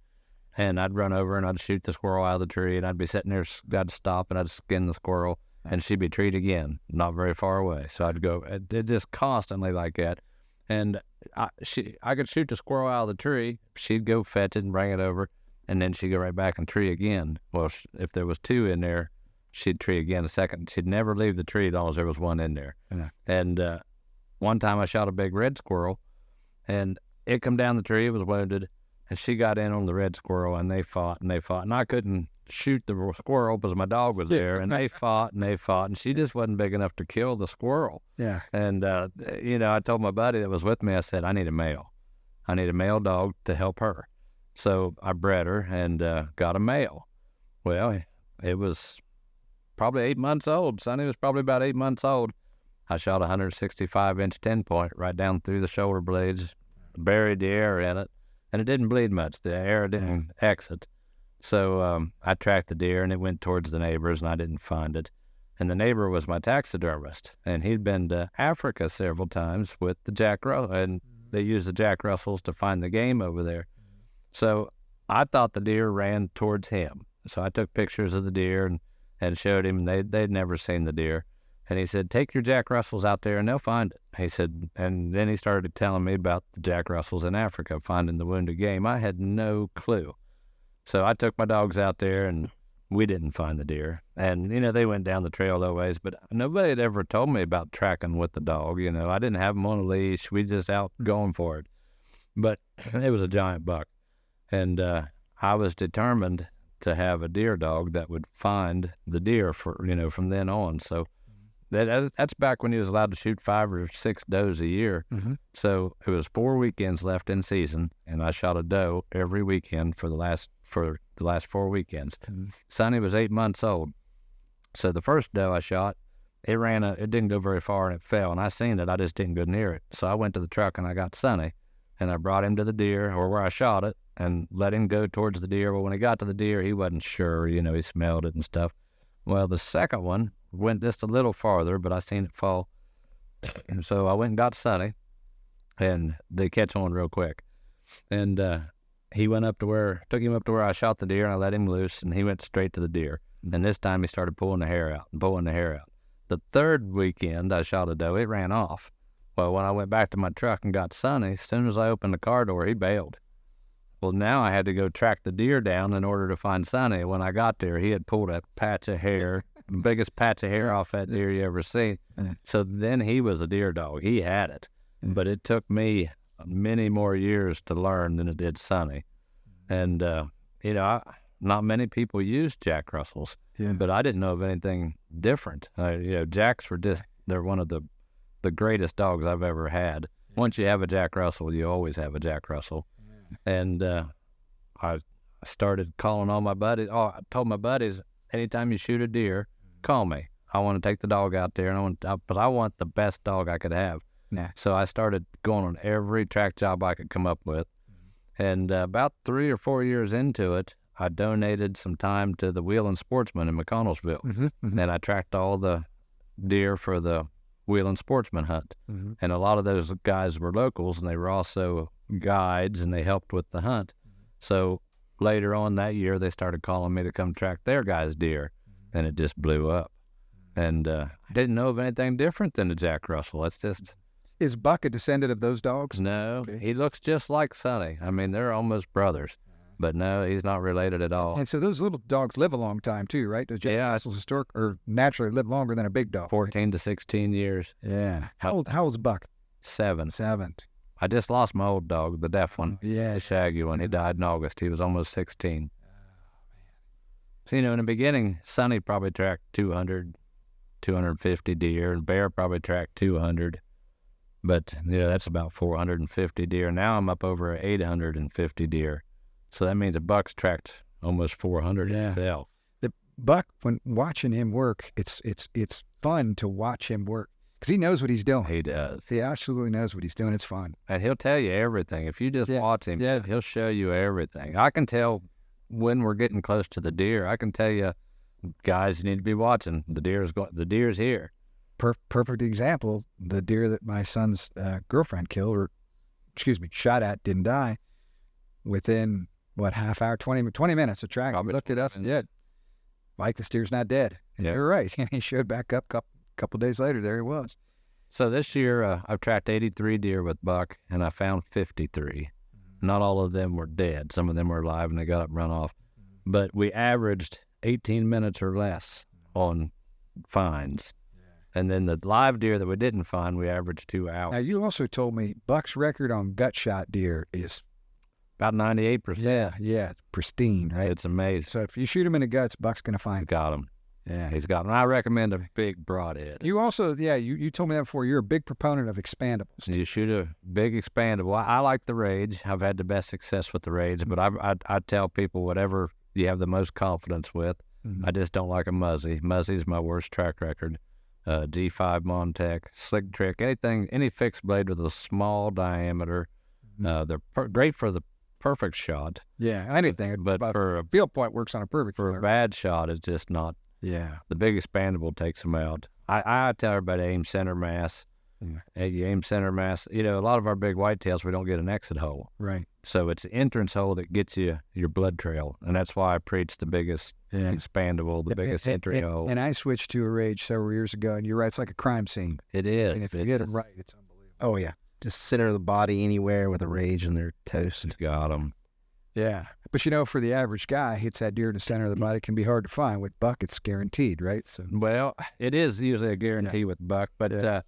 C: and I'd run over and I'd shoot the squirrel out of the tree, and I'd be sitting there, I'd stop and I'd skin the squirrel. And she'd be treed again, not very far away. So I'd go, it just constantly like that. And I could shoot the squirrel out of the tree. She'd go fetch it and bring it over, and then she'd go right back and tree again. Well, if there was two in there, she'd tree again a second. She'd never leave the tree as long as there was one in there.
A: Yeah.
C: And one time I shot a big red squirrel, and it come down the tree. It was wounded, and she got in on the red squirrel, and they fought, and I couldn't shoot the squirrel because my dog was there, and they fought, and she just wasn't big enough to kill the squirrel.
A: Yeah.
C: And I told my buddy that was with me, I said, I need a male dog to help her. So I bred her and got a male. Well, it was probably 8 months old. Sonny was probably about 8 months old. I shot a 165-inch 10-point right down through the shoulder blades, buried the air in it, and it didn't bleed much. The air didn't exit. So I tracked the deer, and it went towards the neighbors, and I didn't find it. And the neighbor was my taxidermist, and he'd been to Africa several times with the Jack Russell, and they used the Jack Russells to find the game over there. So I thought the deer ran towards him. So I took pictures of the deer and showed him. They'd never seen the deer. And he said, take your Jack Russells out there, and they'll find it. He said, and then he started telling me about the Jack Russells in Africa, finding the wounded game. I had no clue. So I took my dogs out there, and we didn't find the deer. And, they went down the trail that ways, but nobody had ever told me about tracking with the dog. I didn't have him on a leash. We just out going for it. But it was a giant buck. And I was determined to have a deer dog that would find the deer from then on. So that's back when he was allowed to shoot 5 or 6 does a year.
A: Mm-hmm.
C: So it was 4 weekends left in season, and I shot a doe every weekend for the last 4 weekends.
A: Mm-hmm.
C: Sonny was 8 months old. So the first doe I shot, it didn't go very far, and it fell, and I seen it. I just didn't go near it. So I went to the truck, and I got Sonny, and I brought him to the deer, or where I shot it, and let him go towards the deer. Well, when he got to the deer, he wasn't sure. He smelled it and stuff. Well, the second one went just a little farther, but I seen it fall. And so I went and got Sonny, and they catch on real quick. And he took him up to where I shot the deer, and I let him loose, and he went straight to the deer. And this time he started pulling the hair out. The third weekend I shot a doe, it ran off. Well, when I went back to my truck and got Sonny, as soon as I opened the car door, he bailed. Well, now I had to go track the deer down in order to find Sonny. When I got there, he had pulled a patch of hair, the biggest patch of hair off that deer you ever seen. So then he was a deer dog. He had it. But it took me many more years to learn than it did Sonny. And, not many people use Jack Russells, but I didn't know of anything different. Jacks they're one of the greatest dogs I've ever had. Once you have a Jack Russell, you always have a Jack Russell. And I started calling all my buddies. I told my buddies, anytime you shoot a deer, call me. I want to take the dog out there, but I want the best dog I could have.
A: Yeah.
C: So I started going on every track job I could come up with. And about 3 or 4 years into it, I donated some time to the Wheeling Sportsman in McConnellsville, and I tracked all the deer for the Wheeling Sportsman hunt. And a lot of those guys were locals, and they were also guides, and they helped with the hunt. So later on that year, they started calling me to come track their guys' deer, and it just blew up. And didn't know of anything different than the Jack Russell. It's just...
A: Is Buck a descendant of those dogs?
C: No, he looks just like Sonny. I mean, they're almost brothers. But no, he's not related at all.
A: And so those little dogs live a long time too, right? Those Jack Russells historic or naturally live longer than a big dog.
C: 14 to 16 years.
A: Yeah. How old's Buck?
C: 7.
A: 7.
C: I just lost my old dog, the deaf one.
A: Yeah.
C: The shaggy one. He died in August. He was almost 16. So, in the beginning, Sonny probably tracked 200, 250 deer, and Bear probably tracked 200. But, that's about 450 deer. Now I'm up over 850 deer. So that means a Buck's tracked almost 400 himself.
A: The Buck, when watching him work, it's fun to watch him work because he knows what he's doing.
C: He does.
A: He absolutely knows what he's doing. It's fun.
C: And he'll tell you everything. If you just watch him, he'll show you everything. I can tell when we're getting close to the deer. I can tell you, guys, you need to be watching. The deer's here.
A: Perfect example, the deer that my son's girlfriend killed, shot at, didn't die. Within, half hour, 20 minutes of track, he looked at us and Mike, this deer's not dead. And you're right. And he showed back up couple days later, there he was.
C: So this year, I've tracked 83 deer with Buck, and I found 53. Not all of them were dead. Some of them were alive, and they got up and run off. But we averaged 18 minutes or less on finds. And then the live deer that we didn't find, we averaged 2 hours.
A: Now, you also told me Buck's record on gut shot deer is
C: about 98%.
A: Yeah, it's pristine, right?
C: It's amazing.
A: So if you shoot him in the guts, Buck's going to find
C: Got him.
A: Yeah.
C: He's got him. I recommend a big broadhead.
A: You also, you told me that before, you're a big proponent of expandables.
C: You shoot a big expandable. I like the Rage. I've had the best success with the Rage, but I tell people whatever you have the most confidence with. I just don't like a Muzzy. Muzzy's my worst track record. G5 Montec, Slick Trick, any fixed blade with a small diameter. They're great for the perfect shot.
A: Yeah, anything.
C: But for a
A: field point works on a perfect.
C: For a bad shot, it's just not.
A: Yeah.
C: The big expandable takes them out. I tell everybody aim center mass. Hey, you aim center mass. A lot of our big whitetails, we don't get an exit hole.
A: Right.
C: So it's the entrance hole that gets you your blood trail. And that's why I preach the biggest expandable, the biggest entry hole.
A: And I switched to a Rage several years ago, and you're right, it's like a crime scene.
C: It is.
A: And if you get it right, it's unbelievable.
B: Oh, yeah. Just center of the body anywhere with a Rage and they're toast.
C: Got them.
A: Yeah. But for the average guy, hits that deer in the center of the body can be hard to find. With Buck, it's guaranteed, right? So.
C: Well, it is usually a guarantee with Buck, but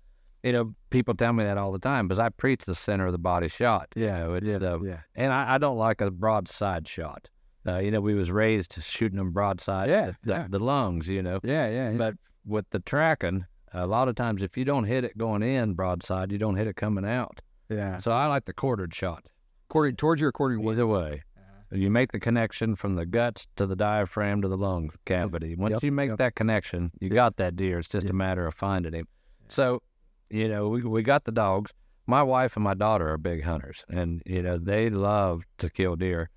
C: people tell me that all the time because I preach the center of the body shot. And I don't like a broadside shot. We was raised shooting them broadside. The lungs. But with the tracking, a lot of times if you don't hit it going in broadside, you don't hit it coming out.
A: Yeah.
C: So I like the quartered shot.
A: Quartered towards you or quartered away?
C: Either way. You make the connection from the guts to the diaphragm to the lung cavity. Once you make that connection, you got that deer. It's just a matter of finding him. So, we got the dogs. My wife and my daughter are big hunters, and, they love to kill deer,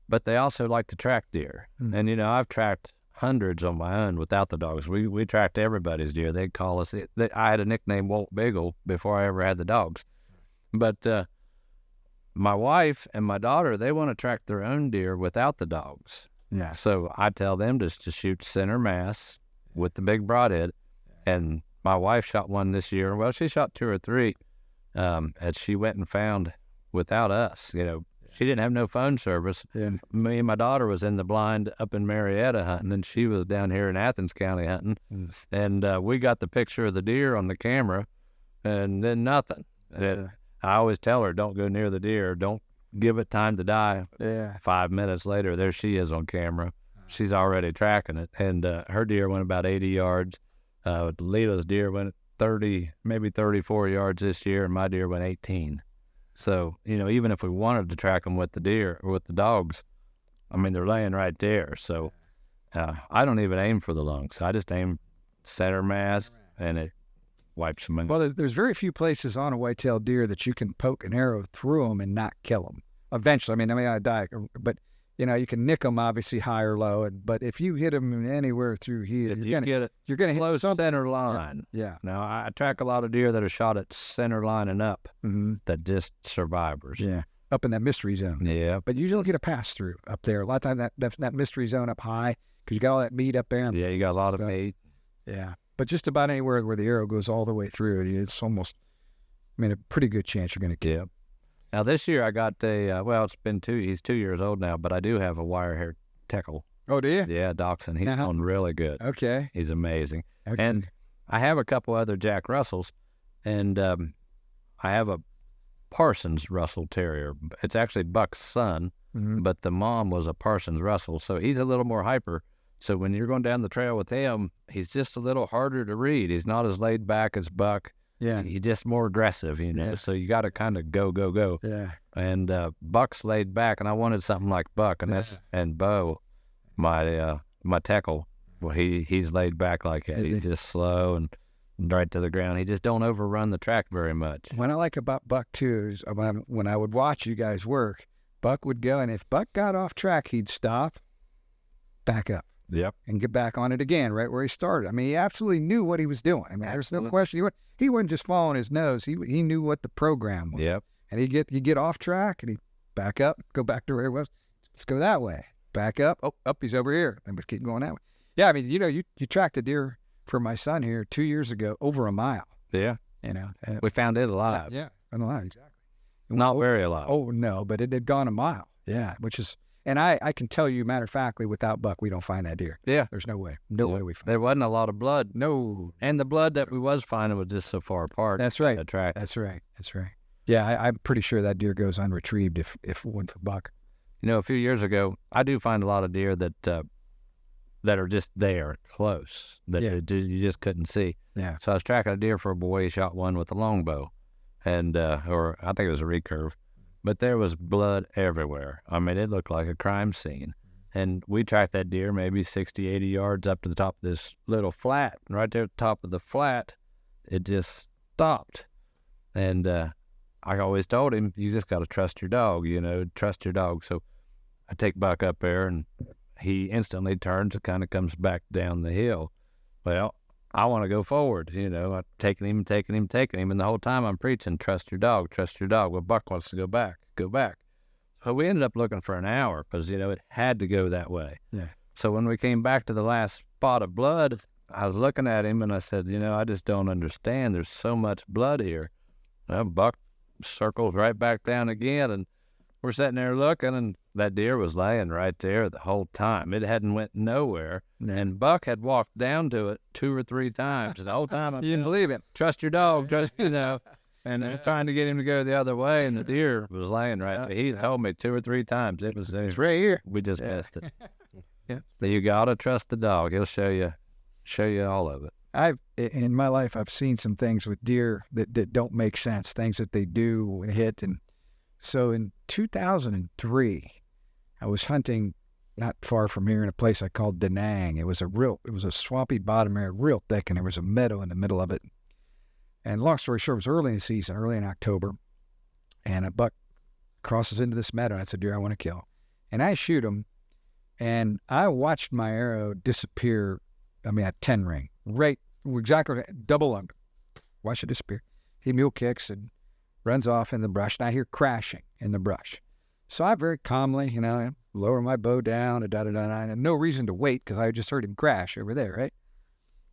C: but they also like to track deer. And, I've tracked hundreds on my own without the dogs. We tracked everybody's deer. They'd call us. I had a nickname, Walt Biggle, before I ever had the dogs. But my wife and my daughter, they want to track their own deer without the dogs.
A: Yeah.
C: So I tell them just to shoot center mass with the big broadhead. And my wife shot one this year. Well, she shot 2 or 3 as she went and found without us. She didn't have no phone service.
A: Yeah.
C: Me and my daughter was in the blind up in Marietta hunting, and she was down here in Athens County hunting. And we got the picture of the deer on the camera, and then nothing. I always tell her, don't go near the deer. Don't give it time to die. 5 minutes later, there she is on camera. She's already tracking it. And her deer went about 80 yards. Leela's deer went 30, maybe 34 yards this year, and my deer went 18. So, even if we wanted to track them with the deer or with the dogs, they're laying right there. So I don't even aim for the lungs. I just aim center mass, and it wipes them out.
A: Well, there's very few places on a whitetail deer that you can poke an arrow through them and not kill them. Eventually, I mean, I die, but you know, you can nick them obviously high or low, but if you hit them anywhere through here,
C: If
A: you're
C: get it
A: gonna hit
C: close
A: something.
C: center line.
A: Yeah.
C: Now, I track a lot of deer that are shot at center line and up that just survivors.
A: Yeah. Up in that mystery zone.
C: Yeah.
A: But you don't get a pass through up there. A lot of times that mystery zone up high, because you got all that meat up there.
C: Yeah, you got a lot of
A: stuff.
C: meat.
A: Yeah. But just about anywhere where the arrow goes all the way through it, it's almost, I mean, a pretty good chance you're going to kill.
C: Yeah. Now, this year I got well, it's been he's 2 years old now, but I do have a wire-haired teckle.
A: Oh, do you?
C: Yeah, dachshund. He's on really good.
A: Okay.
C: He's amazing.
A: Okay.
C: And I have a couple other Jack Russells, and I have a Parsons Russell Terrier. It's actually Buck's son, but the mom was a Parsons Russell, so he's a little more hyper. So when you're going down the trail with him, he's just a little harder to read. He's not as laid back as Buck.
A: Yeah.
C: He's just more aggressive, you know.
A: Yeah.
C: So you got to kind of go.
A: Yeah.
C: And Buck's laid back, and I wanted something like Buck, and and Bo, my teckle. Well, he's laid back like that. He's just slow and right to the ground. He just don't overrun the track very much.
A: What I like about Buck too is when I would watch you guys work, Buck would go, and if Buck got off track, he'd stop, back up.
C: Yep.
A: And get back on it again, right where he started. I mean, he absolutely knew what he was doing. I mean, there's no question. He wasn't just following his nose. He knew what the program was.
C: Yep.
A: And he'd get off track, and he'd back up, go back to where he was. Let's go that way. Back up. Oh, up, he's over here. And we keep going that way. Yeah, I mean, you know, you tracked a deer for my son here 2 years ago over a mile.
C: Yeah.
A: You know.
C: We found it alive.
A: Yeah, alive, exactly.
C: Not very alive.
A: Oh, no, but it had gone a mile. Yeah, which is... And I can tell you, matter of factly, without Buck, we don't find that deer.
C: Yeah.
A: There's no way. No way we find it.
C: There wasn't a lot of blood.
A: No.
C: And the blood that we was finding was just so far apart.
A: That's right.
C: The track.
A: That's right. Yeah, I'm pretty sure that deer goes unretrieved if it wasn't for Buck.
C: You know, a few years ago, I do find a lot of deer that are just there, close, that you just couldn't see.
A: Yeah.
C: So I was tracking a deer for a boy. He shot one with a longbow, and or I think it was a recurve. But there was blood everywhere. I mean, it looked like a crime scene. And we tracked that deer maybe 60, 80 yards up to the top of this little flat. And right there at the top of the flat, it just stopped. And I always told him, you just got to trust your dog, you know, trust your dog. So I take Buck up there, and he instantly turns and kind of comes back down the hill. Well, I want to go forward, you know. I'm taking him. And the whole time I'm preaching, trust your dog. Well, Buck wants to go back. So we ended up looking for an hour because, you know, it had to go that way.
A: Yeah.
C: So when we came back to the last spot of blood, I was looking at him and I said, you know, I just don't understand. There's so much blood here. Well, Buck circles right back down again, and we're sitting there looking, and that deer was laying right there the whole time. It hadn't went nowhere. And Buck had walked down to it 2 or 3 times. The whole time I'm
A: You didn't believe him.
C: trust your dog, you know. And I'm trying to get him to go the other way, and the deer was laying right there. He told me 2 or 3 times. It's
B: right here.
C: We just missed it.
A: Yeah.
C: But you got to trust the dog. He'll show you all of it.
A: In my life, I've seen some things with deer that don't make sense, things that they do and hit. And so in 2003, I was hunting not far from here in a place I called Da Nang. It was a swampy bottom area, real thick, and there was a meadow in the middle of it. And long story short, it was early in the season, early in October, and a buck crosses into this meadow, and it's a deer I want to kill. And I shoot him, and I watched my arrow disappear, a 10 ring, right, exactly, double lunged. Watch it disappear. He mule kicks and runs off in the brush, and I hear crashing in the brush. So I very calmly, lower my bow down, and no reason to wait because I just heard him crash over there, right?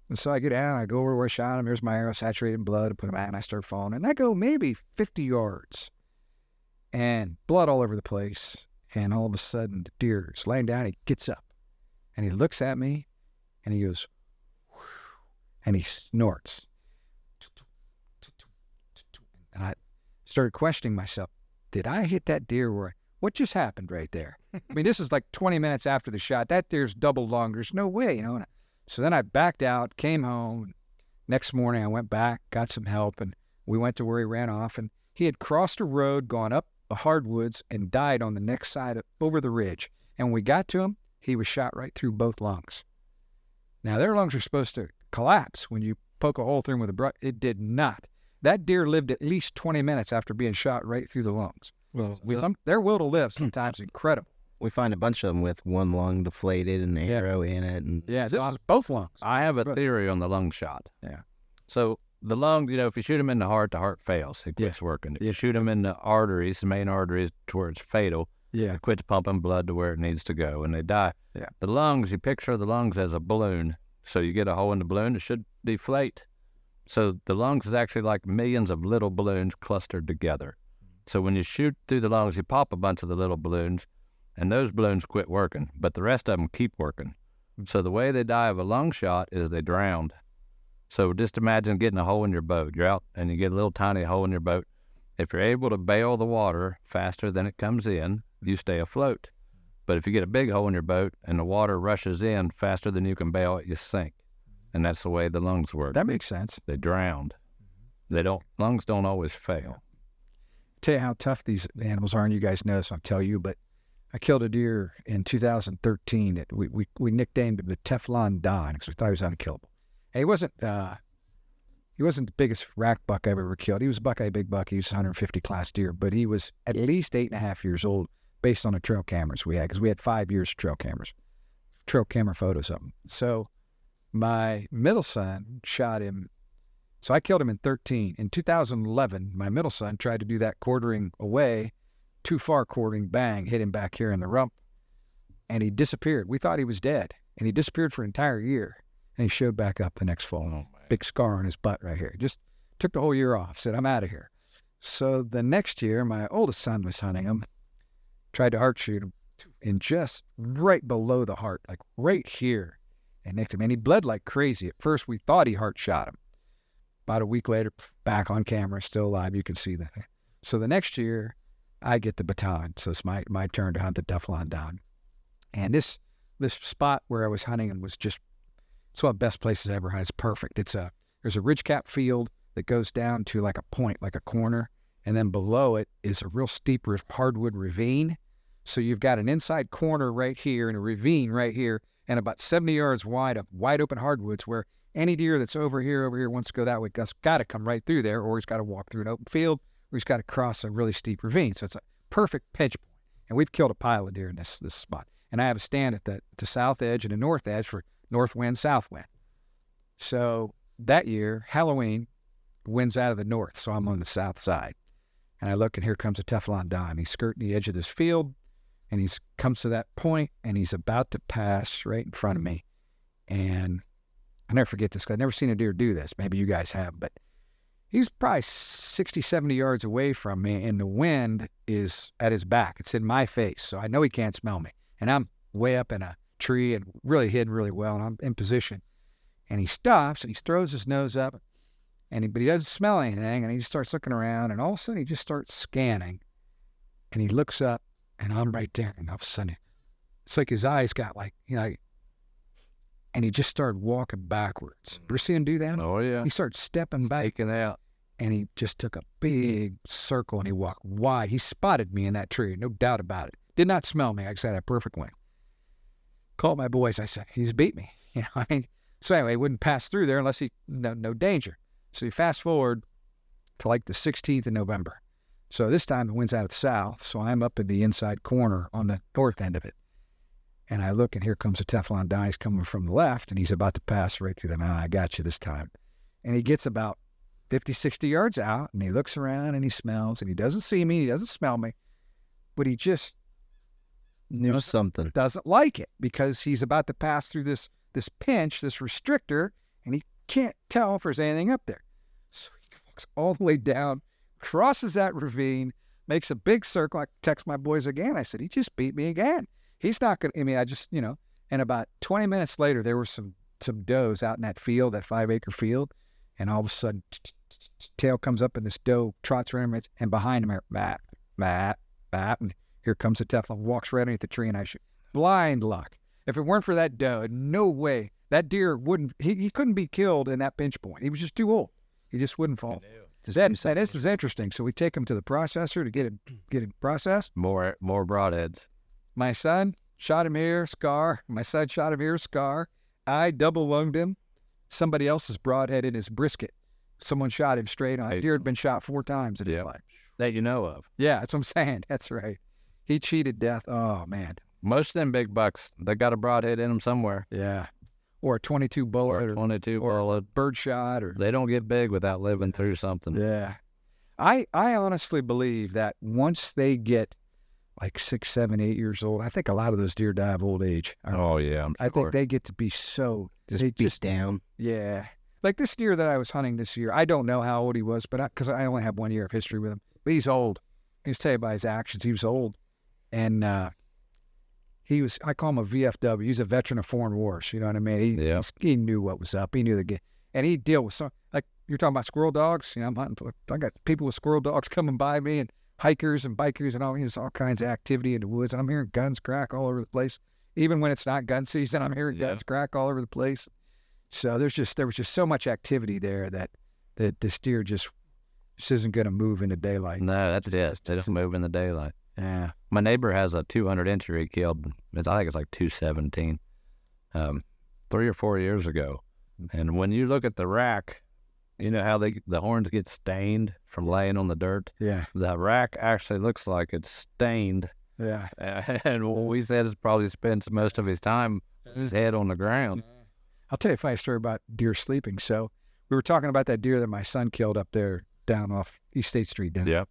A: And so I get down, I go over where I shot him. There's my arrow saturated in blood. I put him out, and I start falling. And I go maybe 50 yards, and blood all over the place. And all of a sudden, the deer is laying down. He gets up, and he looks at me, and he goes, whew, and he snorts. And I started questioning myself. Did I hit that deer what just happened right there? This is like 20 minutes after the shot. That deer's double lung. There's no way, So then I backed out, came home. Next morning, I went back, got some help, and we went to where he ran off. And he had crossed a road, gone up the hardwoods, and died on the next side over the ridge. And when we got to him, he was shot right through both lungs. Now, their lungs are supposed to collapse when you poke a hole through them with a brush. It did not. That deer lived at least 20 minutes after being shot right through the lungs. Well, their will to live sometimes incredible.
B: We find a bunch of them with one lung deflated and an
A: Yeah.
B: arrow in it. And
A: Yeah, this is both lungs.
C: I have a theory on the lung shot.
A: Yeah.
C: So the lung, if you shoot them in the heart fails. It quits working. If you shoot them in the arteries, the main arteries to where it's fatal,
A: Yeah.
C: it quits pumping blood to where it needs to go, and they die.
A: Yeah.
C: The lungs, you picture the lungs as a balloon. So you get a hole in the balloon, it should deflate. So the lungs is actually like millions of little balloons clustered together. So when you shoot through the lungs, you pop a bunch of the little balloons, and those balloons quit working, but the rest of them keep working. So the way they die of a lung shot is they drowned. So just imagine getting a hole in your boat. You're out and you get a little tiny hole in your boat. If you're able to bail the water faster than it comes in, you stay afloat. But if you get a big hole in your boat and the water rushes in faster than you can bail it, you sink. And that's the way the lungs work.
A: That makes sense.
C: They drowned. Lungs don't always fail.
A: Tell you how tough these animals are, and you guys know this, I'll tell you, but I killed a deer in 2013 that we nicknamed him the Teflon Don because we thought he was unkillable. And he wasn't the biggest rack buck I've ever killed. He was a Buckeye Big Buck. He was a 150 class deer, but he was at least 8.5 years old based on the trail cameras we had, because we had 5 years of trail camera photos of him. So my middle son shot him. So I killed him in 13. In 2011, my middle son tried to do that quartering away, too far quartering, bang, hit him back here in the rump, and he disappeared. We thought he was dead, and he disappeared for an entire year, and he showed back up the next fall. Big scar on his butt right here. Just took the whole year off, said, I'm out of here. So the next year, my oldest son was hunting him, tried to heart shoot him, and just right below the heart, like right here, and nicked him, and he bled like crazy. At first, we thought he heart shot him. About a week later, back on camera, still alive. You can see that. So the next year, I get the baton. So it's my turn to hunt the Teflon Don. And this spot where I was hunting him was just, it's one of the best places I ever hunted. It's perfect. There's a ridgecap field that goes down to like a point, like a corner. And then below it is a real steep hardwood ravine. So you've got an inside corner right here and a ravine right here and about 70 yards wide of wide open hardwoods where any deer that's over here wants to go that way, got to come right through there, or he's got to walk through an open field, or he's got to cross a really steep ravine. So it's a perfect pinch point. And we've killed a pile of deer in this spot. And I have a stand at the south edge and the north edge for north wind, south wind. So that year, Halloween, wind's out of the north, so I'm on the south side. And I look, and here comes a Teflon Don. He's skirting the edge of this field, and he comes to that point, and he's about to pass right in front of me. And I'll never forget this, because I've never seen a deer do this. Maybe you guys have, but he's probably 60, 70 yards away from me, and the wind is at his back. It's in my face, so I know he can't smell me. And I'm way up in a tree and really hidden really well, and I'm in position. And he stops, and he throws his nose up, but he doesn't smell anything, and he just starts looking around, and all of a sudden he just starts scanning, and he looks up, and I'm right there, and all of a sudden it's like his eyes got like, and he just started walking backwards. Ever see him do that?
C: Oh, yeah.
A: He started stepping back.
C: Taking out.
A: And he just took a big circle and he walked wide. He spotted me in that tree, no doubt about it. Did not smell me. Like I said, I had a perfect wing. Called my boys. I said, he's beat me. So anyway, he wouldn't pass through there unless no danger. So you fast forward to like the 16th of November. So this time the wind's out of the south. So I'm up in the inside corner on the north end of it. And I look, and here comes a Teflon Don. He's coming from the left, and he's about to pass right through them. I got you this time. And he gets about 50, 60 yards out, and he looks around, and he smells, and he doesn't see me, he doesn't smell me, but he just
B: knew something.
A: Doesn't like it, because he's about to pass through this pinch, this restrictor, and he can't tell if there's anything up there. So he walks all the way down, crosses that ravine, makes a big circle. I text my boys again. I said, he just beat me again. He's not going to, I just, and about 20 minutes later, there were some does out in that field, that 5-acre field, and all of a sudden, tail comes up, and this doe trots around him, and behind him, bap, and here comes the Teflon, walks right underneath the tree, and I shoot. Blind luck. If it weren't for that doe, no way, that deer wouldn't, he couldn't be killed in that pinch point. He was just too old. He just wouldn't fall. This is interesting. So we take him to the processor to get it processed.
C: More broadheads.
A: My son shot him here, scar. My son shot him here, scar. I double lunged him. Somebody else's broadhead in his brisket. Someone shot him straight on. Deer had been shot 4 times in his life.
C: That you know of.
A: Yeah, that's what I'm saying. That's right. He cheated death. Oh, man.
C: Most of them big bucks, they got a broadhead in them somewhere.
A: Yeah. Or a 22 bullet
C: Or a 22 bullet.
A: bird shot. Or
C: They don't get big without living through something.
A: yeah. I honestly believe that once they get like 6, 7, 8 years old, I think a lot of those deer die of old age.
C: Oh, yeah, I'm
A: I
C: sure.
A: think they get to be so
B: Just down.
A: yeah. Like this deer that I was hunting this year, I don't know how old he was, but because I only have 1 year of history with him, but he's old. I can tell you by his actions, he was old, and I call him a VFW. He's a veteran of foreign wars. You know what I mean? He knew what was up. He knew the game, and he'd deal with some, like you're talking about squirrel dogs. You know, I'm hunting. I got people with squirrel dogs coming by me, and hikers and bikers and all kinds of activity in the woods. And I'm hearing guns crack all over the place. Even when it's not gun season, I'm hearing guns crack all over the place. So there was just so much activity there that this deer just isn't going to move in the daylight.
C: No, that's it. They don't move in the daylight.
A: Yeah.
C: My neighbor has a 200 incher he killed. I think it's like 217, 3 or 4 years ago. And when you look at the rack, you know how the horns get stained from laying on the dirt?
A: Yeah.
C: The rack actually looks like it's stained.
A: Yeah.
C: And what we said is probably spends most of his time with his head on the ground.
A: I'll tell you a funny story about deer sleeping. So we were talking about that deer that my son killed up there down off East State Street down.
C: Yeah.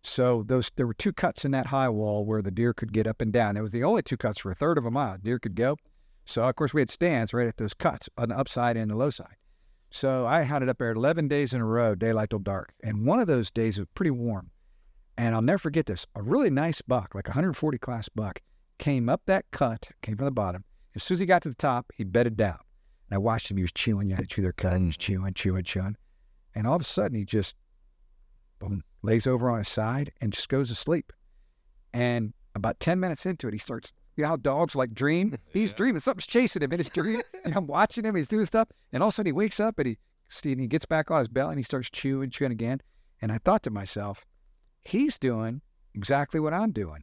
A: So there were 2 cuts in that high wall where the deer could get up and down. It was the only 2 cuts for a third of a mile. Deer could go. So of course we had stands right at those cuts on the upside and the low side. So I hunted up there 11 days in a row, daylight till dark. And one of those days was pretty warm. And I'll never forget this. A really nice buck, like a 140 class buck, came up that cut, came from the bottom. As soon as he got to the top, he bedded down. And I watched him. He was chewing. You know, chew their cut. And he was chewing. And all of a sudden, he just boom, lays over on his side and just goes to sleep. And about 10 minutes into it, he starts, you know how dogs like dream? He's dreaming. Something's chasing him in his dream. And I'm watching him. He's doing stuff. And all of a sudden, he wakes up and he gets back on his belly and he starts chewing again. And I thought to myself, he's doing exactly what I'm doing.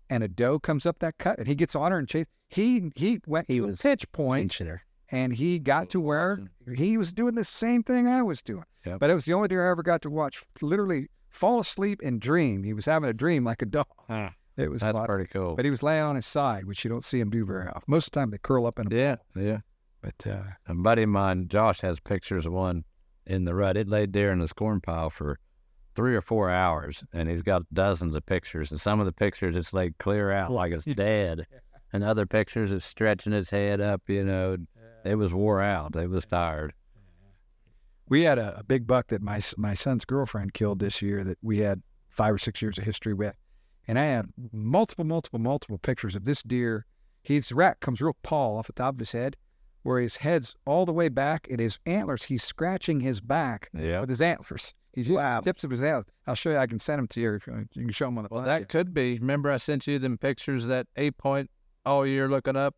A: And a doe comes up that cut and he gets on her and chase. He went to a pitch point and he got to where he was doing the same thing I was doing.
C: Yep.
A: But it was the only deer I ever got to watch literally fall asleep and dream. He was having a dream like a dog. It was
C: That's
A: fun.
C: pretty cool.
A: But he was laying on his side, which you don't see him do very often. Most of the time they curl up in a ball.
C: Yeah.
A: But
C: A buddy of mine, Josh, has pictures of one in the rut. It laid there in his corn pile for 3 or 4 hours, and he's got dozens of pictures. And some of the pictures, it's laid clear out like it's dead. And other pictures, it's stretching its head up, you know. It was wore out. It was tired.
A: we had a big buck that my son's girlfriend killed this year that we had 5 or 6 years of history with. And I had multiple pictures of this deer. His rack comes real tall off the top of his head, where his head's all the way back and his antlers, he's scratching his back with his antlers. He's using tips of his antlers. I'll show you. I can send them to you if you can show them on the
C: Well,
A: podcast.
C: that could be. Remember I sent you them pictures of that 8-point all year looking up?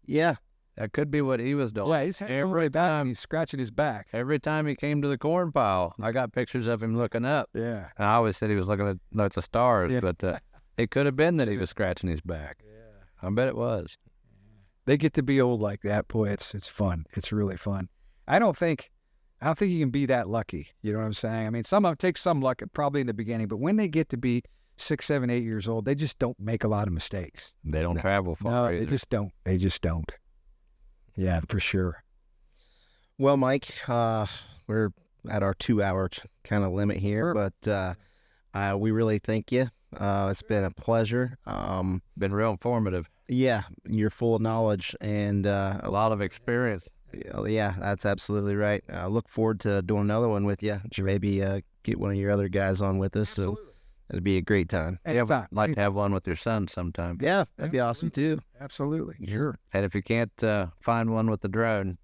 B: Yeah.
C: That could be what he was doing.
A: Yeah, his head's all the way back and he's scratching his back.
C: Every time he came to the corn pile, I got pictures of him looking up.
A: Yeah.
C: And I always said he was looking at lots of stars, but it could have been that he was scratching his back. Yeah. I bet it was.
A: They get to be old like that, boy. It's fun. It's really fun. I don't think you can be that lucky. You know what I'm saying? I mean, some of them take some luck probably in the beginning, but when they get to be 6, 7, 8 years old, they just don't make a lot of mistakes.
C: They don't travel far.
A: No,
C: either.
A: they just don't. They just don't. Yeah, for sure.
B: Well, Mike, we're at our 2-hour kind of limit here, but we really thank you. It's been a pleasure.
C: Been real informative.
B: Yeah, you're full of knowledge and
C: A lot of experience.
B: Yeah, that's absolutely right. I look forward to doing another one with you. Maybe get one of your other guys on with us.
A: Absolutely.
B: So it'd be a great time.
C: Yeah, I'd like to have one with your son sometime.
B: Yeah, that'd be awesome too.
A: Absolutely. Sure.
C: And if you can't find one with the drone,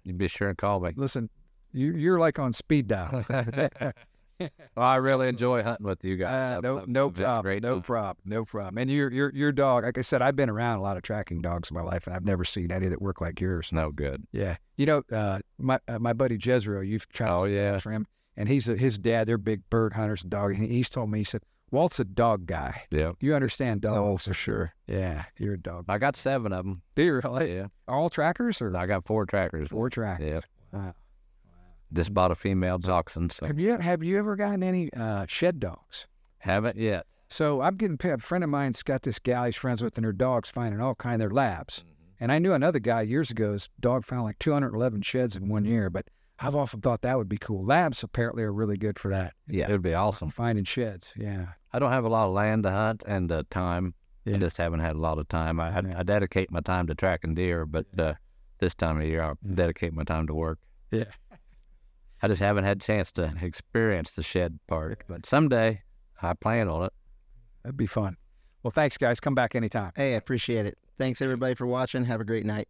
C: you'd be sure to call me.
A: Listen, you're like on speed dial.
C: Well, I really enjoy hunting with you guys.
A: No problem. And your dog, like I said, I've been around a lot of tracking dogs in my life, and I've never seen any that work like yours.
C: No good.
A: Yeah. You know, my buddy Jezreel, you've tried dogs for him, and his dad, they're big bird hunters and dog. And he's told me, he said, Walt's a dog guy.
C: Yeah.
A: You understand dogs.
B: Oh, for sure.
A: Yeah, you're a dog.
C: I got 7 of them.
A: Do you really?
C: Yeah.
A: All trackers or?
C: I got 4 trackers.
A: 4 trackers.
C: Yeah.
A: Wow.
C: Just bought a female dachshund. So.
A: Have you ever gotten any shed dogs?
C: Haven't yet.
A: So I'm getting a friend of mine's got this gal he's friends with, and her dog's finding all kind of their labs. And I knew another guy years ago, his dog found like 211 sheds in 1 year, but I've often thought that would be cool. Labs apparently are really good for that,
B: Yeah.
C: It would be awesome.
A: finding sheds. Yeah.
C: I don't have a lot of land to hunt and time.
A: Yeah.
C: I just haven't had a lot of time. I dedicate my time to tracking deer, but this time of year I'll dedicate my time to work.
A: Yeah.
C: I just haven't had a chance to experience the shed part, but someday I plan on it.
A: That'd be fun. Well, thanks, guys. Come back anytime.
B: Hey, I appreciate it. Thanks everybody for watching. Have a great night.